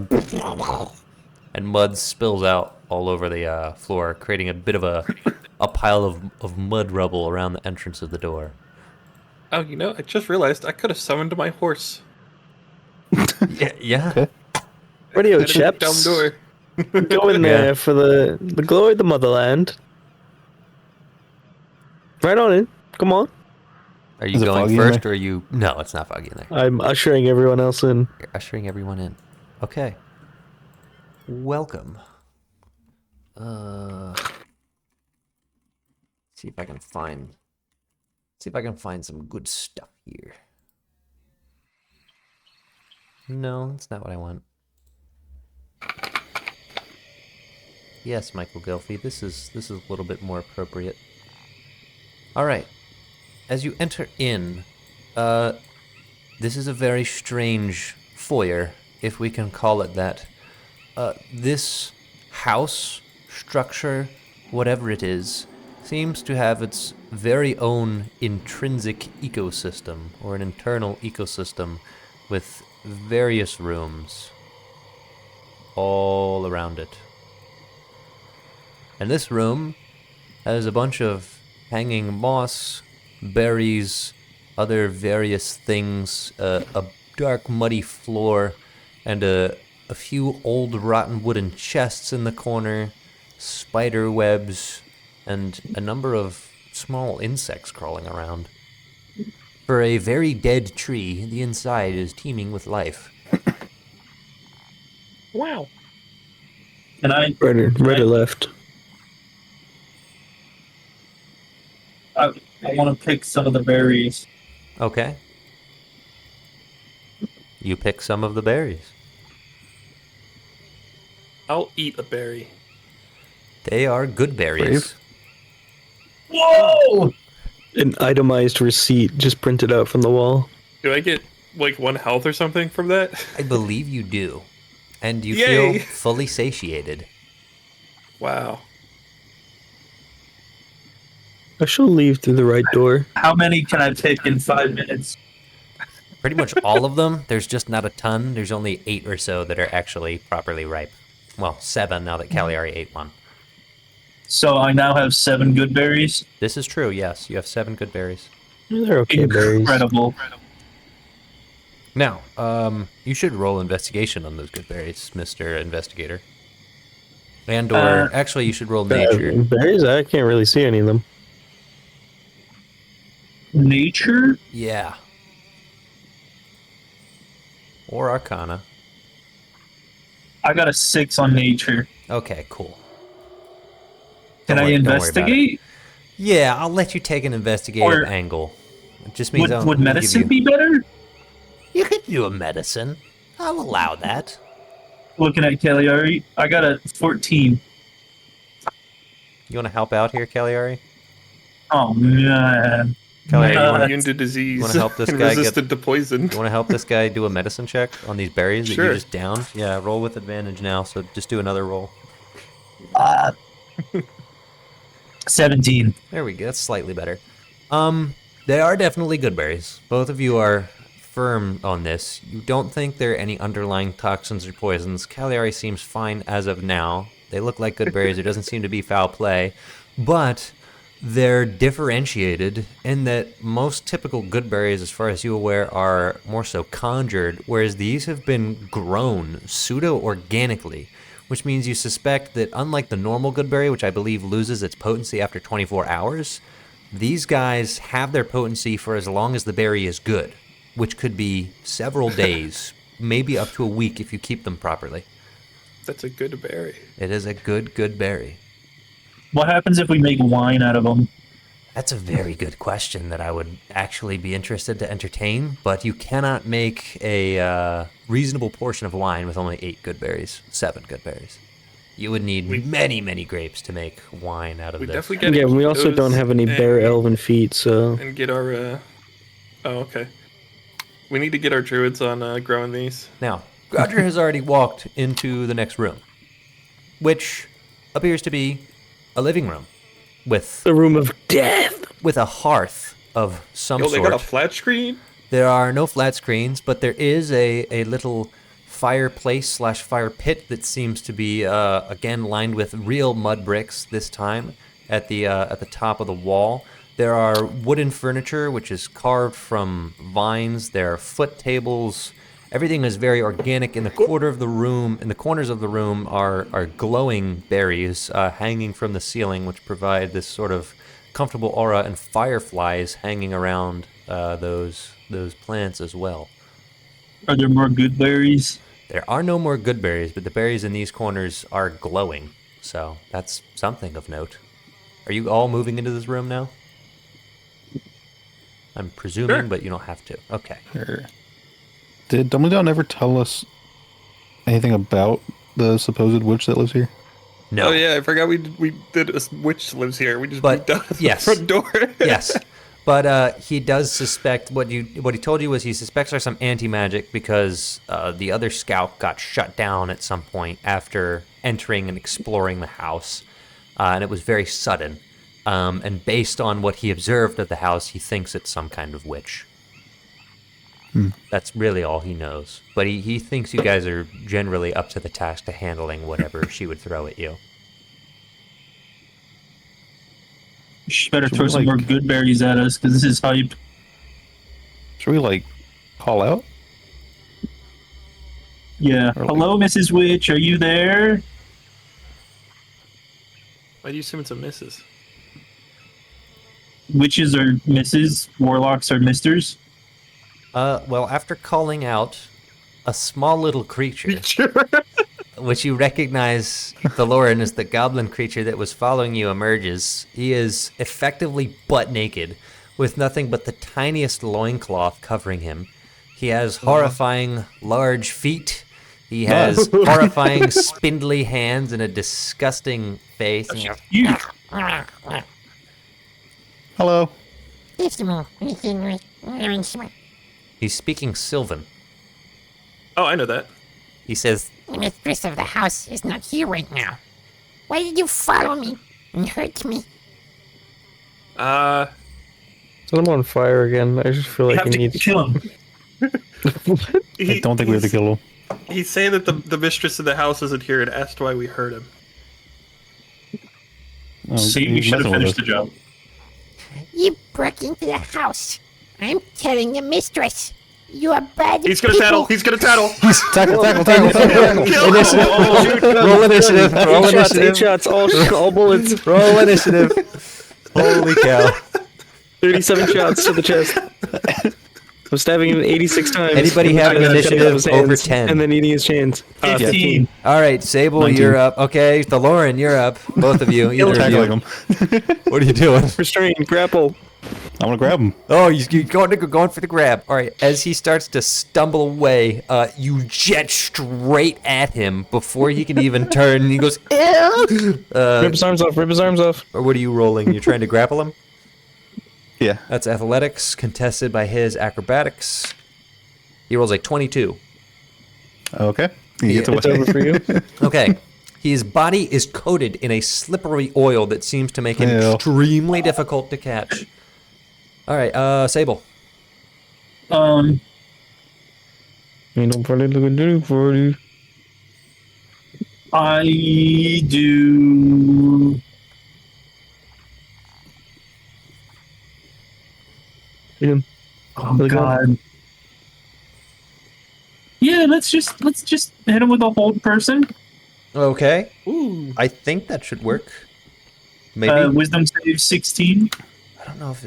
and mud spills out all over the floor, creating a bit of a pile of mud rubble around the entrance of the door. Oh, you know, I just realized I could have summoned my horse. Yeah. Radio That is a chaps. dumb door. Go in there for the glory of the motherland. Right on in. Come on. Are you Is it going foggy in first, there? or are you... No, it's not foggy in there. I'm ushering everyone else in. You're ushering everyone in. Okay. Welcome. See if I can find some good stuff here. No, that's not what I want. Yes, Michael Gelfie, this is a little bit more appropriate. All right. As you enter in, this is a very strange foyer, if we can call it that. This house, structure, whatever it is, seems to have its very own intrinsic ecosystem, or an internal ecosystem, with various rooms all around it. And this room has a bunch of hanging moss, berries, other various things, a dark muddy floor, and a few old rotten wooden chests in the corner, spider webs, and a number of small insects crawling around. For a very dead tree, the inside is teeming with life. Wow. And I Right or left? want to pick some of the berries. Okay. You pick some of the berries. I'll eat a berry. They are good berries. Whoa! An itemized receipt just printed out from the wall. Do I get like 1 health or something from that? I believe you do. And you Yay. feel fully satiated. Wow. I shall leave through the right door. How many can I pick in 5 minutes? Pretty much all of them. There's just not a ton. There's only 8 or so that are actually properly ripe. Well, 7 now that Cagliari ate one. So I now have 7 good berries. This is true, yes. You have 7 good berries. They're okay berries. Incredible. Now, you should roll investigation on those good berries, Mr. Investigator. And or, actually, you should roll nature. Berries? I can't really see any of them. Nature? Yeah. or Arcana. I got a 6 on nature. Okay, cool. Can Don't I worry about it. investigate? Yeah, I'll let you take an investigative Or- angle. It just means Would, I'll would give medicine you... be better? You could do a medicine. I'll allow that. Looking at Cagliari, I got a 14. You want to help out here, Cagliari? Oh, man. Cagliari, you Uh, want Immune to disease. wanna help this and guy get- resistant to poison. to help this guy do a medicine check on these berries that Sure. you just downed? Yeah, roll with advantage now, so just do another roll. 17. There we go. That's slightly better. They are definitely good berries. Both of you are firm on this. You don't think there are any underlying toxins or poisons. Cagliari seems fine as of now. They look like good berries. There doesn't seem to be foul play. But they're differentiated in that most typical good berries, as far as you're aware, are more so conjured, whereas these have been grown pseudo-organically, which means you suspect that unlike the normal good berry, which I believe loses its potency after 24 hours, these guys have their potency for as long as the berry is good, which could be several days, maybe up to a week if you keep them properly. That's a good berry. It is a good berry. What happens if we make wine out of them? That's a very good question that I would actually be interested to entertain, but you cannot make a reasonable portion of wine with only 8 good berries, 7 good berries. You would need many grapes to make wine out of We this. definitely get Yeah, we also those don't have any bare elven feet, so and get our. Oh, okay. We need to get our druids on growing these. Now, Roger has already walked into the next room, which appears to be a living room with the room of death. a hearth of some Yo, they sort. got a flat screen? There are no flat screens, but there is a little fireplace / fire pit that seems to be again lined with real mud bricks this time at the top of the wall. There are wooden furniture which is carved from vines. There are foot tables. Everything is very organic. In the corners of the room are glowing berries hanging from the ceiling, which provide this sort of comfortable aura, and fireflies hanging around those plants as well. Are there more good berries? There are no more good berries, but the berries in these corners are glowing, so that's something of note. Are you all moving into this room now? I'm presuming, Sure. but you don't have to. Okay. Sure. Did Dumbledore never tell us anything about the supposed witch that lives here? No. Oh yeah, I forgot we did a witch lives here. We just But, moved out of yes. the front door. Yes. But he does suspect what he told you was he suspects there's some anti-magic because the other scout got shut down at some point after entering and exploring the house, and it was very sudden. And based on what he observed of the house, he thinks it's some kind of witch. That's really all he knows. But he thinks you guys are generally up to the task to handling whatever she would throw at you. You better Should throw we, some more good berries at us, because this is hype. Should we, call out? Yeah. Or Hello, Mrs. Witch, are you there? Why do you assume it's a missus? Witches are misses, warlocks are misters. Well, after calling out a small little creature, which you recognize, Thaloran, as the goblin creature that was following you, emerges. He is effectively butt naked, with nothing but the tiniest loincloth covering him. He has horrifying large feet. He has horrifying spindly hands and a disgusting face. You. Hello. He's speaking Sylvan. Oh, I know that. He says, The mistress of the house is not here right now. Why did you follow me and hurt me? Set him on fire again. I just feel You like have he to needs. kill him. I don't think we have to kill him. He's saying that the mistress of the house isn't here and asked why we hurt him. Oh, See, you he's should have messing with finished us. the job. You broke into the house. I'm telling the mistress. You are bad He's gonna people. tattle. He's gonna tattle. Tackle. Kill him. Roll initiative. Roll Eight shots, initiative. 8 shots, all bullets. Roll initiative. holy cow. 37 shots to the chest. I'm stabbing him 86 times. Anybody and have then an cutting off initiative his over hands, 10? And then eating his chains. 15. All right, Sable, 19. you're up. Okay, DeLorean, you're up. Both of you, either of Tackling you. him. What are you doing? Restrain, grapple. I'm gonna grab him. Oh, you're going for the grab. All right, as he starts to stumble away, you jet straight at him before he can even turn. And he goes, "Ew!" Rip his arms off, rip his arms off. Or what are you rolling? You're trying to grapple him? Yeah. That's athletics, contested by his acrobatics. He rolls like 22. Okay. He gets It's away. over for you. Okay. His body is coated in a slippery oil that seems to make him Ew. extremely difficult to catch. All right, Sable. Um, Ain't nobody looking to do for you. I do. Hit him. Oh Look up. God. Yeah, let's just hit him with a hold person. Okay. I think that should work. Maybe. Wisdom save 16. I don't know if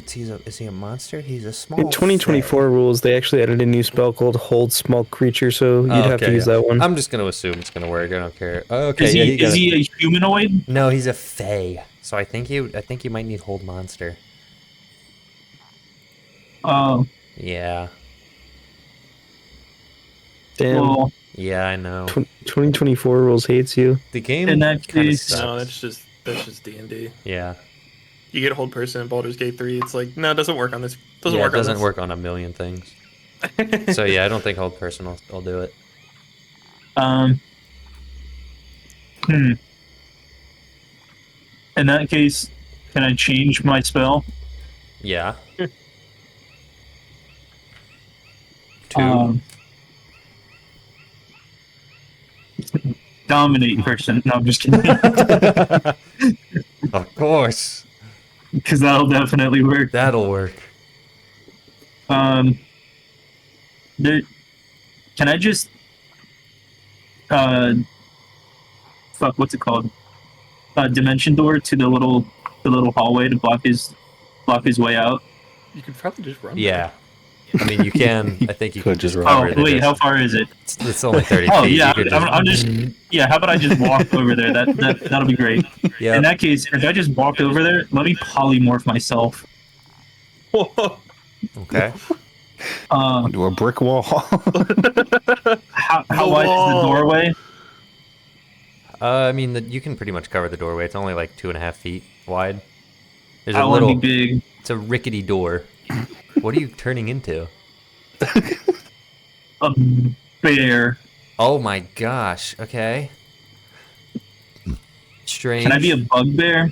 is he a monster? He's a small. In 2024 rules, they actually added a new spell called Hold Small Creature, so you'd have to use that one. I'm just gonna assume it's gonna work. I don't care. Okay. Is yeah, he is he a humanoid? No, he's a fae. So I think you might need hold monster. Oh, Yeah. Damn. well, Yeah, I know. 2024 rules hates you. The game in that kinda case- sucks. No, that's just D&D. Yeah. You get hold person in Baldur's Gate 3. It's like, no, it doesn't work on this. Yeah, it doesn't work on a million things. So yeah, I don't think hold person will do it. In that case, can I change my spell? Yeah. Two. Dominate person. No, I'm just kidding. Of course. Because that'll definitely work. That'll work. There, can I just fuck, what's it called? Dimension door to the little hallway to block his way out. You could probably just run. Yeah. I mean, you can. I think you Could could just just run. cover Oh the wait, distance. how far is it? It's only 30 Oh feet. yeah, You could I'm just yeah. How about I just walk over there? That'll be great. Yeah. In that case, if I just walk over there, let me polymorph myself. Okay. Do a brick wall. How wide is the doorway? I mean, you can pretty much cover the doorway. It's only like 2.5 feet wide. There's I a want to little. be big. It's a rickety door. What are you turning into? A bear. Oh my gosh. Okay. Strange. Can I be a bugbear?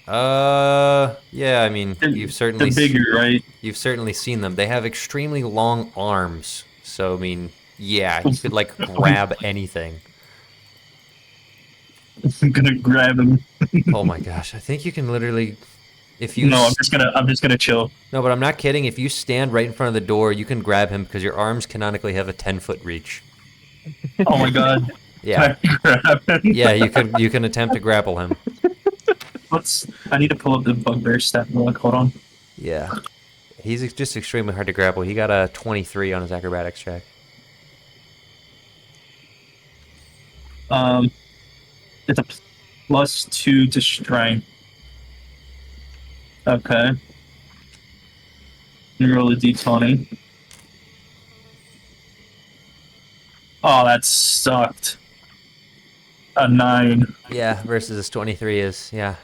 Yeah. I mean, you've certainly They're bigger, right? you've certainly seen them. They have extremely long arms. So I mean, yeah, you could like grab anything. I'm gonna grab him. Oh my gosh. I think you can literally. If you No, I'm just gonna chill. No, but I'm not kidding. If you stand right in front of the door, you can grab him because your arms canonically have a 10-foot reach. Oh my god. Yeah. Can I grab him? Yeah, you can attempt to grapple him. I need to pull up the bugbear stat block. Hold on. Yeah. He's just extremely hard to grapple. He got a 23 on his acrobatics check. It's a +2 to strength. Okay. Let me roll a d20. Oh, that sucked. A 9. Yeah, versus his 23 is, yeah.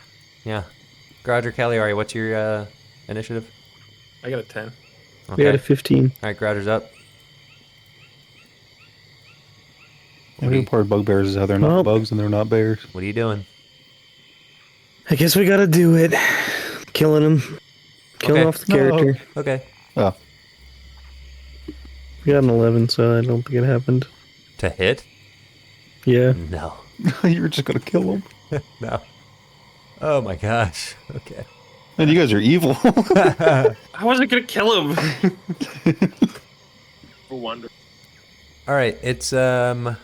Grodger Cagliari, what's your initiative? I got a 10. We got Okay. a 15. All right, Grodger's up. The only part of bugbears is how they're not Well- bugs and they're not bears. What are you doing? I guess we gotta do it. Killing him. Killing Okay. off the character. Okay. Oh, We got an 11, so I don't think it happened. To hit? Yeah. No. you were just gonna kill him. No. Oh my gosh. Okay. Man, you guys are evil. I wasn't gonna kill him. For wonder. All right, it's Oh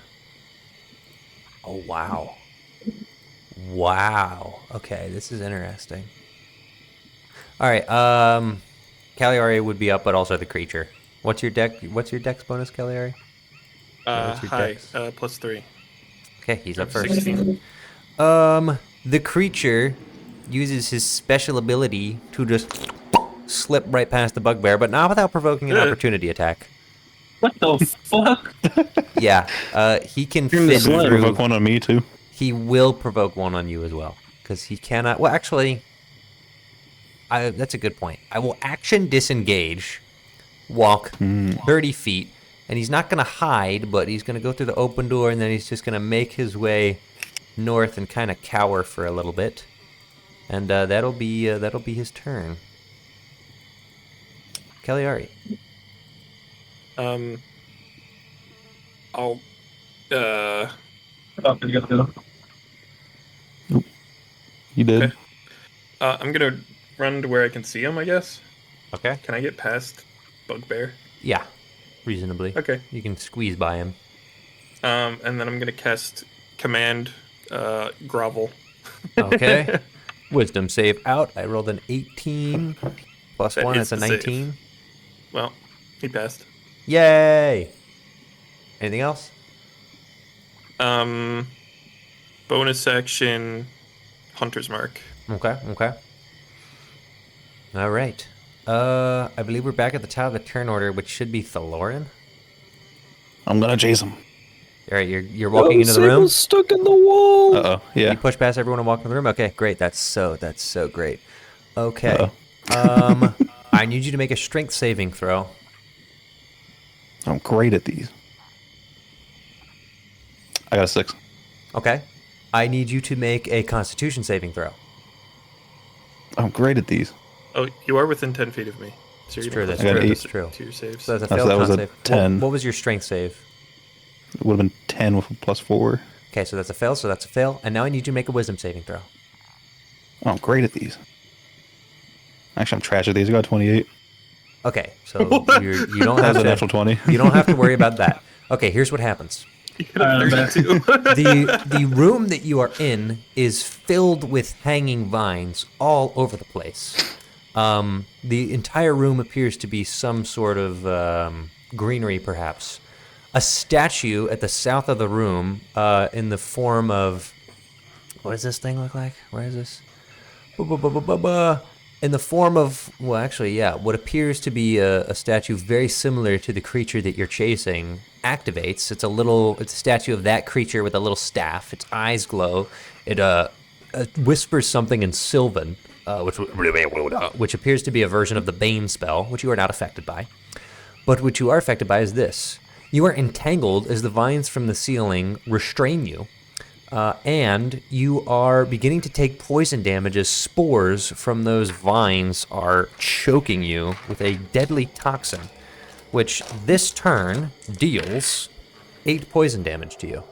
wow. Wow. Okay, this is interesting. All right, Cagliari would be up, but also the creature. What's your dex bonus, Cagliari? What's your High. dex? +3. Okay, he's up first. 16. The creature uses his special ability to just slip right past the bugbear, but not without provoking an opportunity attack. What the fuck? Yeah, he can You're in the fit slime. through. Provoke one on me too. He will provoke one on you as well, because he cannot. Well, actually, that's a good point. I will action disengage, walk 30 feet, and he's not going to hide, but he's going to go through the open door, and then he's just going to make his way north and kind of cower for a little bit, and that'll be his turn. Cagliari. I'll. You did. Okay. I'm gonna run to where I can see him, I guess. Okay. Can I get past Bugbear? Yeah, reasonably. Okay. You can squeeze by him. And then I'm gonna cast Command Grovel. Okay. Wisdom save out. I rolled an 18 plus That 1. is That's a the save. 19. Well, he passed. Yay! Anything else? Bonus action, Hunter's Mark. Okay. All right. I believe we're back at the top of the turn order, which should be Thaloran. I'm gonna chase him. All right, you're walking into the room. Stuck in the wall. Uh oh. Yeah. You push past everyone and walk into the room. Okay, great. That's so great. Okay. Uh-oh. I need you to make a strength saving throw. I'm great at these. I got a 6. Okay. I need you to make a Constitution saving throw. I'm great at these. Oh, you are within 10 feet of me. So That's you're true. gonna That's have true. to That's add true. to your saves. So that's a So failed that was con a save. 10. What was your strength save? It would have been 10 with a +4. Okay, so that's a fail. So that's a fail. And now I need you to make a Wisdom saving throw. Oh, I'm great at these. Actually, I'm trash at these. I got 28. Okay, so you don't That have was a to. natural 20. You don't have to worry about that. Okay, here's what happens. You got a 32. The room that you are in is filled with hanging vines all over the place. The entire room appears to be some sort of greenery, perhaps. A statue at the south of the room, in the form of, what does this thing look like? Where is this? In the form of, well, actually, yeah, what appears to be a statue very similar to the creature that you're chasing activates. It's a statue of that creature with a little staff. Its eyes glow. It whispers something in Sylvan, which appears to be a version of the Bane spell, which you are not affected by. But what you are affected by is this. You are entangled as the vines from the ceiling restrain you. And you are beginning to take poison damage as spores from those vines are choking you with a deadly toxin, which this turn deals 8 poison damage to you.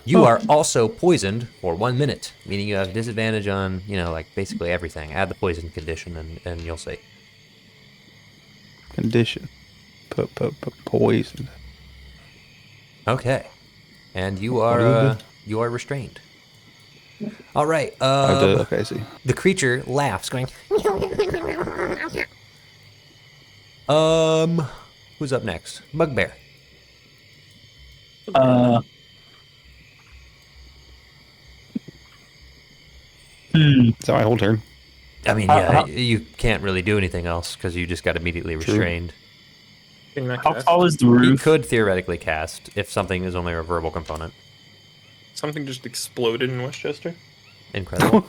You are also poisoned for 1 minute, meaning you have disadvantage on, like basically everything. Add the poison condition and you'll see. Condition. Poison. Okay. And you are restrained. All right. Okay, I see. The creature laughs, going. Who's up next? Bugbear. Is that my whole turn? I mean, yeah, you can't really do anything else because you just got immediately restrained. Can you not How cast? tall is the You roof? could theoretically cast if something is only a verbal component. Something just exploded in Westchester. Incredible.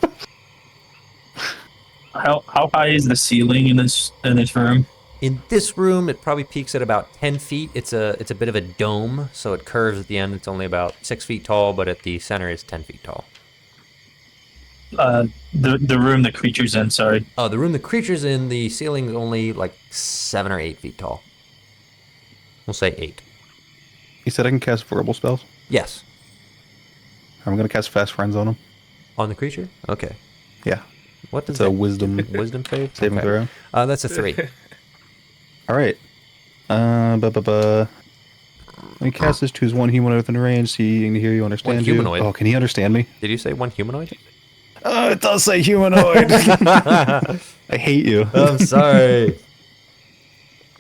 How high is the ceiling in this room? In this room, it probably peaks at about 10 feet. It's a bit of a dome, so it curves at the end. It's only about 6 feet tall, but at the center is 10 feet tall. The room the creature's in. Sorry. Oh, the room the creature's in, the ceiling is only like 7 or 8 feet tall. We'll say 8. You said I can cast verbal spells? Yes. I'm going to cast Fast Friends on him. On the creature? Okay. Yeah. What does It's a that- wisdom wisdom save? saving Okay. throw. That's a 3. All right. When he casts this, choose one humanoid within range. See, he can hear you, understand One you. humanoid? Oh, can he understand me? Did you say one humanoid? Oh, it does say humanoid. I hate you. I'm sorry.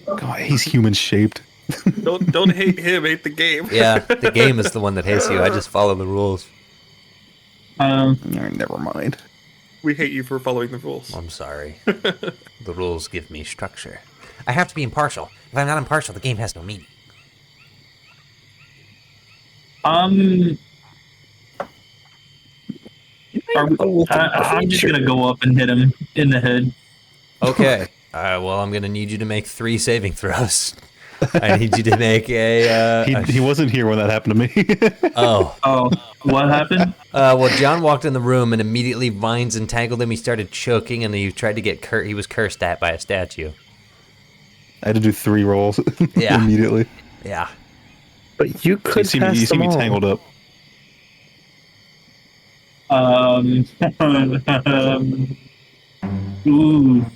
God, he's human shaped. Don't hate him, hate the game. Yeah, the game is the one that hates you. I just follow the rules. Never mind. We hate you for following the rules. I'm sorry. The rules give me structure. I have to be impartial. If I'm not impartial, the game has no meaning. I'm just gonna go up and hit him in the head. Okay. Well, I'm gonna need you to make 3 saving throws. I need you to make He wasn't here when that happened to me. Oh, what happened? Well, John walked in the room and immediately vines entangled him. He started choking, and he tried to get he was cursed at by a statue. I had to do 3 rolls Yeah. immediately. Yeah. But you could You pass see them me all. tangled up. Ooh.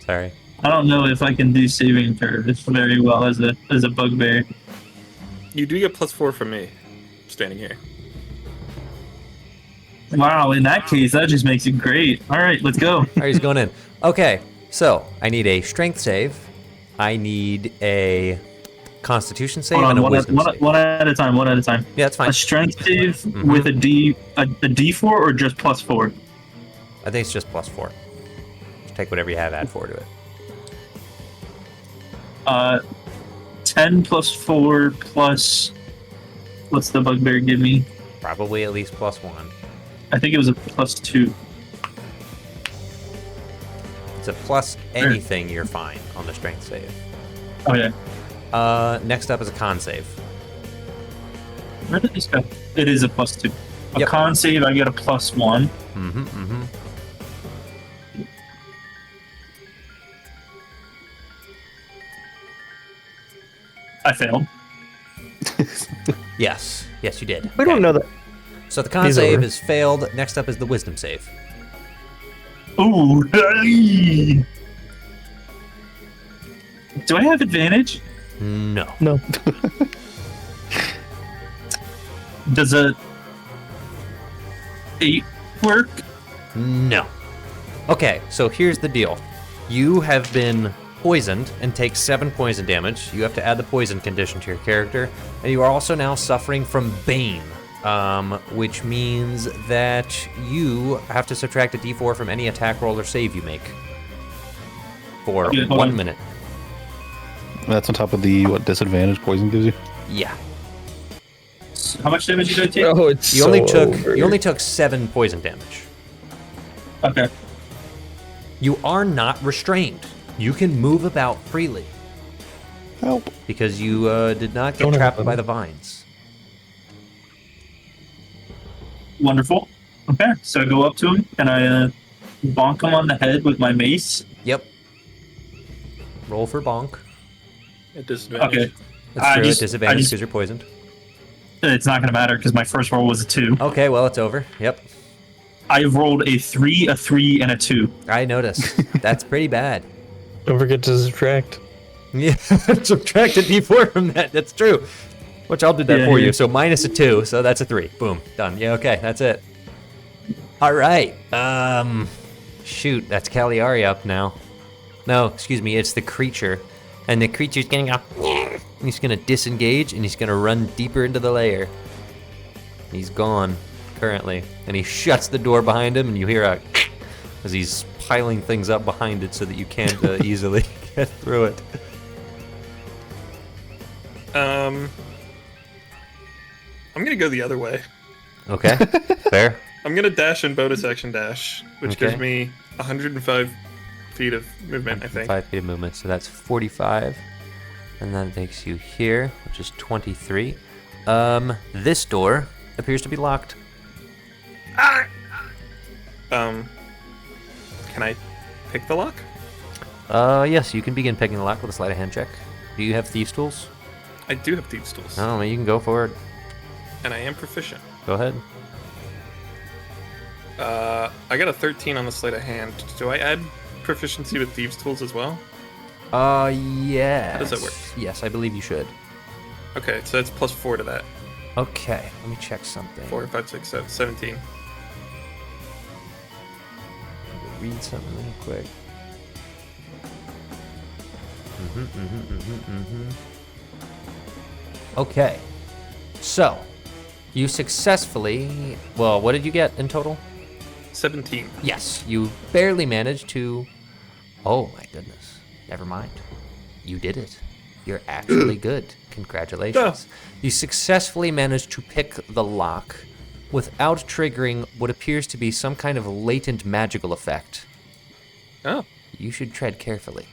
Sorry. I don't know if I can do saving throws very well as a bugbear. You do get +4 from me, standing here. Wow, in that case, that just makes it great. All right, let's go. All right, he's going in. Okay, so I need a strength save. I need a constitution save Hold on, and a one wisdom at, save. one at a time. One at a time. Yeah, that's fine. A strength save with a D4 or just +4? I think it's just +4. Just take whatever you have, add 4 to it. 10 plus 4 plus. What's the bugbear give me? Probably at least +1. I think it was a +2. It's a plus anything, you're fine on the strength save. Okay. Next up is a con save. Where did this go? It is a +2. A Yep. con save, I get a +1. I failed. Yes, you did. We don't know that. So the con He's save over. is failed. Next up is the wisdom save. Ooh. Hey. Do I have advantage? No. No. Does a 8 work? No. Okay, so here's the deal. You have been poisoned and take 7 poison damage. You have to add the poison condition to your character. And you are also now suffering from Bane, which means that you have to subtract a d4 from any attack roll or save you make for Okay, hold 1 on. minute. That's on top of the disadvantage poison gives you. Yeah. How much damage did I take? Oh, it's You only took 7 poison damage. Okay. You are not restrained. You can move about freely. Help. Because you did not get Don't trapped happen. by the vines. Wonderful. Okay, so I go up to him and I bonk him on the head with my mace. Yep. Roll for bonk. At disadvantage. Okay. That's I true. just- At disadvantage I just- because you're poisoned. It's not going to matter because my first roll was a 2. Okay, well, it's over. Yep. I rolled a 3, a 3, and a 2. I noticed. That's pretty bad. Don't forget to subtract. Yeah, subtract a d4 from that. That's true. Which I'll do that Yeah, for yeah. you. So minus a 2, so that's a 3. Boom. Done. Yeah, okay, that's it. All right. Shoot, that's Cagliari up now. No, excuse me, it's the creature. And the creature's gonna go, "Yeah." He's gonna disengage and he's gonna run deeper into the lair. He's gone currently. And he shuts the door behind him and you hear a as he's piling things up behind it so that you can't easily get through it. I'm gonna go the other way. Okay, fair. I'm gonna dash and bonus action dash, which Okay. gives me 105 feet of movement, I think. 5 feet of movement, so that's 45. And that takes you here, which is 23. This door appears to be locked. Can I pick the lock? Yes, you can begin picking the lock with a sleight of hand check. Do you have thieves' tools? I do have thieves' tools, Oh, you can go for it. and I am proficient. Go ahead. I got a 13 on the sleight of hand. Do I add proficiency with thieves' tools as well? Yes. How does that work? Yes, I believe you should. Okay, so that's +4 to that. Okay, let me check something. 4, 5, 6, 7, 17. Read something real quick. Okay. So, you successfully... Well, what did you get in total? 17. Yes, you barely managed to... Oh, my goodness. Never mind. You did it. You're actually good. Congratulations. You successfully managed to pick the lock without triggering what appears to be some kind of latent magical effect. Oh. You should tread carefully.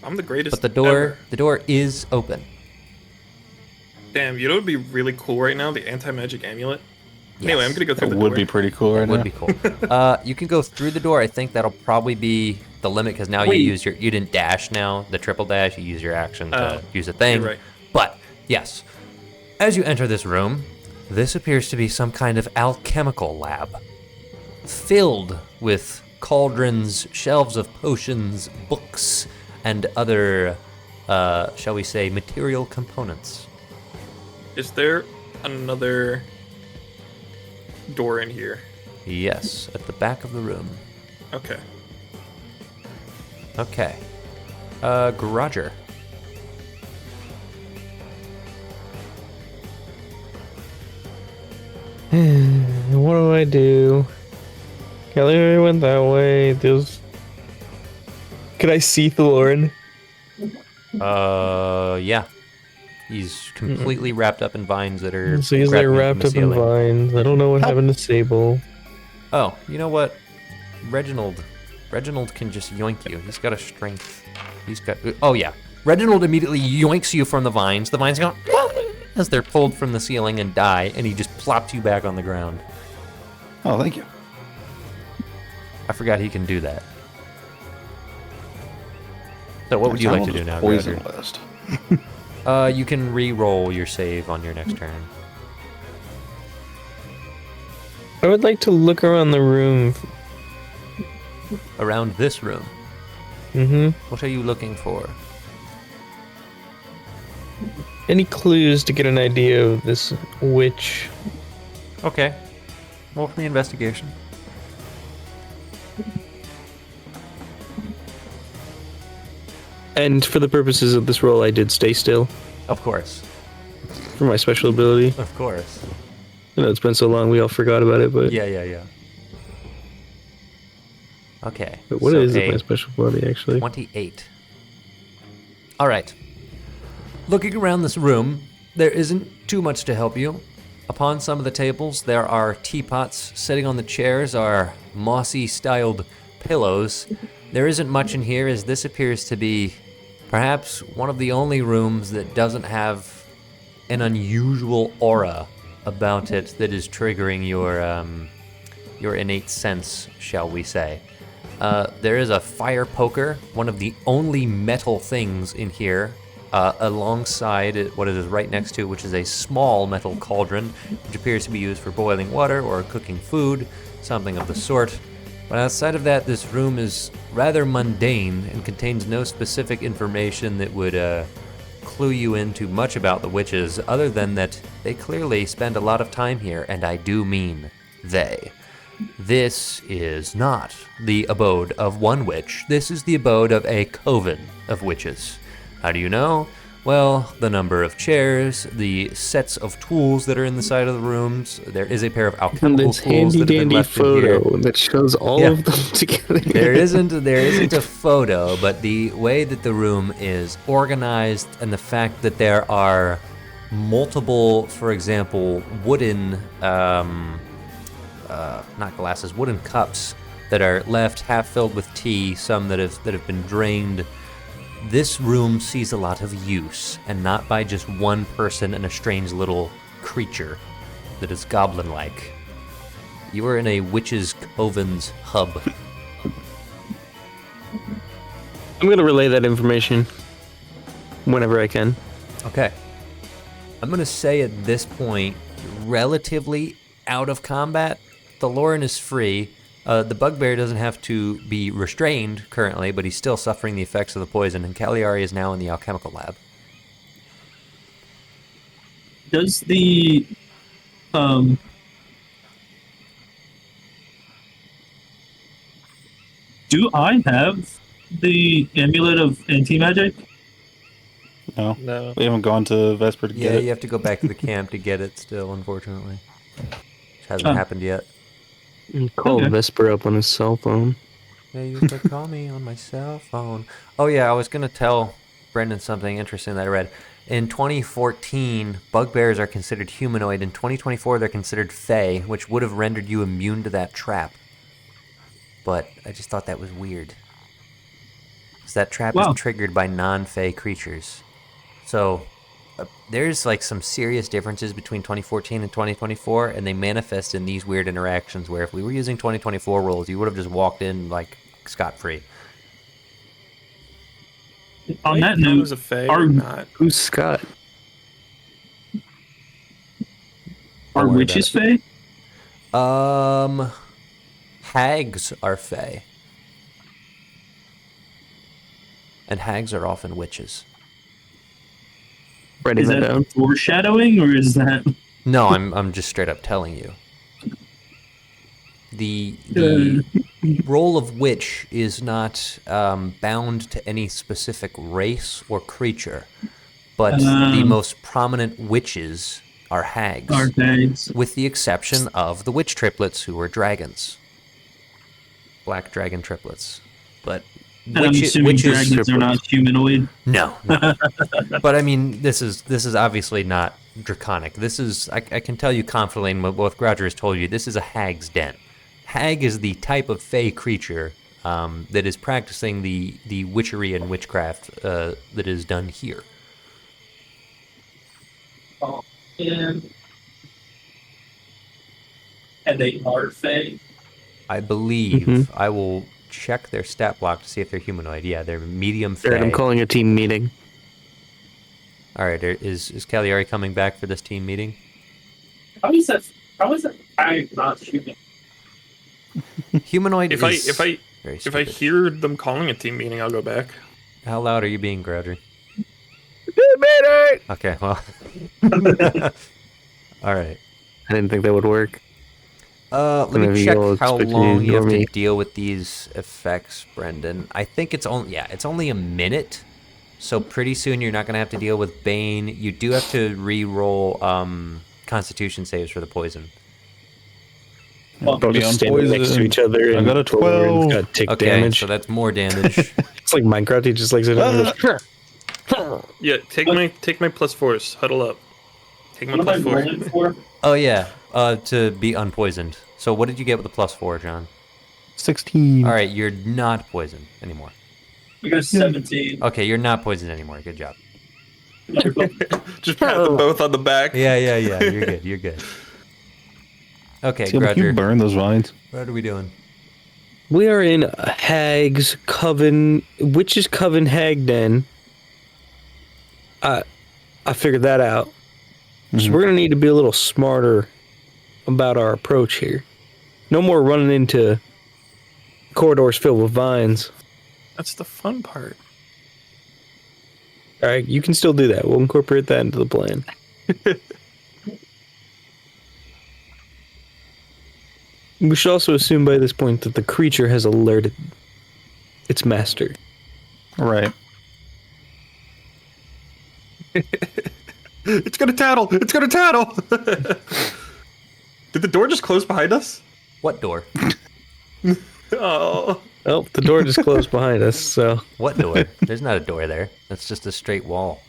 I'm the greatest But ever. the door is open. Damn, you know what would be really cool right now? The anti-magic amulet. Yes. Anyway, I'm gonna go through That the would door. be pretty cool right That would now. be cool. You can go through the door. I think that'll probably be the limit because now Wait. you didn't dash now, the triple dash. You use your action to use a thing. you're right. But yes, as you enter this room, this appears to be some kind of alchemical lab, filled with cauldrons, shelves of potions, books, and other, shall we say, material components. Is there another door in here? Yes, at the back of the room. Okay. Okay. Roger. What do I do? Kelly went that way. There's. Could I see Thorin? Yeah. He's completely wrapped up in vines that are. So he's like grabbing him from wrapped the up in ceiling. vines. I don't know what happened to Sable. Oh, you know what? Reginald can just yoink you. He's got a strength. He's got. Oh yeah. Reginald immediately yoinks you from the vines. The vines go as they're pulled from the ceiling and die, and he just plops you back on the ground. Oh, thank you. I forgot he can do that. So what would you like to do now, Poison Gregor? list. You can re-roll your save on your next turn. I would like to look around the room. Around this room. Mm-hmm. What are you looking for? Any clues to get an idea of this witch? Okay. Roll for the investigation. And for the purposes of this roll, I did stay still Of course. for my special ability. Of course. I know it's been so long, we all forgot about it, but Yeah. Okay. But what so is a my special ability actually? 28. All right. Looking around this room, there isn't too much to help you. Upon some of the tables, there are teapots. Sitting on the chairs are mossy-styled pillows. There isn't much in here, as this appears to be perhaps one of the only rooms that doesn't have an unusual aura about it that is triggering your innate sense, shall we say. There is a fire poker, one of the only metal things in here, alongside what it is right next to, which is a small metal cauldron, which appears to be used for boiling water or cooking food, something of the sort. But outside of that, this room is rather mundane and contains no specific information that would clue you into much about the witches, other than that they clearly spend a lot of time here, and I do mean they. This is not the abode of one witch. This is the abode of a coven of witches. How do you know? Well, the number of chairs, the sets of tools that are in the side of the rooms. There is a pair of And alchemical this tools handy that have been dandy left in here. photo that shows all Yeah. of them together. There isn't a photo, but the way that the room is organized and the fact that there are multiple, for example, wooden, not glasses, wooden cups that are left half filled with tea, some that have been drained. This room sees a lot of use, and not by just one person and a strange little creature that is goblin-like. You are in a witch's coven's hub. I'm gonna relay that information whenever I can. Okay. I'm going to say at this point, relatively out of combat. The Lauren is free. The bugbear doesn't have to be restrained currently, but he's still suffering the effects of the poison, and Cagliari is now in the alchemical lab. Does the do I have the amulet of anti-magic? No, No. we haven't gone to Vesper to Yeah, get you it. have to go back to the camp to get it still, unfortunately. Which hasn't Oh. happened yet. Call Okay. Vesper up on his cell phone. They used to call me on my cell phone. Oh yeah, I was gonna tell Brendan something interesting that I read. In 2014, bugbears are considered humanoid. In 2024, they're considered fey, which would have rendered you immune to that trap. But I just thought that was weird. So that trap Wow. is triggered by non-fey creatures. So there's like some serious differences between 2014 and 2024, and they manifest in these weird interactions where if we were using 2024 rules, you would have just walked in like scot-free. On that Count note, as a fae are or not? Who's Scott? are worry witches fey? Hags are fey. And hags are often witches. Writing Is that that down. foreshadowing, or is that? No, I'm just straight up telling you. The role of witch is not bound to any specific race or creature, but the most prominent witches are hags, Are fays? with the exception of the witch triplets, who are dragons, black dragon triplets. But And I'm assuming dragons are not humanoid. no. But I mean, this is obviously not draconic. This is I can tell you confidently what Grouger has told you. This is a hag's den. Hag is the type of fey creature that is practicing the witchery and witchcraft that is done here. And they are fey. I believe Mhm. I will check their stat block to see if they're humanoid. Yeah, they're medium fey. Alright, I'm calling a team meeting. All right, is Cagliari coming back for this team meeting? How is that? I'm not human. Humanoid If is I very if I stupid. hear them calling a team meeting, I'll go back. How loud are you being, Grouger? Okay, well. All right. I didn't think that would work. Let Whenever me check you'll how expect me to long you have ignore to me. deal with these effects, Brendan. I think it's only a minute. So pretty soon you're not gonna have to deal with Bane. You do have to re-roll Constitution saves for the poison. They'll Be just on stand next to poison. each other. I and got a pull over and 12. got tick Okay, damage. so that's more damage. It's like Minecraft. He just like sits down and goes, Yeah, take my +4s. Huddle up. Take my What am I +4. rolling for? Oh yeah, to be unpoisoned. So what did you get with the +4, John? 16. All right, you're not poisoned anymore. We got 17. Okay, you're not poisoned anymore. Good job. Just pat them both on the back. Yeah. You're good. You're good. Okay, Tim, can you Grouger, burn those vines? what are we doing? We are in a Hag's Coven, Witch's Coven Hag Den. I figured that out. So we're gonna need to be a little smarter about our approach here. No more running into corridors filled with vines. That's the fun part. All right, you can still do that. We'll incorporate that into the plan. We should also assume by this point that the creature has alerted its master. Right. It's gonna tattle! It's gonna tattle! Did the door just close behind us? What door? Oh. Oh, the door just closed behind us, so What door? There's not a door there. That's just a straight wall.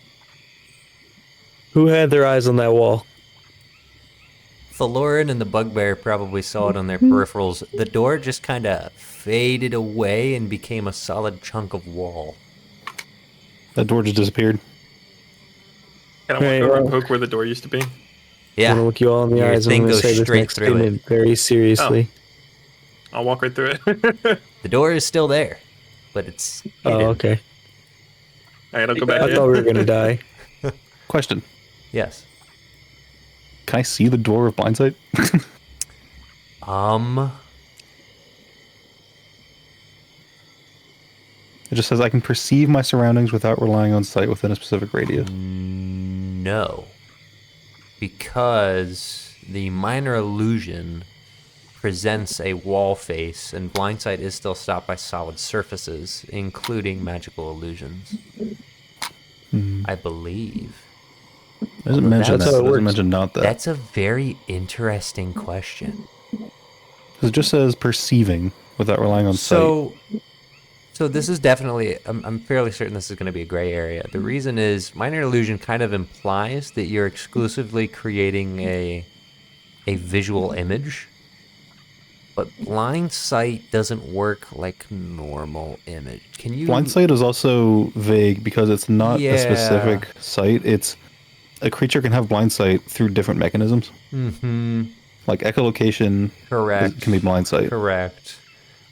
who had their eyes on that wall? Thaloran and the bugbear probably saw it on their peripherals. The door just kind of faded away and became a solid chunk of wall. That door just disappeared. Can I walk Hey, over and well- poke where the door used to be? I'm Yeah, gonna look you all in the Your eyes and thing I'm gonna goes say this straight next through statement very seriously. I'll walk right through it. the door is still there, but it's hidden. Oh, okay. Alright, I'll go back I thought in. we were gonna die. Question. Yes. Can I see the door of blindsight? It just says I can perceive my surroundings without relying on sight within a specific radius. No. Because the minor illusion presents a wall face, and blind sight is still stopped by solid surfaces, including magical illusions. I believe. Doesn't mention that's that. how it It doesn't works. mention not that. That's a very interesting question. 'Cause it just says perceiving without relying on sight. So this is definitely, I'm fairly certain this is going to be a gray area. The reason is minor illusion kind of implies that you're exclusively creating a visual image, but blind sight doesn't work like normal image. Can you? Blind sight is also vague because it's not a specific sight. It's a creature can have blind sight through different mechanisms. Mm-hmm. Like echolocation Correct. can be blind sight. Correct.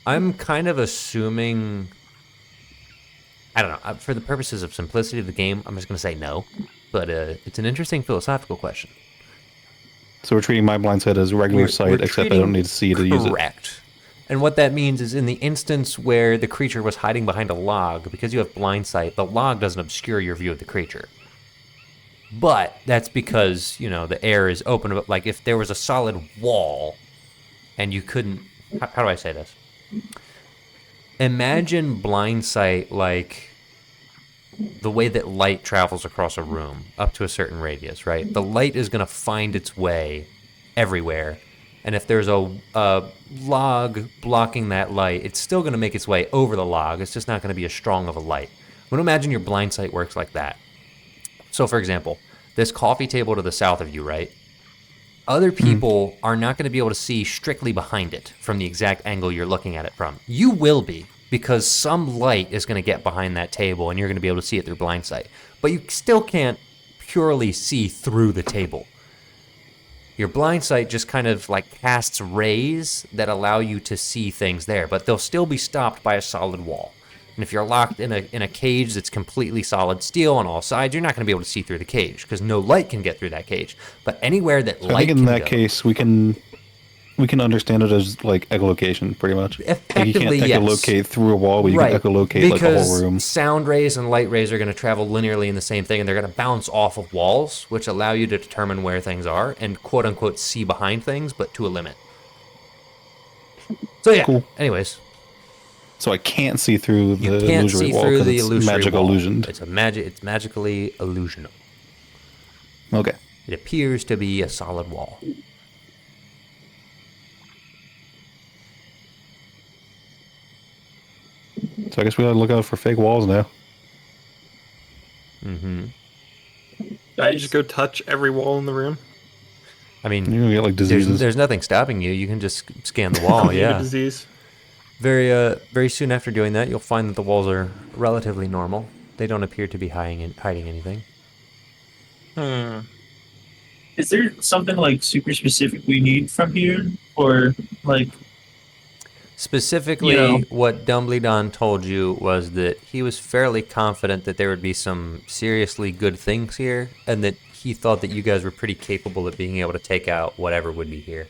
I'm kind of assuming, I don't know, for the purposes of simplicity of the game, I'm just going to say no. But it's an interesting philosophical question. So we're treating my blind sight as regular sight, except I don't need to see to use it. Correct. And what that means is in the instance where the creature was hiding behind a log, because you have blind sight, the log doesn't obscure your view of the creature. But that's because, the air is open. Like if there was a solid wall and you couldn't, how do I say this? Imagine blind sight like the way that light travels across a room up to a certain radius, right? The light is going to find its way everywhere. And if there's a log blocking that light, it's still going to make its way over the log. It's just not going to be as strong of a light. I'm going to imagine your blind sight works like that. So, for example, this coffee table to the south of you, right? Other people are not going to be able to see strictly behind it from the exact angle you're looking at it from. You will be, because some light is going to get behind that table and you're going to be able to see it through blind sight. But you still can't purely see through the table. Your blind sight just kind of like casts rays that allow you to see things there, but they'll still be stopped by a solid wall. And if you're locked in a cage that's completely solid steel on all sides, you're not going to be able to see through the cage because no light can get through that cage. But anywhere that light I think in can that go, case we can understand it as like echolocation, pretty much. Like you can't Effectively, yes. echolocate through a wall, but you can echolocate like a whole room. Because sound rays and light rays are going to travel linearly in the same thing, and they're going to bounce off of walls, which allow you to determine where things are and quote unquote see behind things, but to a limit. So yeah. Cool. Anyways, So I can't see through the you can't illusory see wall through because the it's illusory magical wall. illusioned. It's magically illusional. Okay. It appears to be a solid wall. So I guess we gotta look out for fake walls now. Mm-hmm. I just go touch every wall in the room. I mean, You're gonna get like diseases. there's nothing stopping you. You can just scan the wall. You have a Yeah. disease. Very soon after doing that, you'll find that the walls are relatively normal. They don't appear to be hiding anything. Is there something like super specific we need from here, or like? Specifically, what Dumbledore told you was that he was fairly confident that there would be some seriously good things here, and that he thought that you guys were pretty capable of being able to take out whatever would be here.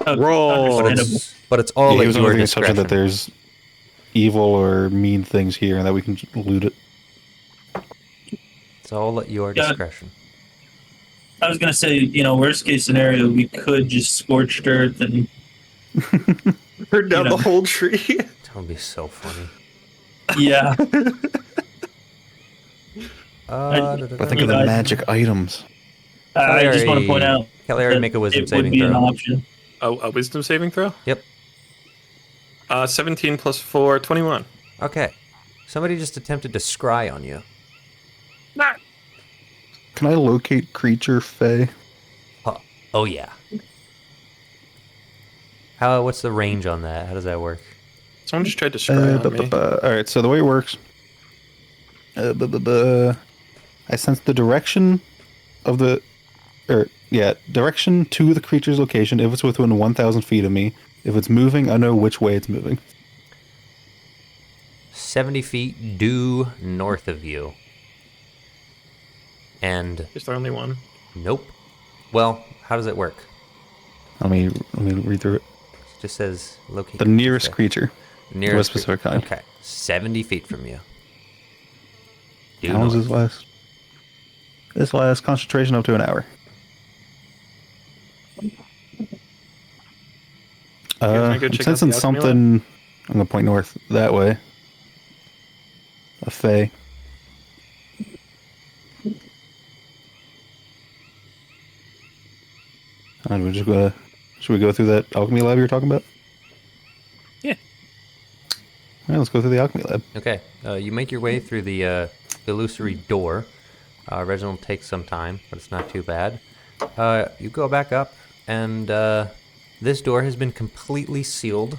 Roll. But it's all he at was your under the assumption discretion. that there's evil or mean things here and that we can loot it. It's all at your Yeah. discretion. I was gonna say, worst case scenario, we could just scorched earth and Burn down the whole tree. That would be so funny. yeah. But think of the magic items. I just want to point out Cagliari, that make a wisdom it saving would be an throw. option. Oh, a wisdom saving throw? Yep. 17 plus 4, 21. Okay. Somebody just attempted to scry on you. Can I locate creature Fey? Oh yeah. What's the range on that? How does that work? Someone just tried to scry on me. Alright, so the way it works. I sense the direction of the. Direction to the creature's location if it's within 1,000 feet of me. If it's moving, I know which way it's moving. 70 feet due north of you. And Is there only one? nope. Well, how does it work? Let me read through it. It just says locate The nearest creature. Nearest What specific kind? Okay. 70 feet from you. Due How long does north. this last? This lasts concentration up to an hour. wanna go I'm check out sensing the alchemy lab? something. I'm gonna point north that way. A Fae. And we're just gonna. Should we go through that alchemy lab you were talking about? Yeah. All right, let's go through the alchemy lab. Okay, you make your way through the illusory door. Reginald takes some time, but it's not too bad. You go back up, and this door has been completely sealed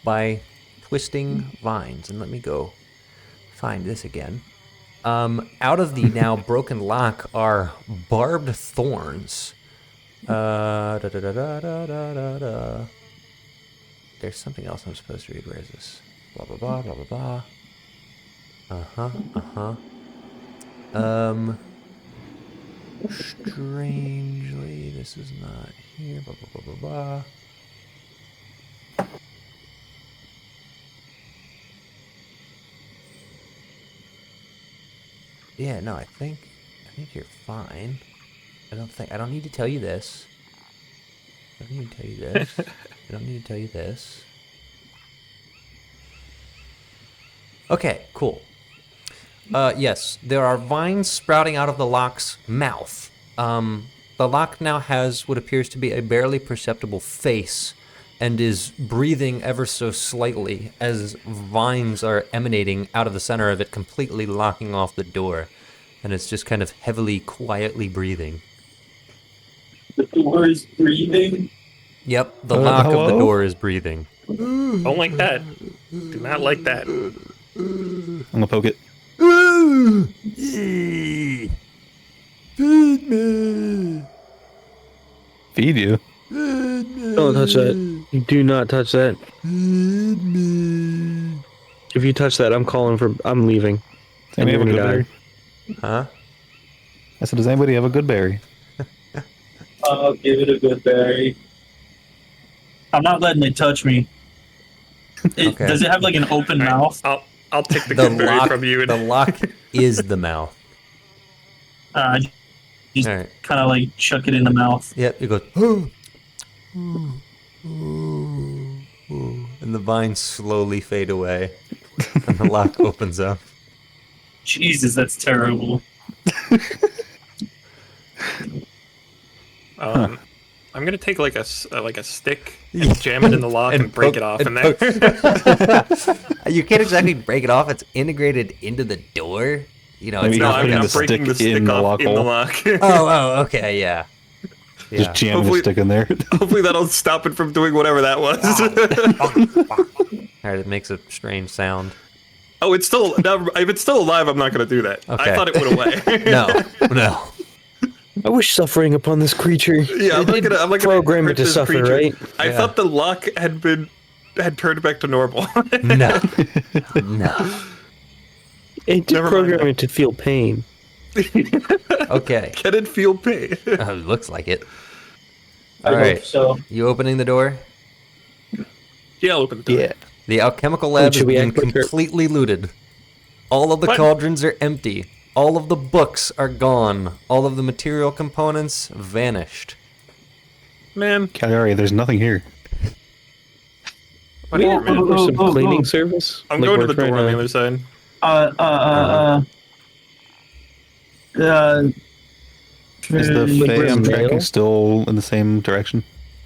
by twisting vines. And let me go find this again. Out of the now broken lock are barbed thorns. Da, da, da, da, da, da, da, da. There's something else I'm supposed to read. Where is this? Blah, blah, blah, blah, blah, blah. Strangely, this is not here. Blah, blah, blah, blah, blah. Yeah, no, I think you're fine. I don't need to tell you this. I don't need to tell you this. I don't need to tell you this. Okay, cool. Yes, there are vines sprouting out of the lock's mouth. The lock now has what appears to be a barely perceptible face and is breathing ever so slightly as vines are emanating out of the center of it, completely locking off the door. And it's just kind of heavily, quietly breathing. The door is breathing. Yep, the lock of the hello? door is breathing. Don't like that. Do not like that. I'm gonna poke it. Feed you. Don't touch that. You do not touch that. If you touch that, I'm leaving. Does anybody have a you're good gonna berry? Huh? I said, does anybody have a good berry? I'll give it a good berry. I'm not letting it touch me. Okay. Does it have like an open mouth? I'll take the The good berry lock, from you. the lock is the mouth. Just All right. kind of like chuck it in the mouth. Yep, it goes. And the vines slowly fade away, and the lock opens up. Jesus, that's terrible. I'm gonna take like a stick and jam it in the lock and break it off in there. You can't exactly break it off. It's integrated into the door. You know, it's Maybe No, not. putting I'm the breaking the stick in stick the off lock in the hole. lock. Oh, okay, yeah. Just jamming Hopefully- a stick in there. Hopefully that'll stop it from doing whatever that was. All right, it makes a strange sound. Oh, it's still. Now, if it's still alive, I'm not gonna do that. Okay. I thought it went away. No. I wish suffering upon this creature. Yeah, I'm not gonna program hurt it to this suffer, creature. right? I Yeah. thought the lock had turned back to normal. No. It did Never mind program that. it to feel pain. Okay. Can it feel pain? It looks like it. I All hope right. so. You opening the door? Yeah, I'll open the door. Yeah. The alchemical lab has should we been act like her- completely looted. All of the What? cauldrons are empty. All of the books are gone. All of the material components vanished. Man, Cagliari, there's nothing here. whatever, man. There's some oh, cleaning oh. service. I'm Like going to we're the door trying on the to- other side. Is the Like, Fae where's I'm the tracking mail? still in the same direction?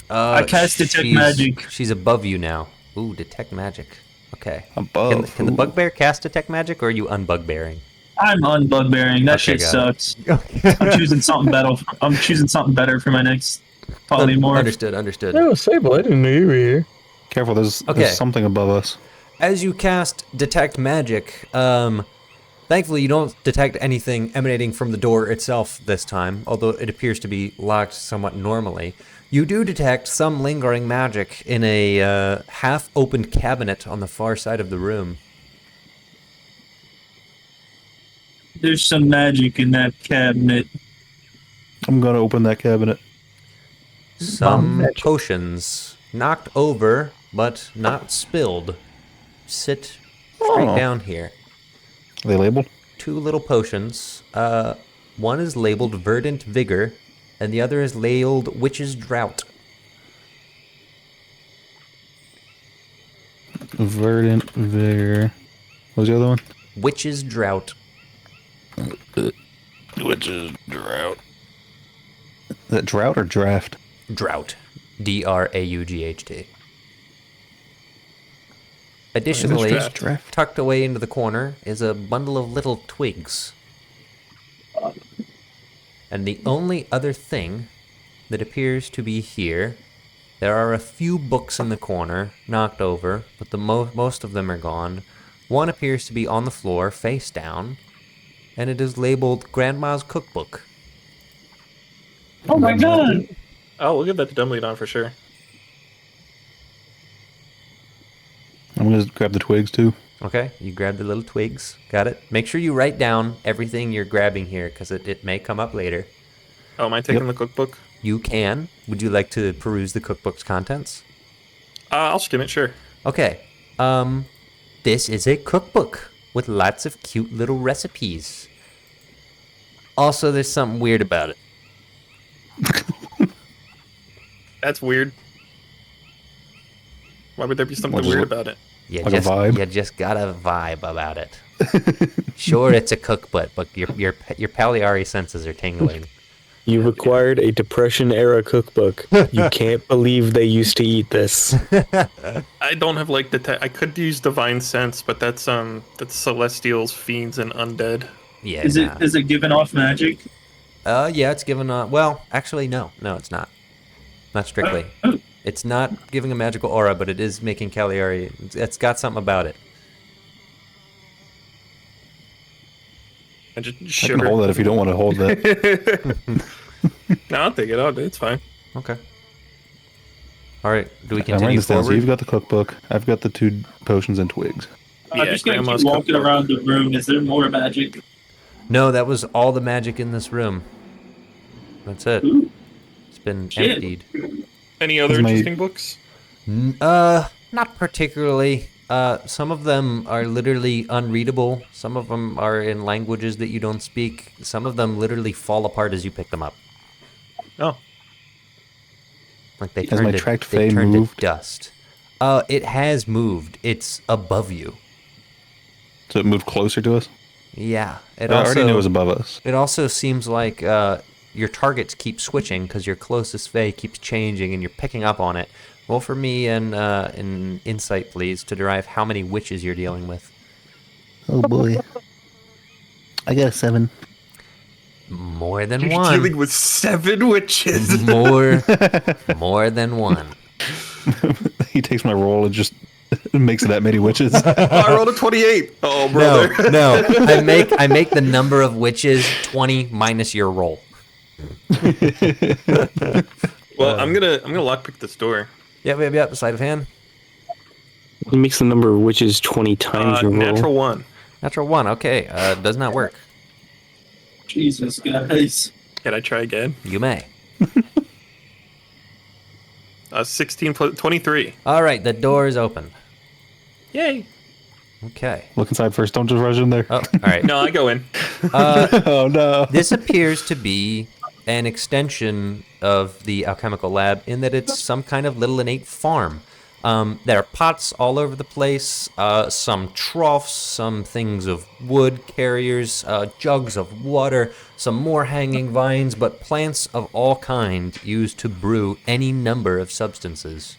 I cast detect magic. She's above you now. Ooh, detect magic. Okay. Above. Can the Ooh. bugbear cast detect magic, or are you unbugbearing? I'm unbugbearing. That Okay, shit got it. sucks. I'm choosing something better. I'm choosing something better for my next polymorph. Understood. Oh, Sable, I didn't know you were here. Careful, there's Okay. something above us. As you cast detect magic, thankfully you don't detect anything emanating from the door itself this time, although it appears to be locked somewhat normally. You do detect some lingering magic in a half-opened cabinet on the far side of the room. There's some magic in that cabinet. I'm gonna open that cabinet. Some potions, knocked over but not spilled, sit straight Oh. down here. Are they labeled? 2 little potions. One is labeled Verdant Vigor, and the other is labeled Witch's Drought. Verdant Vigor. What was the other one? Witch's Drought. Which is Drought. Is that Drought or Draft? Drought. D-R-A-U-G-H-T. Additionally, Draft. tucked away into the corner is a bundle of little twigs. And the only other thing that appears to be here, there are a few books in the corner, knocked over, but the most of them are gone. One appears to be on the floor, face down, and it is labeled Grandma's Cookbook. Oh my god! Oh, we'll give that to Dumbledore for sure. I'm gonna grab the twigs too. Okay, you grab the little twigs. Got it? Make sure you write down everything you're grabbing here, because it may come up later. Oh, am I taking the cookbook? You can. Would you like to peruse the cookbook's contents? I'll skim it, sure. Okay. This is a cookbook with lots of cute little recipes. Also, there's something weird about it. That's weird. Why would there be something What is weird it? about it? You Like a vibe? You just got a vibe about it. Sure, it's a cookbook, but your Paliari senses are tingling. You acquired a Depression-era cookbook. You can't believe they used to eat this. I don't have like I could use divine sense, but that's celestials, fiends, and undead. Yeah. Is it giving off magic? Yeah, it's given well, actually no, it's not. Not strictly. It's not giving a magical aura, but it is making Cagliari. It's got something about it. I just I shiver. can hold that if you don't want to hold that. No, I'll take it. It's fine. Okay. All right. Do we I'm writing continue this down. So forward? you've got the cookbook. I've got the 2 potions and twigs. I'm Yeah, just gonna keep Grandma's walking cookbook. around the room. Is there more magic? No, that was all the magic in this room. That's it. Ooh. It's been Shit. emptied. Any other my- interesting books? Not particularly. Some of them are literally unreadable. Some of them are in languages that you don't speak. Some of them literally fall apart as you pick them up. Oh, Like they Has my turned tracked they fey turned moved? to dust. It has moved. It's above you. So it moved closer to us? Yeah. It I also already knew it was above us. It also seems like your targets keep switching because your closest fey keeps changing and you're picking up on it. Roll for me an insight, please, to derive how many witches you're dealing with. Oh boy. I got a 7. More than you're one. dealing with 7 witches. More than one. He takes my roll and just makes it that many witches. I rolled a 28. Oh, brother. No. I make the number of witches 20 minus your roll. Well, I'm gonna lockpick this door. Yep. Sleight of hand. He makes the number of witches 20 times your roll. Natural 1. Natural 1. Okay. Does not work. Jesus, guys. Can I try again? You may. 16 plus 23. All right. The door is open. Yay. Okay. Look inside first. Don't just rush in there. Oh, all right. No, I go in. Oh no. This appears to be an extension of the alchemical lab in that it's some kind of little innate farm. There are pots all over the place, some troughs, some things of wood carriers, jugs of water, some more hanging vines, but plants of all kind used to brew any number of substances.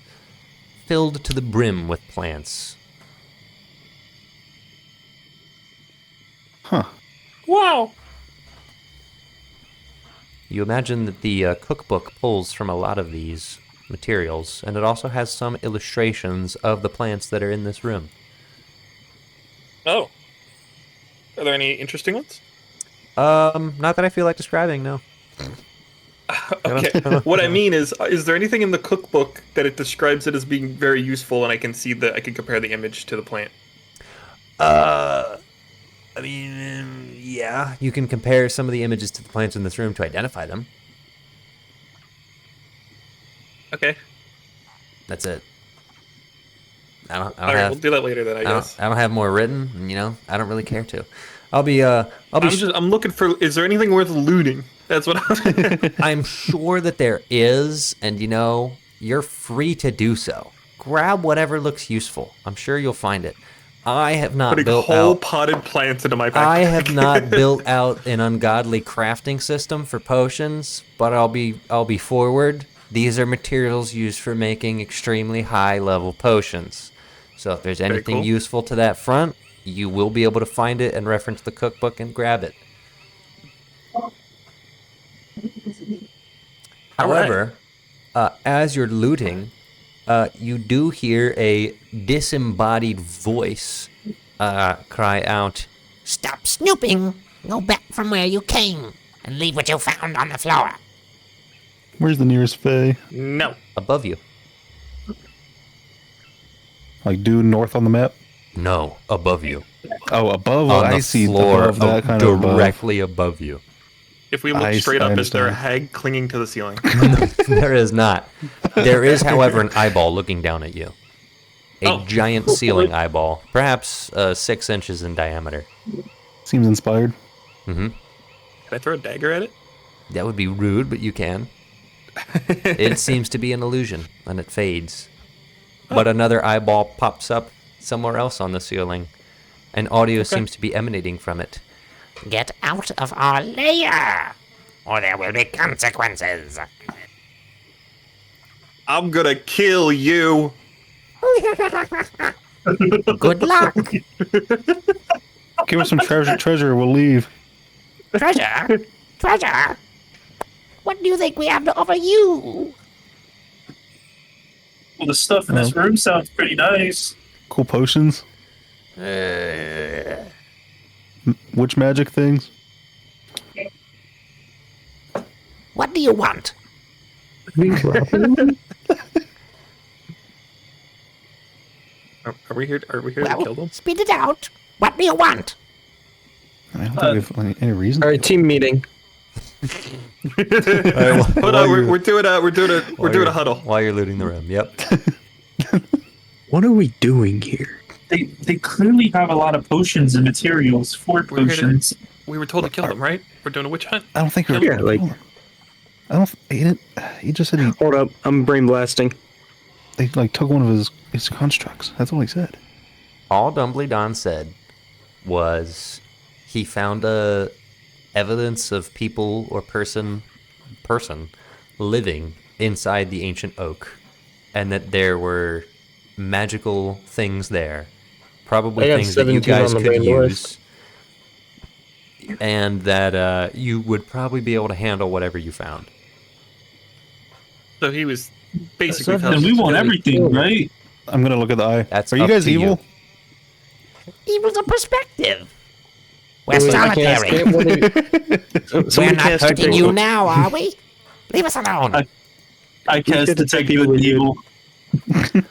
Filled to the brim with plants. Huh. Wow. You imagine that the cookbook pulls from a lot of these materials, and it also has some illustrations of the plants that are in this room. Oh. Are there any interesting ones? Not that I feel like describing, no. Okay. What I mean is there anything in the cookbook that it describes it as being very useful, and I can see that I can compare the image to the plant? I mean, yeah, you can compare some of the images to the plants in this room to identify them. Okay. That's it. I don't All right, have. we'll do that later then, I guess. I don't have more written. And, I don't really care to. I'm I'm looking for. Is there anything worth looting? That's what I'm. I'm sure that there is, and you're free to do so. grab whatever looks useful. I'm sure you'll find it. I have not Putting built whole out. potted plants into my backpack. I have not built out an ungodly crafting system for potions, but I'll be forward. These are materials used for making extremely high level potions. So if there's anything cool. useful to that front, you will be able to find it and reference the cookbook and grab it. However, as you're looting, you do hear a disembodied voice cry out, Stop snooping. Go back from where you came and leave what you found on the floor. Where's the nearest Fae? No. above you. Like due north on the map? No, above you. Oh, above? On I the see floor, above that kind of above. directly above you. If we look I straight up, is there a understand. hag clinging to the ceiling? There is not. There is, however, an eyeball looking down at you. A giant ceiling eyeball, perhaps 6 inches in diameter. Seems inspired. Mm-hmm. Can I throw a dagger at it? That would be rude, but you can. It seems to be an illusion, and it fades. But another eyeball pops up somewhere else on the ceiling, and audio seems to be emanating from it. Get out of our lair, or there will be consequences. I'm gonna kill you. Good luck. Give us some treasure, we'll leave. Treasure? Treasure? What do you think we have to offer you? Well, the stuff in this room sounds pretty nice. Cool potions. Witch magic things. What do you want? Are we here? Are we here to kill Well, them? spit it out. What do you want? I don't think we have any reason. All right, team meeting. Hold on, we're doing a huddle. While you're looting the room, yep. What are we doing here? They clearly have a lot of potions and materials for We're here to- potions. We were told to kill them, right? We're doing a witch hunt. I don't think we're. Yeah, like- I don't. He just said Hold up, I'm brain blasting. they like took one of his constructs. That's all he said. All Dumbledore said was he found evidence of people or person living inside the ancient oak, and that there were magical things there, probably I got things that you 17 on guys the could brain use, list. and that you would probably be able to handle whatever you found. So he was basically And telling we us to want go eat. everything, right? I'm gonna look at the eye. That's Are you up guys to you. evil? Evil's a perspective. We're Wait, I can't solitary. skip one of you- We're Somebody not cast hurting detect you evil. now, are we? Leave us alone. I cast get to detect take good and evil evil.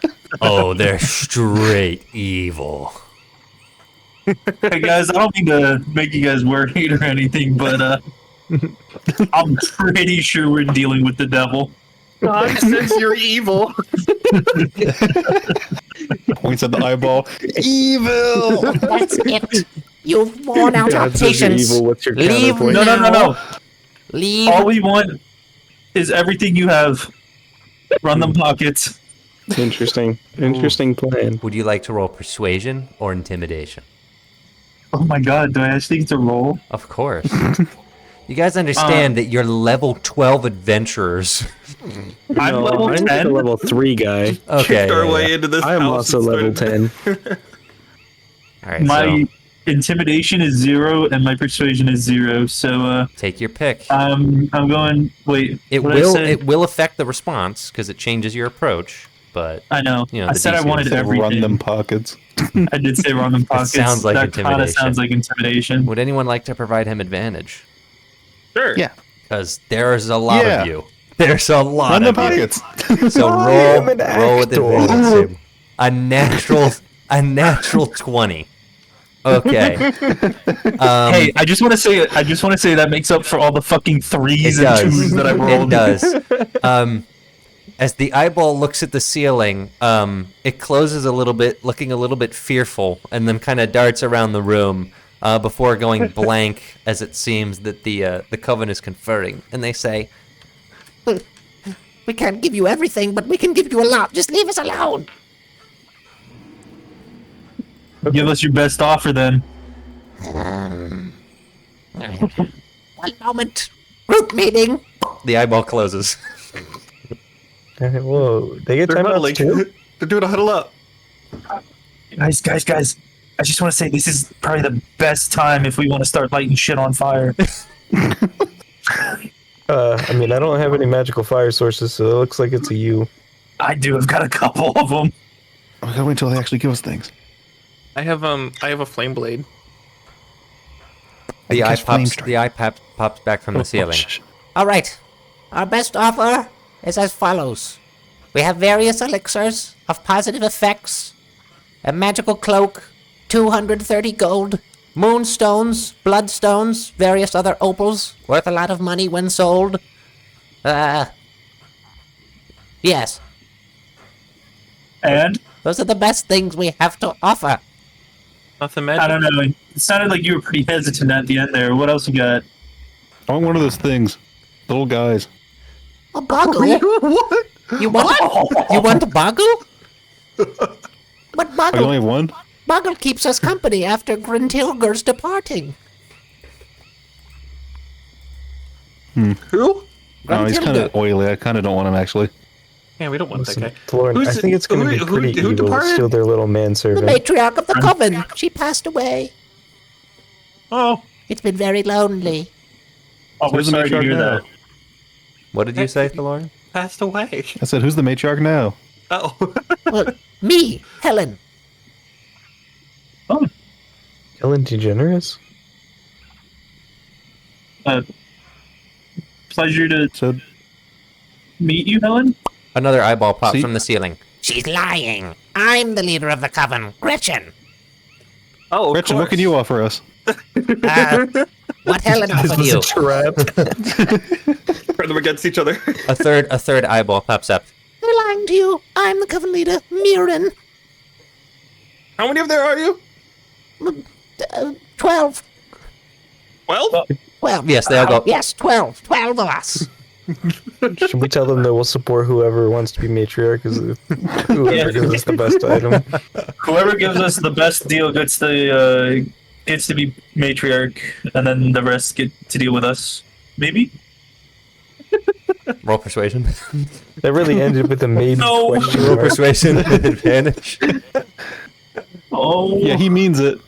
Oh, they're straight evil. Hey guys, I don't mean to make you guys worried or anything, but I'm pretty sure we're dealing with the devil. God says you're evil. Points at the eyeball. Evil. That's it. You've worn out our God says you're patience. evil. What's your Leave counterpoint? No. Leave. All we want is everything you have. Run them pockets. Interesting plan. Would you like to roll persuasion or intimidation? Oh my god, do I actually get to roll? Of course. You guys understand that you're level 12 adventurers. I'm level I'm 10. a level 3 guy. Okay. Kicked our yeah, way yeah. into this I am house also and level started- 10. All right, My so intimidation is 0 and my persuasion is 0. So take your pick. I'm going. Wait, It what did I will say? it will affect the response because it changes your approach. But I know. you know, I the said I DC wanted is- everything. Run them pockets. I did say run them pockets. sounds like that kind of intimidation. sounds like intimidation. would anyone like to provide him advantage? Sure. Yeah. Because there's a lot Yeah. of you. There's a lot Run of the you. pockets. So am an roll with actor. advantage. Sam. A natural 20. Okay. Hey, I just want to say that makes up for all the fucking It threes and does. twos that I It rolled. does. As the eyeball looks at the ceiling, it closes a little bit, looking a little bit fearful, and then kind of darts around the room before going blank, as it seems that the coven is conferring. And they say, We can't give you everything, but we can give you a lot. Just leave us alone. Give us your best offer then. One moment. Group meeting. The eyeball closes. Whoa, they get They're time outs huddling. too? They're doing a huddle up. Guys. I just want to say this is probably the best time if we want to start lighting shit on fire. I mean, I don't have any magical fire sources, so it looks like it's a you. I do. I've got a couple of them. We gotta wait until they actually give us things. I have a flame blade. The eye catch flame pops. strike. The eye pops back from the ceiling. All right. Our best offer is as follows. We have various elixirs of positive effects, a magical cloak, 230 gold, moonstones, bloodstones, various other opals, worth a lot of money when sold. Yes, And those are the best things we have to offer. Nothing I magic. don't know. It sounded like you were pretty hesitant at the end there. What else you got? I want one of those things. Little guys. A boggle? What? You want? You want a boggle? But Oh, you boggle, only have one? boggle keeps us company after Grintilger's departing. Who? Oh, he's kind of Gruntilda. oily. I kind of don't want him, actually. Yeah, we don't want that guy. Lauren, I Who's- think it's going to be who pretty evil to departed? steal their little The manservant. matriarch of the coven. She passed away. Oh, It's been very lonely. Oh, we're Who's the sorry to matriarch hear now? that. What did you say, Thorn? passed away. I said, who's the matriarch now? Oh. Well, me, Helen. Oh, Ellen DeGeneres? pleasure to So, meet you, Helen. Another eyeball pops See? from the ceiling. She's lying. I'm the leader of the coven, Gretchen. Oh, of Gretchen, what course. can you offer us? What Helen offered This you? is a trap. Turn them against each other. A third eyeball pops up. They're lying to you. I'm the coven leader, Mirren. How many of there are you? 12. 12? 12. Yes, they all go. Yes, 12. 12 of us. Should we tell them that we'll support whoever wants to be matriarch? Because whoever gives us the best item. Whoever gives us the best deal gets the gets to be matriarch, and then the rest get to deal with us. Maybe. Roll persuasion. That really ended with a maybe No. question Roll mark. persuasion with advantage. Oh, Yeah, he means it.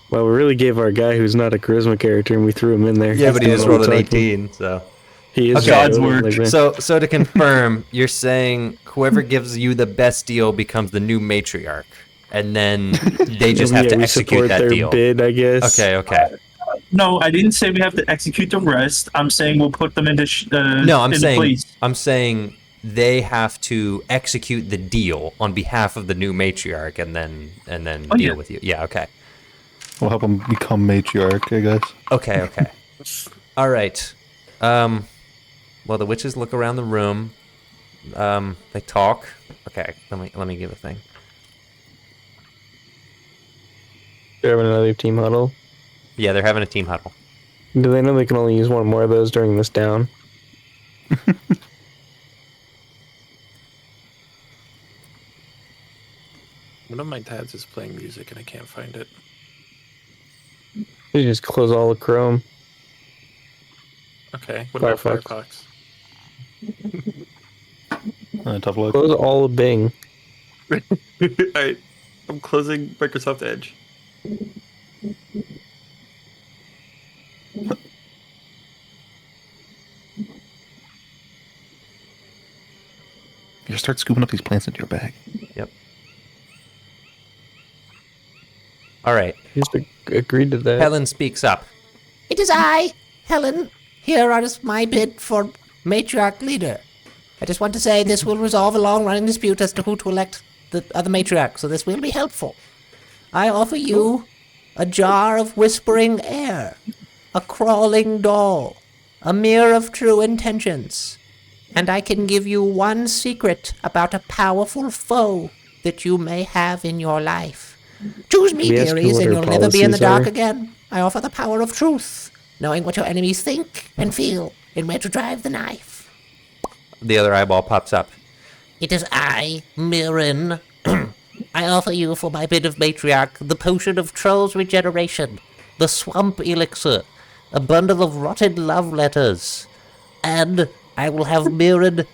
Well, we really gave our guy who's not a charisma character, and we threw him in there. Yeah, but he He's just doing rolled an all the talking. 18. So, He is Okay. God's really word. like that. so to confirm, you're saying whoever gives you the best deal becomes the new matriarch, and then they just have Yeah, to we execute support that their deal. bid, I guess. Okay. no, I didn't say we have to execute the rest. I'm saying we'll put them into No, I'm into place. saying they have to execute the deal on behalf of the new matriarch, and then Oh, deal yeah. with you. Yeah. Okay. We'll help him become matriarch, I guess. Okay. All right. Well, the witches look around the room. They talk. Okay. Let me give a thing. They're having another team huddle. Yeah, they're having a team huddle. Do they know they can only use one more of those during this down? One of my tabs is playing music and I can't find it. They just close all of Chrome. Okay. What about Firefox. Firefox? Tough luck. Close all of Bing. Alright. I'm closing Microsoft Edge. You start scooping up these plants into your bag. Yep. All right. You just agreed to that. Helen speaks up. It is I, Helen. Here is my bid for matriarch leader. I just want to say this will resolve a long-running dispute as to who to elect the other matriarch, so this will be helpful. I offer you a jar of whispering air, a crawling doll, a mirror of true intentions, and I can give you one secret about a powerful foe that you may have in your life. Choose me, We ask you dearies, what and our you'll never be in the policies dark are? again. I offer the power of truth, knowing what your enemies think and feel, and where to drive the knife. The other eyeball pops up. It is I, Mirren. I offer you for my bid of matriarch the potion of Troll's regeneration, the swamp elixir, a bundle of rotted love letters, and I will have Mirren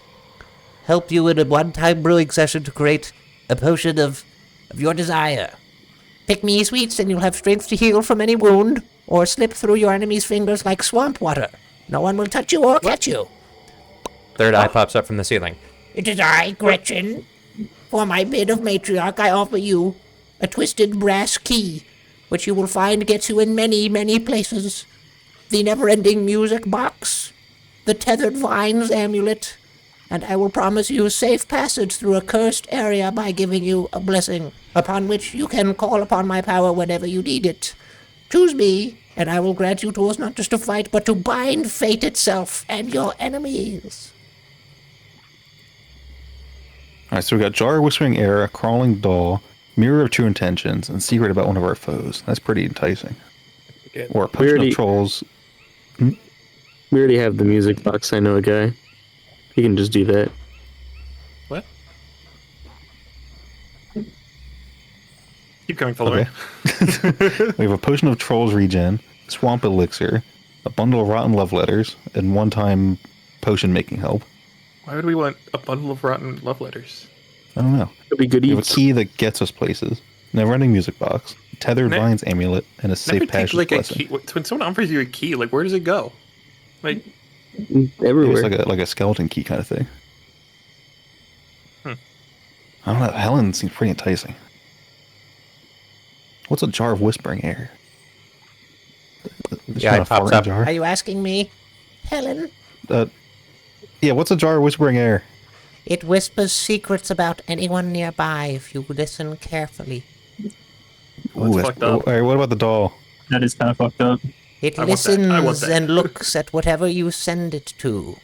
help you in a one-time brewing session to create a potion of your desire. Pick me sweets and you'll have strength to heal from any wound, or slip through your enemy's fingers like swamp water. No one will touch you or catch you. Third eye pops up from the ceiling. It is I, Gretchen. For my bid of matriarch, I offer you a twisted brass key, which you will find gets you in many, many places. The never-ending music box, the tethered vines amulet, and I will promise you safe passage through a cursed area by giving you a blessing, upon which you can call upon my power whenever you need it. Choose me, and I will grant you tools not just to fight, but to bind fate itself and your enemies. Alright, so we got Jar of Whispering Air, a Crawling Doll, Mirror of True Intentions, and Secret About One of Our Foes. That's pretty enticing. Or a Potion of Trolls. We already have the music box. I know a guy. He can just do that. What? Keep going, Fuller. Okay. We have a Potion of Trolls Regen, Swamp Elixir, a bundle of Rotten Love Letters, and one-time potion making help. Why would we want a bundle of rotten love letters? I don't know. It'll be good We have a eats. key that gets us places, never-ending music box, tethered vines amulet, and a safe Never take passage like a blessing. key. When someone offers you a key, like where does it go? Like Everywhere. It's like a skeleton key kind of thing. Hmm. I don't know. Helen seems pretty enticing. What's a Jar of Whispering Air? It's Yeah, not it a pops farting up. jar. Are you asking me? Helen? Yeah, what's a Jar of Whispering Air? It whispers secrets about anyone nearby if you listen carefully. That's fucked up. All right, what about the doll? That is kind of fucked up. It I want that. I want listens that. and looks at whatever you send it to,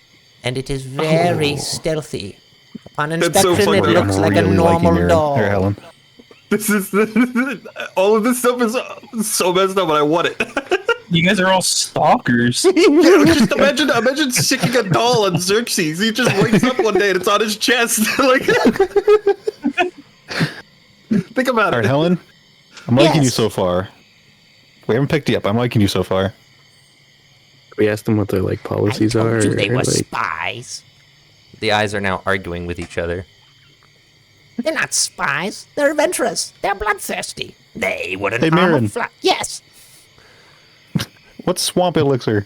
and it is very stealthy. Upon That's so inspection, it fucking looks I'm like a really normal liking doll. Here, Helen. This is all of this stuff is so messed up, and I want it. You guys are all stalkers. Yeah, just imagine sticking a doll on Xerxes. He just wakes up one day and it's on his chest. Like, think about All right, it. Helen. I'm liking you Yes. so far. We haven't picked you up. I'm liking you so far. We asked them what their I policies told are. you they or, were like, spies. The eyes are now arguing with each other. They're not spies. They're adventurous. They're bloodthirsty. They wouldn't Hey, harm a Mirren. fly. Yes. What's Swamp Elixir?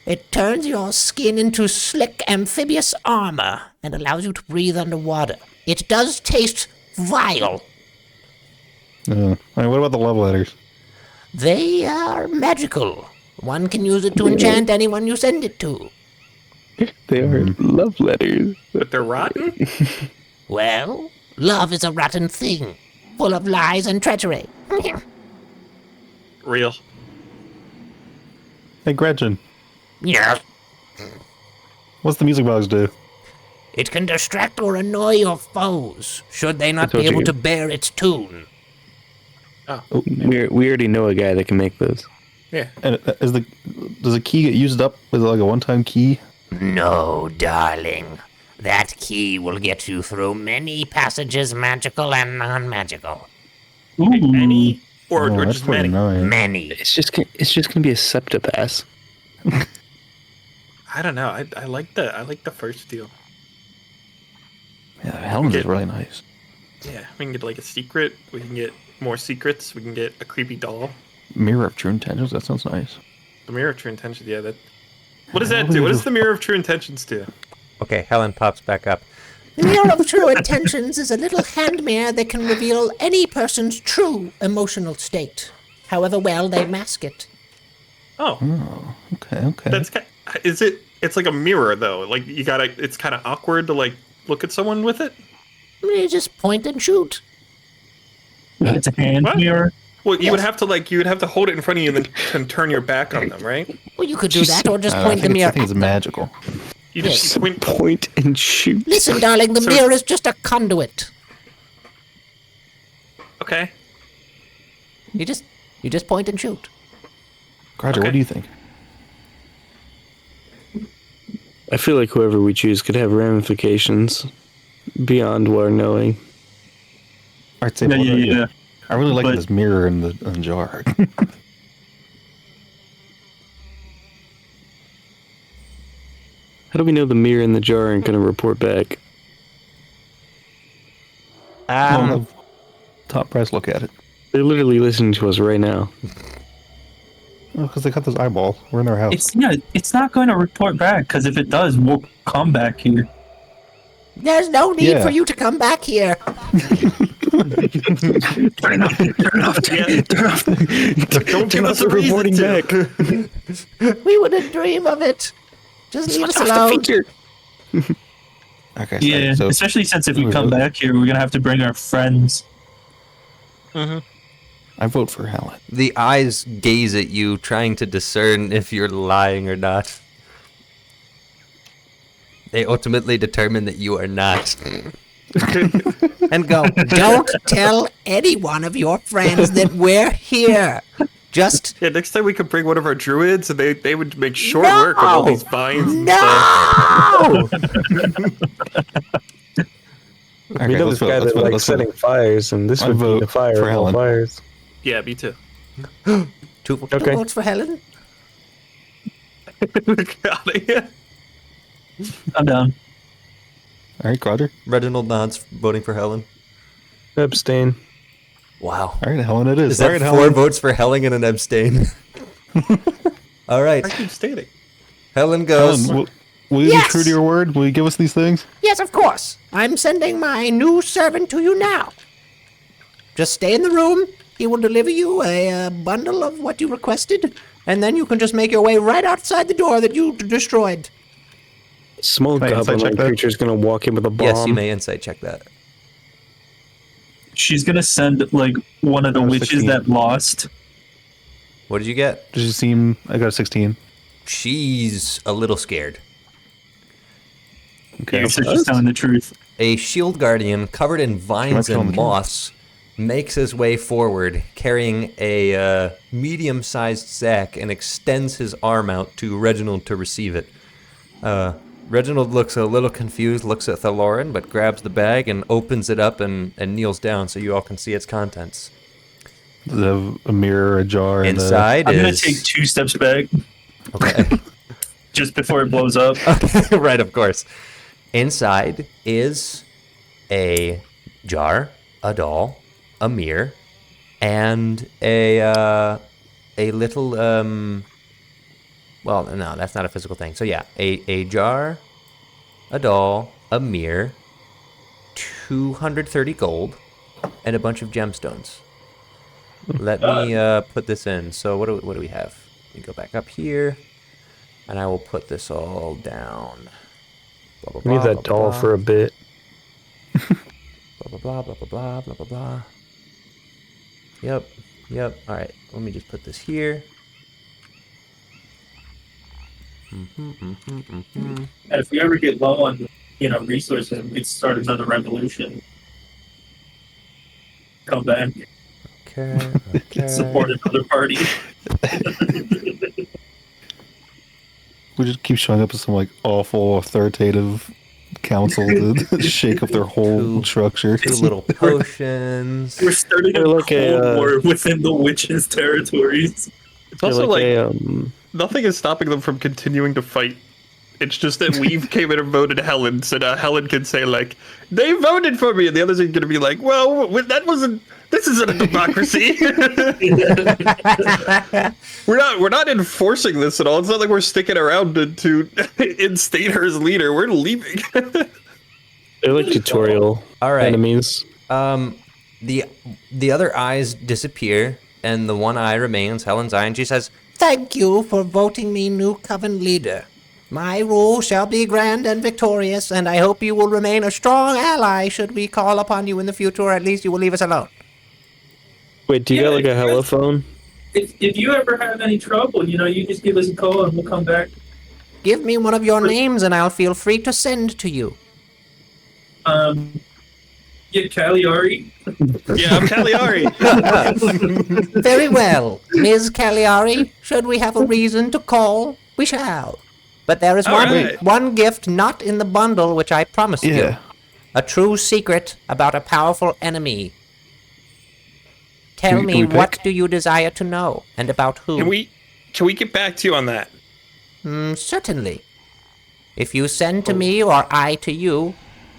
It turns your skin into slick amphibious armor and allows you to breathe underwater. It does taste vile. All right, what about the love letters? They are magical. One can use it to enchant anyone you send it to. they are love letters. But they're rotten. Well, love is a rotten thing, full of lies and treachery. Real. Hey, Gretchen. Yes. What's the music box do? It can distract or annoy your foes, should they not I told be able you. to bear its tune. We already know a guy that can make those. Yeah. And does the key get used up with like a one-time key? No, darling. That key will get you through many passages, magical and non-magical. Any or Oh, that's just pretty many. nice. Many. It's just gonna be a septipass. I don't know. I like the first deal. Yeah, Helen's is really nice. Yeah, we can get like a secret. We can get more secrets. We can get a creepy doll. Mirror of True Intentions. That sounds nice. The mirror of true intentions. Yeah, that. What does that do? What does the mirror of true intentions do? Okay, Helen pops back up. The Mirror of True Intentions is a little hand mirror that can reveal any person's true emotional state, however well they mask it. Oh, Okay. that's is it? It's like a mirror though. Like you gotta. It's kind of awkward to like look at someone with it. You just point and shoot. It's a hand What? mirror. Well, you would have to hold it in front of you and then turn your back on them, right? Well, you could do that, or just I point the think mirror. I think it's at them. magical. You just point. Point and shoot. Listen, darling, the So- mirror is just a conduit. Okay. You just point and shoot. Roger, Okay. what do you think? I feel like whoever we choose could have ramifications beyond our knowing. I'd say Yeah. I really like But- this mirror in the jar. How do we know the mirror in the jar aren't going to report back? I don't have top press look at it. They're literally listening to us right now. Oh, because they got those eyeballs. We're in their house. It's not going to report back because if it does, we'll come back here. There's no need Yeah. for you to come back here. Turn it off. Don't give us a reporting reason to. back. We wouldn't dream of it. Just leave us Off the alone. feature. Okay, Yeah, so especially since if we come back here, we're gonna have to bring our friends. I vote for Helen. The eyes gaze at you, trying to discern if you're lying or not. They ultimately determine that you are not. And go, Don't tell any one of your friends that we're here. Just Yeah, next time we could bring one of our druids, and they would make short work with all No! these vines. And stuff. no. We know this guy that likes setting fires, and this I would be vote the fire for of all Helen. fires. Yeah, me too. Two Okay. votes for Helen. Got it. I'm down. All right, Roger. Reginald nods, voting for Helen. Abstain. Wow. All right, Helen it is. Is All that right, four Helen. votes for Helen and an abstain? All right. I keep stating. Helen goes. Helen, will you Yes! be true to your word? Will you give us these things? Yes, of course. I'm sending my new servant to you now. Just stay in the room. He will deliver you a bundle of what you requested, and then you can just make your way right outside the door that you destroyed. Small Can I insight goblin-like check that? creature's gonna walk in with a bomb. Yes, you may insight check that. She's gonna send like one of the Number witches 16. that lost. What did you get? Does she seem? I got a 16. She's a little scared. Okay. So she's telling the truth. A shield guardian covered in vines tell and the truth. moss makes his way forward, carrying a medium-sized sack, and extends his arm out to Reginald to receive it. Reginald looks a little confused, looks at Thaloran, but grabs the bag and opens it up and kneels down so you all can see its contents. Does it have a mirror, a jar, and Inside I'm gonna is take 2 steps back okay. just before it blows up. Right, of course. Inside is a jar, a doll, a mirror, and a little well, no, that's not a physical thing. So yeah, a jar, a doll, a mirror, 230 gold, and a bunch of gemstones. Let me put this in. So what do we have? We go back up here, and I will put this all down. Blah, blah, We need blah, that blah, doll blah. for a bit. Blah, blah, blah, blah, blah, blah, blah, blah. Yep. All right, let me just put this here. And if we ever get low on, resources, we could start another revolution. Come back, Okay. support another party. we just keep showing up with some like awful authoritative council to shake up their whole Two- structure. Two little potions. We're starting a They're like cold a, war within the witches' territories. It's also like a, nothing is stopping them from continuing to fight. It's just that we've came in and voted Helen, so now Helen can say like, "They voted for me," and the others are going to be like, "Well, that wasn't. This isn't a democracy." We're not enforcing this at all. It's not like we're sticking around to instate her as leader. We're leaving. they're like tutorial All right. enemies. The other eyes disappear, and the one eye remains, Helen's eye, and she says, Thank you for voting me new coven leader. My rule shall be grand and victorious, and I hope you will remain a strong ally should we call upon you in the future, or at least you will leave us alone. Wait, do you Yeah, got like a you guys- holophone? If you ever have any trouble, you just give us a call and we'll come back. Give me one of your names, and I'll feel free to send to you. Get Cagliari. Yeah, I'm Cagliari. Very well, Ms. Cagliari. Should we have a reason to call, we shall. But there is All one right. one gift not in the bundle which I promised you. Yeah. A true secret about a powerful enemy. Tell Can me, we what pick? do you desire to know, and about who? Can we get back to you on that? Certainly. If you send to me or I to you,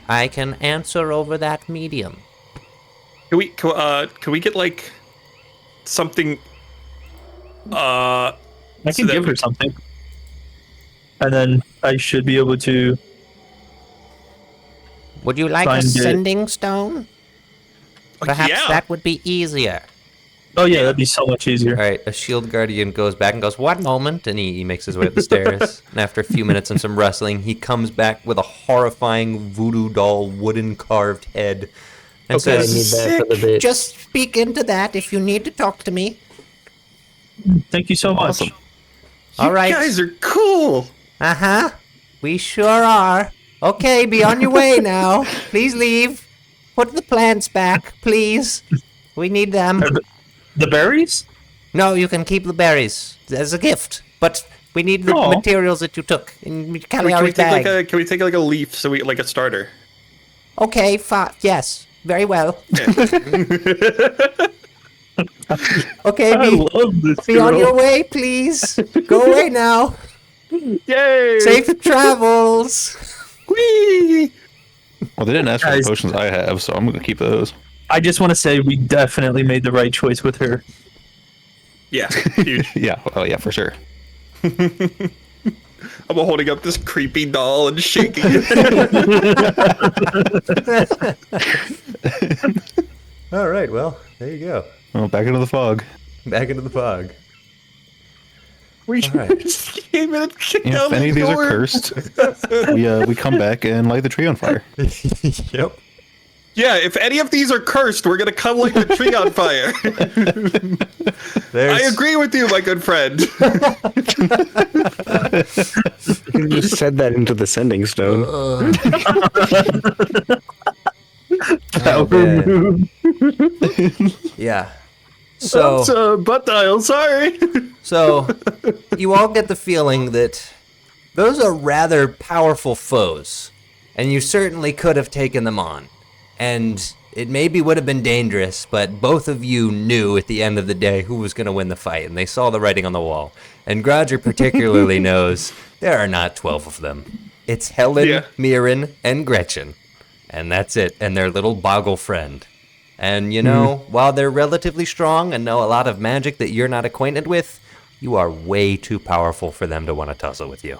I can answer over that medium. Can we get like something? I so can that give we- her something, and then I should be able to. Would you like a Find it. sending stone? Perhaps yeah. that would be easier. Oh yeah, that'd be so much easier. All right, a shield guardian goes back and goes, "One moment," and he makes his way up the stairs. And after a few minutes and some wrestling, he comes back with a horrifying voodoo doll wooden carved head and I need says, that for the bit. Just speak into that if you need to talk to me. Thank you so much. Awesome. All right. You guys are cool. Uh-huh. We sure are. Okay, be on your way now. Please leave. Put the plants back, please. We need them. The berries? No, you can keep the berries as a gift, but we need the Aw. materials that you took in Can we Cagliari's take bag. can we take like a leaf so we like a starter? Okay, yes, very well. Okay, I love this be on girl. your way, please. Go away now. Yay! Safe travels. Whee! Well, they didn't ask for the Guys. potions I have, so I'm gonna keep those. I just want to say we definitely made the right choice with her. Yeah, huge. Yeah. Oh yeah, for sure. I'm holding up this creepy doll and shaking it. "All right, well, there you go. Well, back into the fog. Back into the fog." We right. just came in and kicked If down any the of these are door. cursed, we come back and light the tree on fire. Yep. Yeah, if any of these are cursed, we're gonna come like the tree on fire. I agree with you, my good friend. You just said that into the sending stone. Oh, man. Yeah. So. That's butt dial, sorry. So, you all get the feeling that those are rather powerful foes, and you certainly could have taken them on. And it maybe would have been dangerous, but both of you knew at the end of the day who was going to win the fight, and they saw the writing on the wall. And Grodger particularly knows there are not 12 of them. It's Helen, Yeah. Mirren, and Gretchen. And that's it, and their little boggle friend. And you know, while they're relatively strong and know a lot of magic that you're not acquainted with, you are way too powerful for them to want to tussle with you.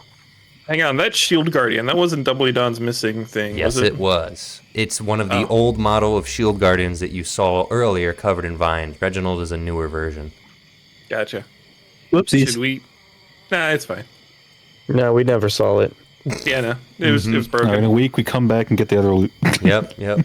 Hang on, that shield guardian, that wasn't Doubly Don's missing thing, Yes, was it was. It's one of the Oh. old model of shield guardians that you saw earlier covered in vines. Reginald is a newer version. Gotcha. Whoopsies. Should we? Nah, it's fine. No, we never saw it. Yeah, no, it was All right, broken. in a week, we come back and get the other loot. Yep. We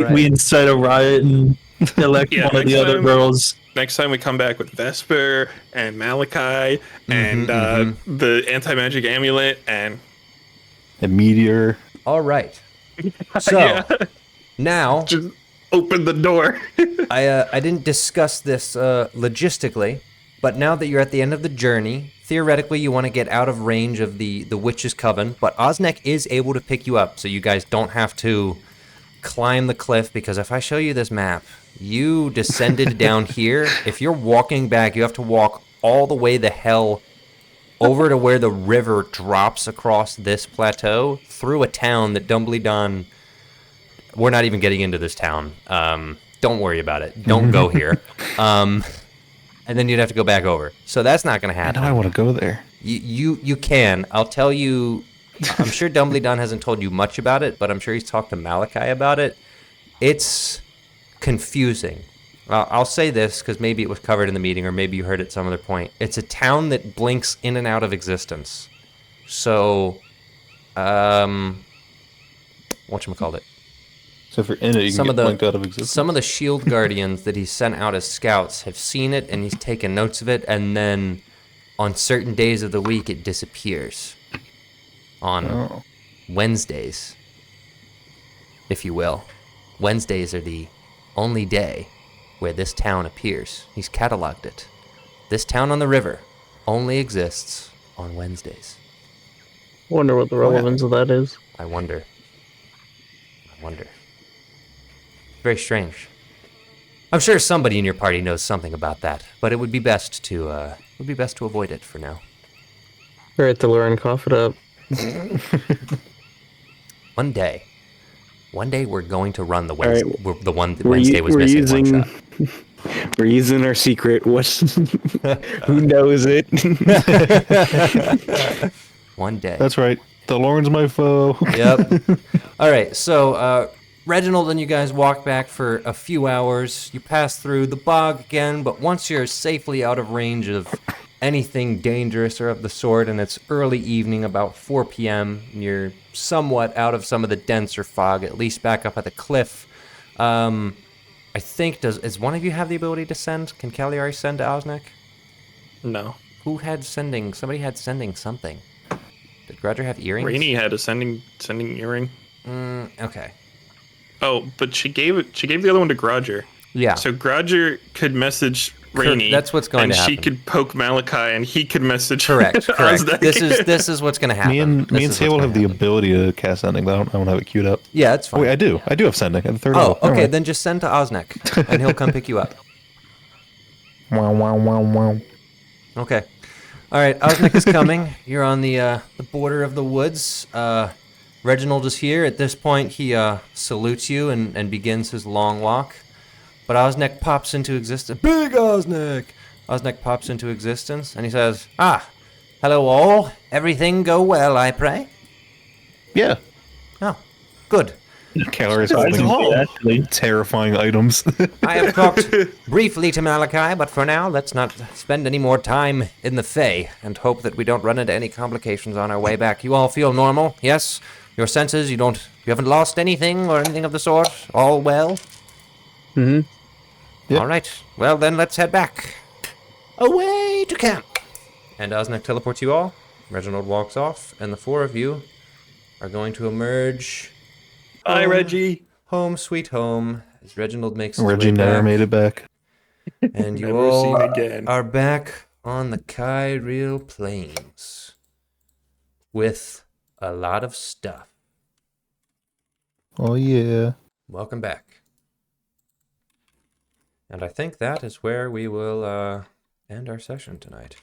Alright. we incite a riot and elect Yeah, one of the next other time- girls. Next time we come back with Vesper and Malachi and Mm-hmm, the anti-magic amulet and A meteor. All right. So Yeah. now just open the door. I didn't discuss this logistically, but now that you're at the end of the journey, theoretically you want to get out of range of the witch's coven, but Osnek is able to pick you up, so you guys don't have to climb the cliff, because if I show you this map, you descended down here. If you're walking back, you have to walk all the way the hell over to where the river drops across this plateau through a town that Dumbledon. We're not even getting into this town. Don't worry about it. Don't go here. And then you'd have to go back over. So that's not going to I happen. know I want to go there. You can. I'll tell you. I'm sure Dumbledon hasn't told you much about it, but I'm sure he's talked to Malachi about it. It's confusing. I'll say this because maybe it was covered in the meeting, or maybe you heard it some other point. It's a town that blinks in and out of existence. So, whatchamacallit? So if you're in it, you Some can of get the blinked out of existence. some of the shield guardians that he's sent out as scouts have seen it, and he's taken notes of it, and then on certain days of the week it disappears on Oh. Wednesdays, if you will. Wednesdays are the only day where this town appears. He's cataloged it. This town on the river only exists on Wednesdays. Wonder what the relevance of that is. I wonder. Very strange. I'm sure somebody in your party knows something about that, but it would be best to avoid it for now. All right, Lauren, cough it up. One day we're going to run the All right, Wednesday. The one that Wednesday was missing. One shot. We're using our secret. Who knows it? One day. That's right. The Lauren's my foe. Yep. All right. So Reginald and you guys walk back for a few hours. You pass through the bog again, but once you're safely out of range of anything dangerous or of the sort, and it's early evening, about 4 p.m., and you're somewhat out of some of the denser fog, at least back up at the cliff. I think, does one of you have the ability to send? Can Cagliari send to Osnek? No. Who had sending? Somebody had sending something. Did Roger have earrings? Rainey had a sending earring. Okay. Oh, but she gave the other one to Groger. Yeah. So Groger could message Rainey. That's what's going to happen. And she could poke Malachi, and he could message. Correct. Osnek. This is what's going to happen. Me and Sable have the ability to cast sending, but I don't have it queued up. Yeah, it's fine. Oh, wait, I do have sending at the third Oh, level. Never okay. mind. Then just send to Osnek, and he'll come pick you up. Wow, wow, wow, wow. Okay. All right. Osnek is coming. You're on the border of the woods. Reginald is here. At this point, he salutes you and begins his long walk. But Osnek pops into existence. Big Osnek! Osnek pops into existence, and he says, hello all. Everything go well, I pray? Yeah. Oh, good. Calories holding Actually, terrifying items. I have talked briefly to Malachi, but for now, let's not spend any more time in the Fae and hope that we don't run into any complications on our way back. You all feel normal? Yes? Your senses, you haven't lost anything or anything of the sort? All well? Mm-hmm. Yep. All right. Well, then let's head back. Away to camp. And Osnek teleports you all. Reginald walks off, and the four of you are going to emerge. Hi, Reggie. Home sweet home. As Reginald makes his Reggie way never back. made it back. And you Never all seen again. are back on the Kyril Plains with a lot of stuff. Oh, yeah. Welcome back. And I think that is where we will end our session tonight.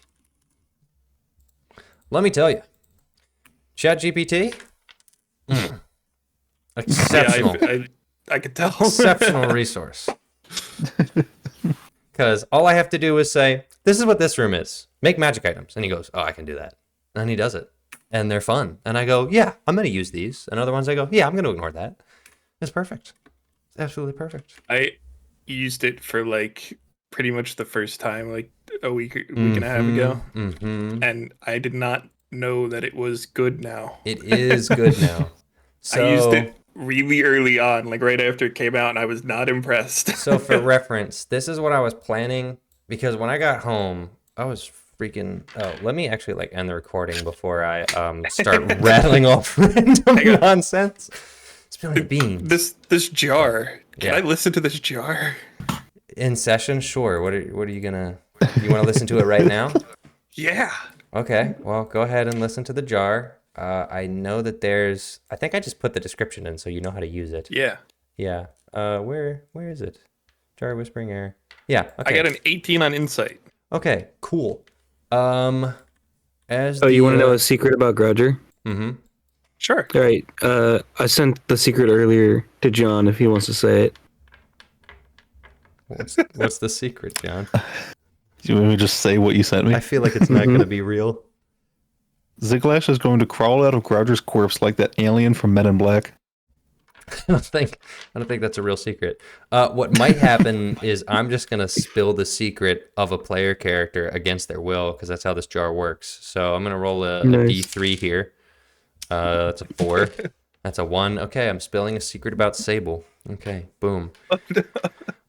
Let me tell you, ChatGPT, exceptional. Yeah, I could tell. Exceptional resource. Because all I have to do is say, this is what this room is. Make magic items. And he goes, oh, I can do that. And he does it. And they're fun. And I go, yeah, I'm going to use these. And other ones I go, yeah, I'm going to ignore that. It's perfect. It's absolutely perfect. I used it for like pretty much the first time, like a week and a half ago. Mm-hmm. And I did not know that it was good now. It is good now. So, I used it really early on, like right after it came out, and I was not impressed. So for reference, this is what I was planning, because when I got home, I was freaking... Oh, let me actually like end the recording before I start rattling off random nonsense. Spilling the beans. This jar. Can Yeah. I listen to this jar? In session? Sure. What are you gonna... You want to listen to it right now? Yeah. Okay, well, go ahead and listen to the jar. I know that there's... I think I just put the description in so you know how to use it. Yeah. Yeah. Where is it? Jar of Whispering Air. Yeah, okay. I got an 18 on insight. Okay, cool. As Oh, you want to know a secret about Grudger? Mm-hmm. Sure. All right. I sent the secret earlier to John if he wants to say it. What's the secret, John? Do you want me to just say what you sent me? I feel like it's not going to be real. Ziglash is going to crawl out of Grouger's corpse like that alien from Men in Black. I don't think that's a real secret. What might happen is I'm just gonna spill the secret of a player character against their will, because that's how this jar works. So I'm gonna roll a D3 here. That's a 4. That's a 1. Okay, I'm spilling a secret about Sable. Okay, boom.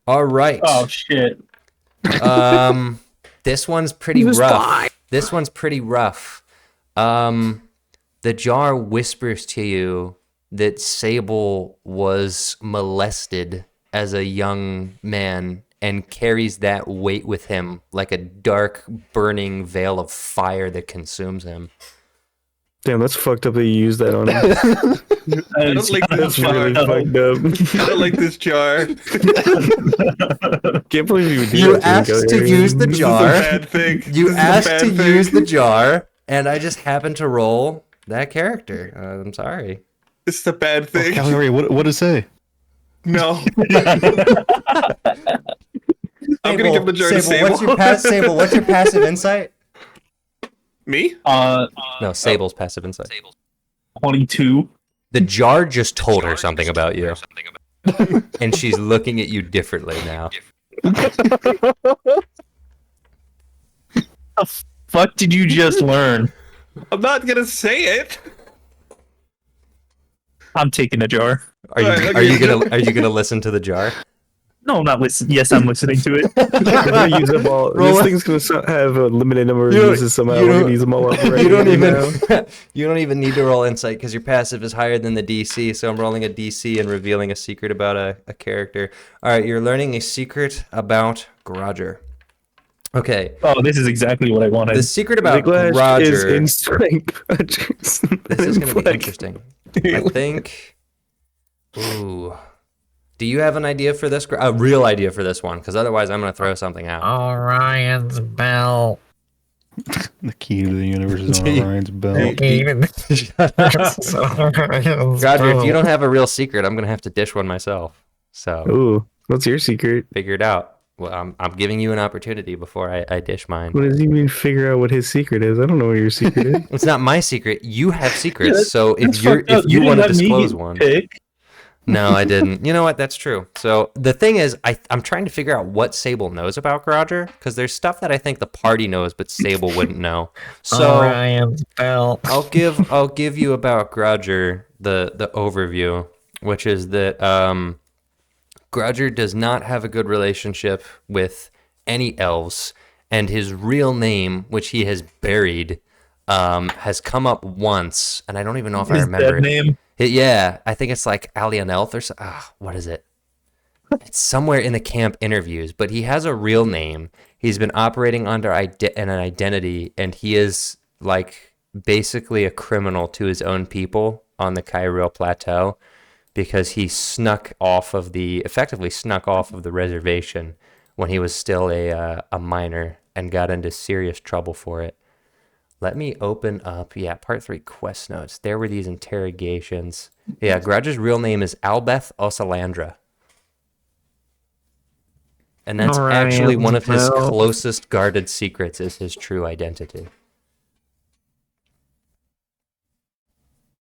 All right. Oh shit. This one's pretty rough. This one's pretty rough. The jar whispers to you that Sable was molested as a young man and carries that weight with him like a dark, burning veil of fire that consumes him. Damn, that's fucked up that you used that on him. I don't like this That's jar. really fucked up. I don't like this jar. Can't believe you would do You that to me, asked to Kelly. use the This is a jar. bad thing. You This is a asked bad to thing. use the jar, and I just happened to roll that character. I'm sorry. This is a bad thing. Calgary, what did it say? No. I'm gonna give the jar to Sable. Sable, what's your passive insight? Me? No, Sable's passive insight. 22. The jar just told her something about you. And she's looking at you differently now. Fuck did you just learn? I'm not gonna say it. I'm taking a jar. Are you Alright, are you okay. gonna listen to the jar? No, I'm not listening. Yes, I'm listening to it. I'm gonna use them all. Roll This it. thing's gonna have a limited number of You don't- uses somehow. you We're don't- gonna use them all up right You don't even now. you don't even need to roll insight because your passive is higher than the DC. So I'm rolling a DC and revealing a secret about a character. All right, you're learning a secret about Roger. Okay, Oh, this is exactly what I wanted. the secret about Ziglash is Roger. in strength. This is going to be interesting. I think. Ooh. Do you have an idea for this? A real idea for this one? Because otherwise, I'm going to throw something out. Orion's bell. The key to the universe is on Orion's belt. Roger, if you don't have a real secret, I'm going to have to dish one myself. So Ooh, what's your secret? figure it out. Well, I'm giving you an opportunity before I dish mine. What does he mean? Figure out what his secret is? I don't know what your secret is. It's not my secret. You have secrets. Yeah, So if That's you're fucked up. if you didn't want to let me disclose get one. pick. No, I didn't. You know what? That's true. So the thing is, I'm trying to figure out what Sable knows about Roger because there's stuff that I think the party knows, but Sable wouldn't know. So Orion's bell. I'll give you about Roger the overview, which is that Roger does not have a good relationship with any elves, and his real name, which he has buried, has come up once, and I don't even know if I His remember dead it. name. Yeah, I think it's like Alianelth or so. What is it? It's somewhere in the camp interviews, but he has a real name. He's been operating under an identity, and he is like basically a criminal to his own people on the Kyril Plateau because he effectively snuck off of the reservation when he was still a minor and got into serious trouble for it. Let me open up, part 3 quest notes. There were these interrogations. Yeah, Grudge's real name is Albeth Osalandra. And that's Alright, actually one of his well. closest guarded secrets is his true identity.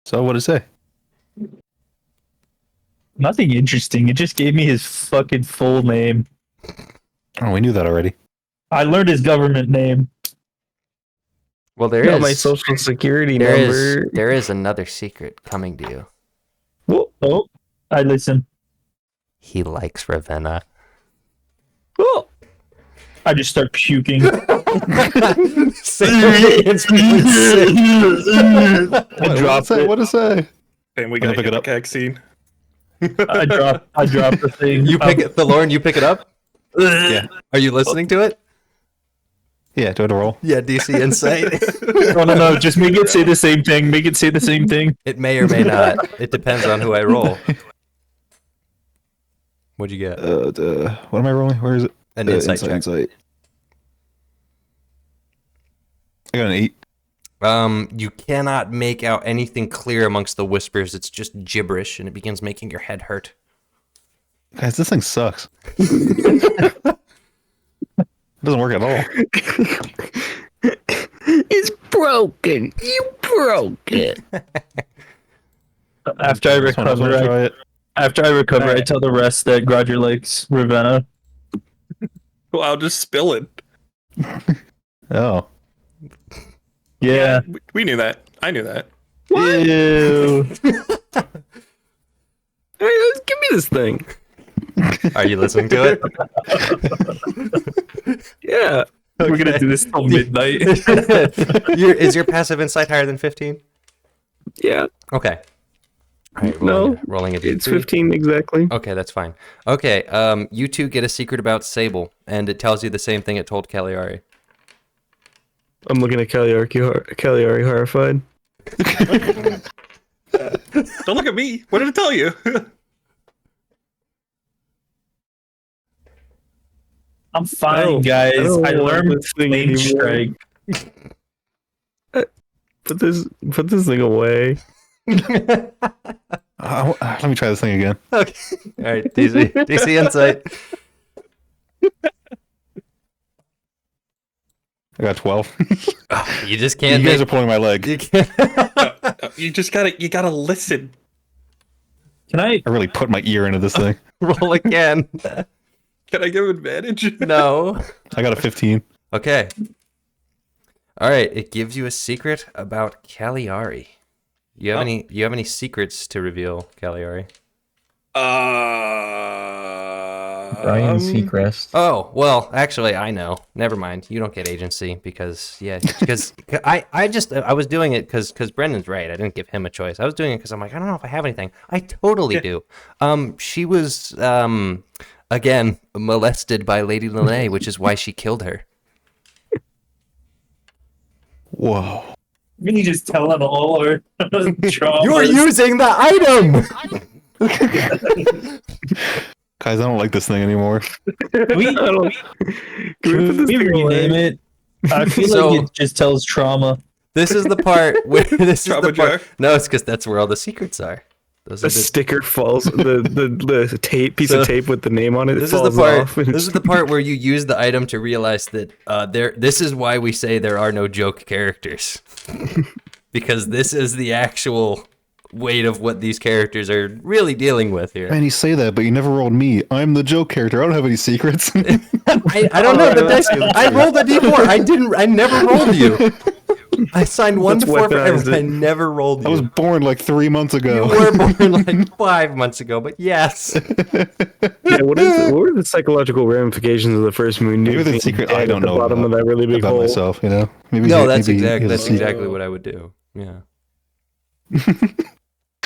So what did it say? Nothing interesting. It just gave me his fucking full name. Oh, we knew that already. I learned his government name. Well, Got my social security number. there is another secret coming to you. Whoa, oh, I listen. He likes Ravenna. Oh, I just start puking. What dropped did it say? it. What did it say? And we I'm gonna got pick it up. vaccine. I dropped the thing. You pick it, Lauren, you pick it up? Yeah. Are you listening to it? Yeah, do it a roll. Yeah, DC Insight. No. Just make it say the same thing. Make it say the same thing. It may or may not. It depends on who I roll. What'd you get? What am I rolling? Where is it? An insight check. Insight. I got an 8. You cannot make out anything clear amongst the whispers. It's just gibberish, and it begins making your head hurt. Guys, this thing sucks. It doesn't work at all. It's broken. You broke it. After I Someone else wanna recover, try it? I tell the rest that Roger likes Ravenna. Well, I'll just spill it. Oh. Yeah. We knew that. I knew that. Ew. Hey, let's give me this thing. Are you listening to it? Yeah. We're gonna do this till midnight. Is your passive insight higher than 15? Yeah. Okay. All right, No, rolling a It's D3. 15 exactly. Okay, that's fine. Okay, you two get a secret about Sable, and it tells you the same thing it told Cagliari. I'm looking at Cagliari horrified. Don't look at me. What did it tell you? I'm fine, guys. I learned this thing Flame anymore. Strike. Put this thing away. Let me try this thing again. Okay. All right, DC insight. I got 12. Oh, you just can't. You guys are pulling my leg. You can't. You just gotta listen. Can I? I really put my ear into this thing. Roll again. Can I give advantage? No. I got a 15. Okay. All right. It gives you a secret about Cagliari. You have any? You have any secrets to reveal, Cagliari? Ryan Seacrest. Oh well, actually, I know. Never mind. You don't get agency because I was doing it because Brendan's right. I didn't give him a choice. I was doing it because I'm like, I don't know if I have anything. I totally do. She was again molested by Lady Lene, which is why she killed her. Whoa. You just telling all our traumas. You're using the item. Guys, I don't like this thing anymore. Can we rename it? I feel So- like it just tells trauma. This is the part where this is Trauma the part. jar. No, it's because that's where all the secrets are. Those are A sticker falls. The tape piece of tape with the name on it. This is falls the part. off. This is the part where you use the item to realize that This is why we say there are no joke characters, because this is the actual weight of what these characters are really dealing with here. Man, you say that, but you never rolled me. I'm the joke character. I don't have any secrets. I don't know the dice. I rolled a d4. I never rolled you. I signed 1 to 4 for weaponized everyone. I it. never rolled you. I was born like 3 months You ago. were born like 5 months ago, but yes. Yeah, what were the psychological ramifications of the first moon? Maybe nuke the being secret dead I at don't the know bottom about, of that really big about hole. myself, you know? Maybe No, he- that's maybe exactly he has that's a secret. exactly what I would do. Yeah.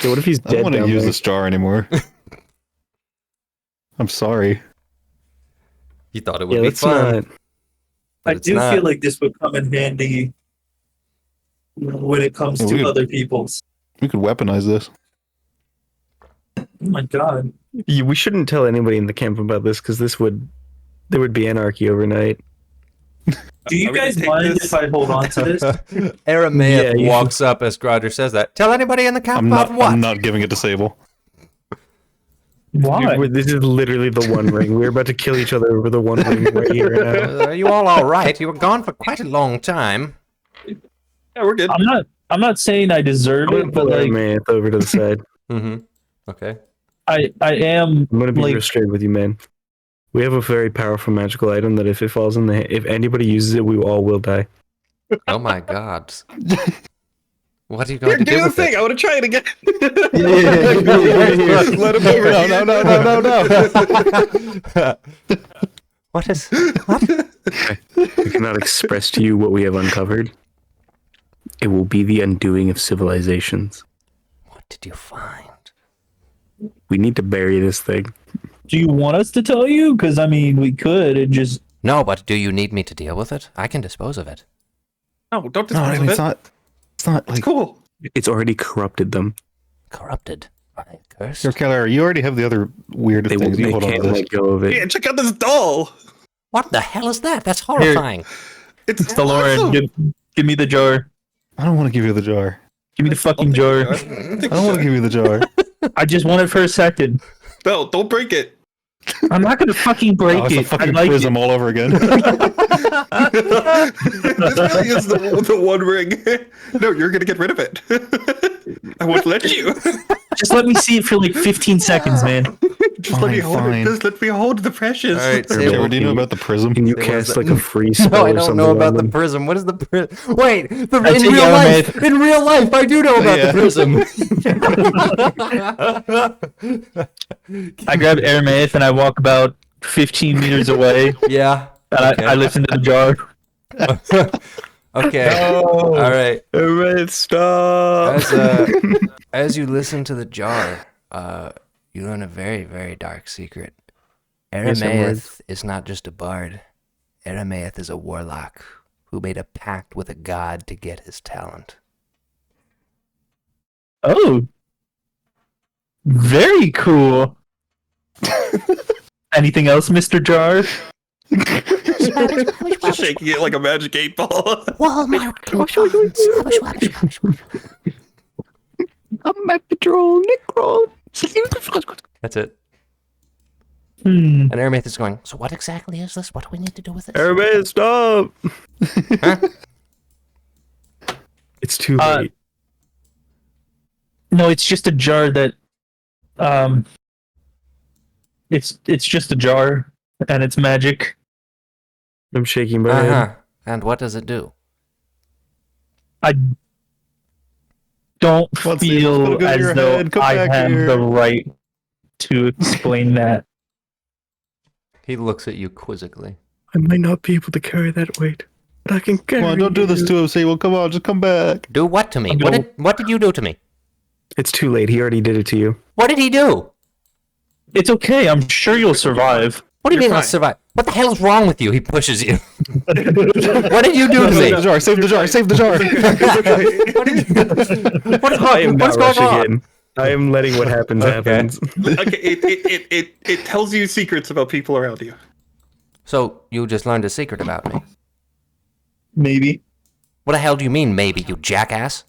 Yeah, what if he's I don't dead want to down use there? this jar anymore. I'm sorry. You thought it would Yeah, be let's fun. not. but I it's do not. feel like this would come in handy when it comes Yeah, to we- other people's. We could weaponize this. Oh my god. We shouldn't tell anybody in the camp about this because there would be anarchy overnight. Do you Are we gonna guys take mind this? if I hold on to this? Aramaeus Yeah, you walks up as Grodger says that. Tell anybody in the camp I'm about not. what? I'm not giving it to Sable. Why? This is literally the One Ring. We're about to kill each other over the One Ring right here now. Are you all right? You were gone for quite a long time. Yeah, we're good. I'm not saying I deserve I'm gonna it, but pull like Aramath over to the side. Mm-hmm. Okay. I am I'm gonna be like real straight with you, man. We have a very powerful magical item that if it falls in if anybody uses it, we all will die. Oh my god. What are you Here, going to do do the with thing. it? I want to try it again. Let him over. No. What is... What? We cannot express to you what we have uncovered. It will be the undoing of civilizations. What did you find? We need to bury this thing. do you want us to tell you? Because I mean we could and just No, but do you need me to deal with it? I can dispose of it. No, don't No, I dispose mean, of it's it. not. It's not like. Cool. It's already corrupted them. Corrupted. By curse. Here, Keller, you already have the other weird They, things. You they hold on to can't this. let go of it. Yeah, check out this doll. What the hell is that? That's horrifying. It's DeLorean, awesome. give me the jar. I don't want to give you the jar. Give me the fucking jar. I don't want to give you the jar. I just want it for a second. No, don't break it. I'm not gonna fucking break Oh, it's a it. I fucking like prism all over again. This really is the one ring. No, you're gonna get rid of it. I won't let you. it. Just let me see it for like 15 seconds, man. Just let me Fine, hold fine. it. Just let me hold the precious. All right, Sable, Sable. do you know about the prism? Can you Say, what is cast that? like a free spell No, I or don't something know about on the them? prism. What is the prism? Wait, in That's real a life. In real life, I do know about Yeah. the prism. I grab Aramaeus and I walk about 15 meters away. Yeah. And Okay. I listen to the jar. Okay. All right. Alright, stop. As you listen to the jar, you learn a very, very dark secret. Yes, I'm Aramaeus is not just a bard. Aramaeus is a warlock who made a pact with a god to get his talent. Oh, very cool. Anything else, Mr. Jar? Shaking it like a magic 8-ball. Walmart coupons. I'm at patrol, Necron. That's it. Hmm. And Aramith is going, So what exactly is this? What do we need to do with this? Everybody, stop! huh? It's too late. No, it's just a jar that, it's just a jar, and it's magic. I'm shaking my head. Uh-huh. And what does it do? I don't Once it's gonna feel go to your as though head, come I back have here. the right to explain that. He looks at you quizzically. I might not be able to carry that weight, but I can carry Come on, don't do this to him, Sable. Come on, just come back. Do what to me? I'm What gonna- did you do to me? It's too late. He already did it to you. What did he do? It's okay. I'm sure you'll survive. What do you You're mean I'll fine. survive? What the hell is wrong with you? He pushes you. What did you do to Save the me? jar, save the jar, save the jar. I am What's not going rushing on? in. I am letting what happens happen. Okay, it tells you secrets about people around you. So you just learned a secret about me. Maybe. What the hell do you mean, maybe, you jackass?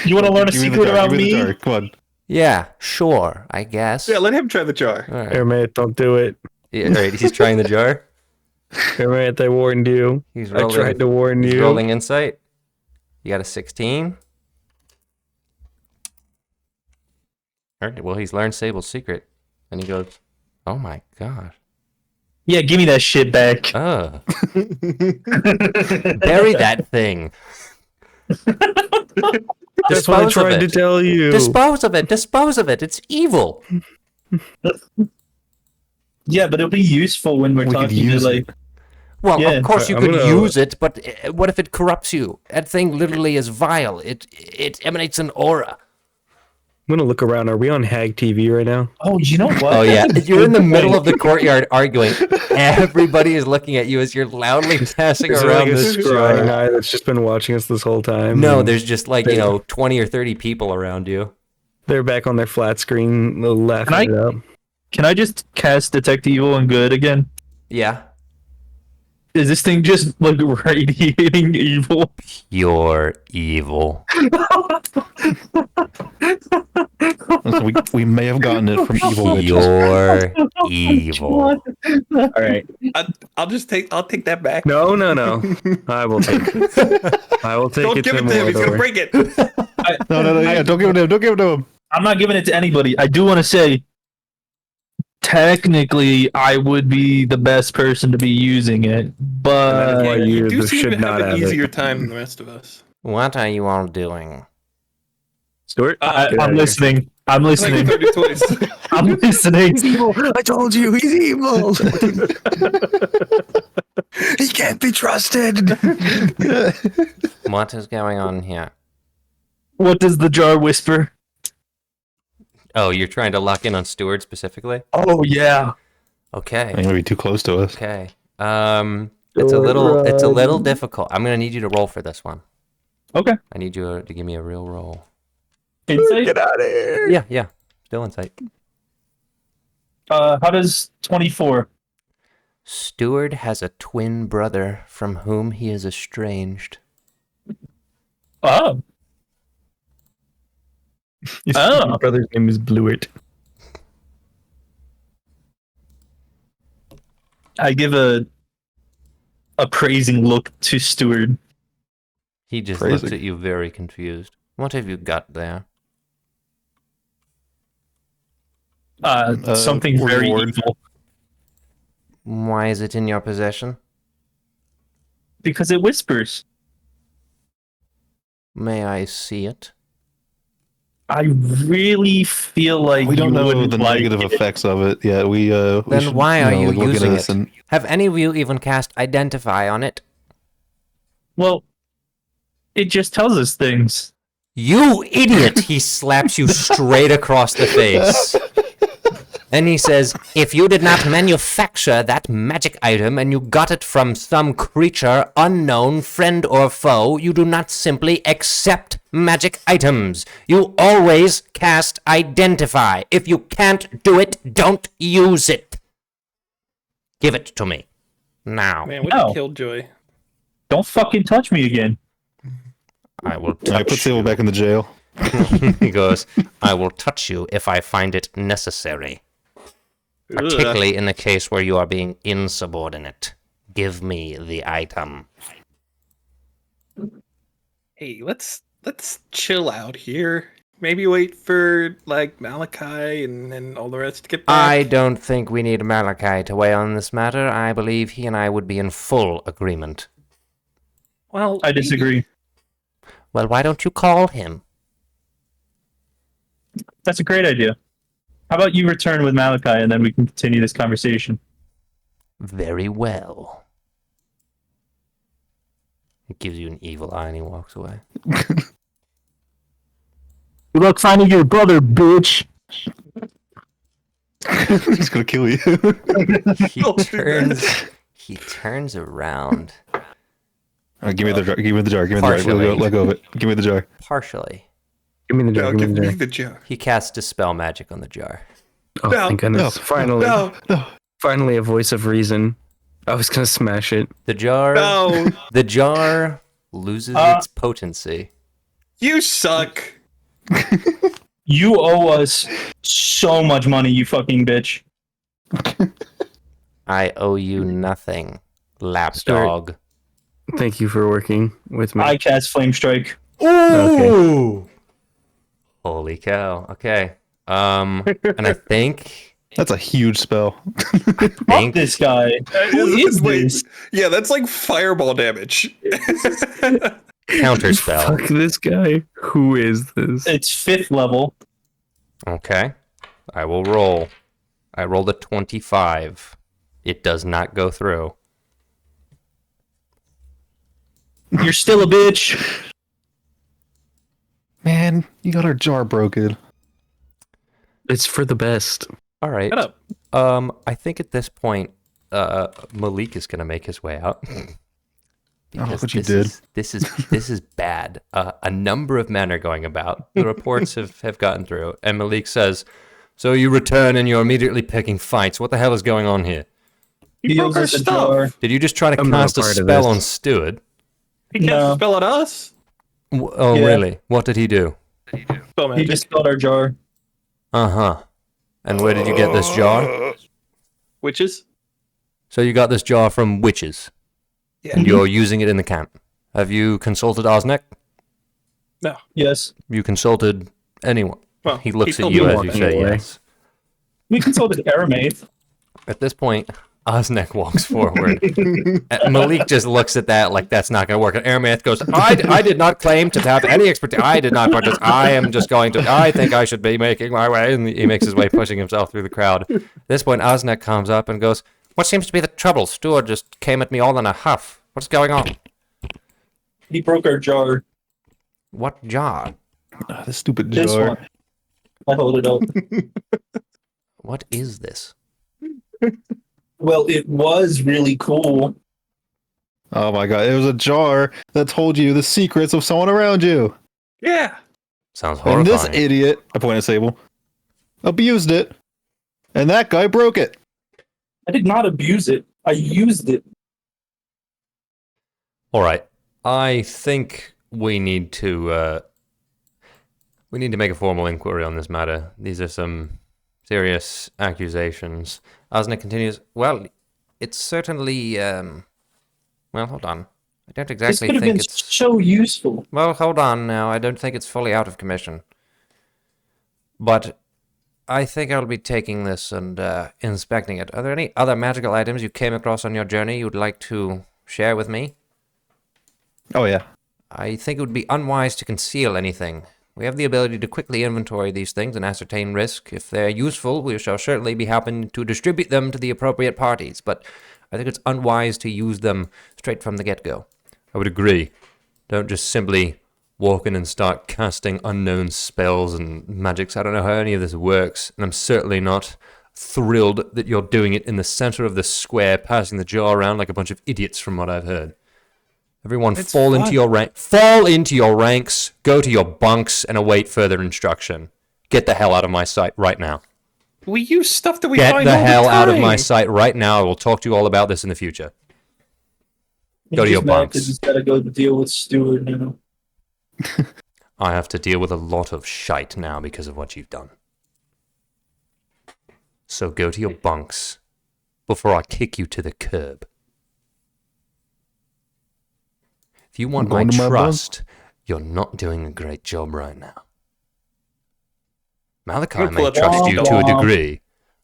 You want to learn a Give me the secret jar, about give me the me? jar. Come on. Yeah, sure, I guess. Yeah, let him try the jar. All right. Airmate, don't do it. Yeah, all right, he's trying the jar. Airmate, I warned you. He's I rolling. tried to warn He's you. rolling insight. You got a 16. All right, well, he's learned Sable's secret. And he goes, oh my god. Yeah, give me that shit back. Oh. Bury that thing. That's what I tried to tell you. Dispose of it. Dispose of it. It's evil. Yeah, but it'll be useful when we're We could talking to use like. Well, Yeah, of course you I'm could gonna- use it, but what if it corrupts you? That thing literally is vile. It emanates an aura. I'm gonna look around. Are we on Hag TV right now? Oh, you know what? Oh yeah, That's a you're in the good middle point. of the courtyard arguing. Everybody is looking at you as you're loudly passing Is there around like a this scrying jar. eye that's just been watching us this whole time? No, And there's just like 20 or 30 people around you. they're back on their flat screen, laughing Can it up. Can I just cast Detect Evil and Good again? Yeah, Is this thing just like radiating evil? you're evil. Listen, we may have gotten it from evil witches. You're evil. All right. I'll take that back. No. I will take it. I will take Don't it give to it to him. He's gonna Mordor. break it. No, yeah, don't give it to him. Don't give it to him. I'm not giving it to anybody. I do want to say, technically, I would be the best person to be using it, but Why you do seem should to not have an have it. easier time than the rest of us. What are you all doing? Stuart, get out I'm of listening. I'm Like listening. 30 twice. I'm listening. here. I told you, he's evil. he can't be trusted. What is going on here? What does the jar whisper? Oh, you're trying to lock in on Stewart specifically? Oh yeah. Okay. You're gonna be too close to us. Okay. It's a little difficult. I'm gonna need you to roll for this one. Okay. I need you to give me a real roll. Insight. Get out of here. Yeah. Still insight. How does 24? Stewart has a twin brother from whom he is estranged. Oh. My brother's name is Bluet. I give a praising look to Stewart. He just Crazy. looks at you very confused. What have you got there? Something very reward. evil. Why is it in your possession? Because it whispers. May I see it? I really feel like We don't you know wouldn't the like negative it. effects of it. Yeah, we Then should, why are you look into using this it? and- Have any of you even cast Identify on it? Well, it just tells us things. You idiot! He slaps you straight across the face. And he says, if you did not manufacture that magic item and you got it from some creature, unknown, friend or foe, you do not simply accept magic items. You always cast Identify. If you can't do it, don't use it. Give it to me. Now. Man, what No. a killjoy. Don't fucking touch me again. I will I touch put Sable you. back in the jail. He goes, I will touch you if I find it necessary. Particularly in the case where you are being insubordinate. Give me the item. Hey, let's chill out here. Maybe wait for like Malachi and all the rest to get back. I don't think we need Malachi to weigh on this matter. I believe he and I would be in full agreement. Well, I disagree. Well, why don't you call him? That's a great idea. How about you return with Malachi and then we can continue this conversation? Very well. He gives you an evil eye and he walks away. Good luck finding your brother, bitch. He's gonna kill you. He turns around. Give me the jar. Give me the jar. Give me the jar. Partially. Let go of it. Give me the jar. Partially. Give me the jar. No, Give me give the me jar. the jar. He casts Dispel Magic on the jar. Oh, No, thank goodness! no, Finally, No, finally, a voice of reason. I was gonna smash it. The jar. no, The jar loses its potency. you suck. You owe us so much money, you fucking bitch. I owe you nothing, lapdog. Thank you for working with me. I cast Flame Strike. Ooh! Holy cow. Okay. And I think That's a huge spell. Fuck this guy. Who is Wait, this? yeah, that's like fireball damage. counterspell. Fuck this guy. Who is this? It's 5th level. Okay. I will roll. I rolled a 25. It does not go through. You're still a bitch. Man, you got our jar broken. It's for the best. All right. Shut up. I think at this point, Malik is gonna make his way out. Because what you did. This is bad. A number of men are going about. The reports have gotten through, and Malik says, "So you return and you're immediately picking fights. What the hell is going on here? He broke Deals our us a stuff. jar. Did you just try to I'm not cast a a part of spell this. on Stewart? He can't No. spell at us. Oh, Yeah. really? What did he do? Spell He magic. just got our jar. Uh-huh. And where did you get this jar? Witches. So you got this jar from witches, and you're using it in the camp. Have you consulted Osnek? No. Yes. You consulted anyone? Well, He looks at told you me as one you say anyway. yes. We consulted Aramath. At this point, Osnek walks forward. Malik just looks at that like that's not going to work. And Aramath goes, I did not claim to have any expertise. I did not participate. I am just going to, I think I should be making my way. And he makes his way, pushing himself through the crowd. At this point, Osnek comes up and goes, what seems to be the trouble? Stewart just came at me all in a huff. What's going on? He broke our jar. What jar? This stupid This jar. one. I hold it up. What is this? Well, it was really cool. Oh my god, it was a jar that told you the secrets of someone around you. Yeah. Sounds And this horrifying. idiot, I point at Sable, abused it. And that guy broke it. I did not abuse it. I used it. All right. I think we need to make a formal inquiry on this matter. These are some serious accusations. Osnek continues, well, it's certainly well, hold on. I don't This exactly could have think been it's so useful. well, hold on now. I don't think it's fully out of commission. But I think I'll be taking this and inspecting it. Are there any other magical items you came across on your journey you'd like to share with me? Oh yeah. I think it would be unwise to conceal anything. We have the ability to quickly inventory these things and ascertain risk. If they're useful, we shall certainly be happy to distribute them to the appropriate parties, but I think it's unwise to use them straight from the get-go. I would agree. Don't just simply walk in and start casting unknown spells and magics. I don't know how any of this works, and I'm certainly not thrilled that you're doing it in the center of the square, passing the jar around like a bunch of idiots from what I've heard. Everyone It's fall into fun. your rank. Fall into your ranks, go to your bunks, and await further instruction. Get the hell out of my sight right now. We use stuff that we Get find the all hell out of my time. sight right now. I will talk to you all about this in the future. Go to your bunks. He's got to go deal with Stewart now. I have to deal with a lot of shite now because of what you've done. So go to your bunks before I kick you to the curb. If you want I'm my going to my bunk. trust, you're not doing a great job right now. Malachi I'll may pull up trust your you to a bomb. degree.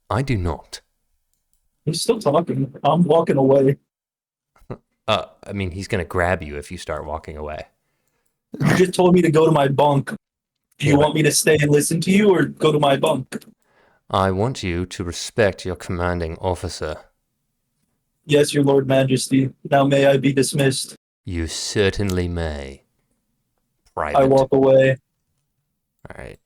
I do not. He's still talking. I'm walking away. I mean, he's going to grab you if you start walking away. You just told me to go to my bunk. Do you Yeah, want me to stay and listen to you or go to my bunk? I want you to respect your commanding officer. Yes, your Lord Majesty. Now may I be dismissed. You certainly may. Private. I walk away. All right.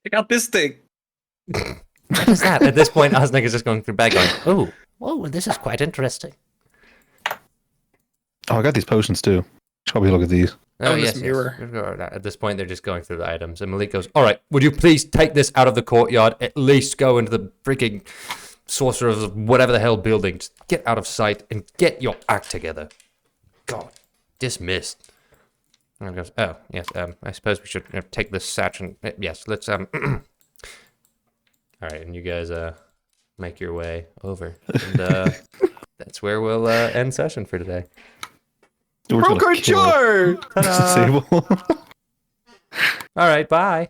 Check out this thing. What is that? At this point, Osnick is just going through bag going, oh, Whoa, this is quite interesting. Oh, I got these potions too. Should probably look at these. oh, this yes, yes. mirror. At this point, they're just going through the items. And Malik goes, all right, would you please take this out of the courtyard? At least go into the freaking sorcerer's whatever the hell building. Just get out of sight and get your act together. God, dismissed. And he goes, oh, yes, I suppose we should take this satch and, yes, let's, all right, and you guys, make your way over. And, that's where we'll, end session for today. We're gonna Broker kill Jar! Sable. All right, bye.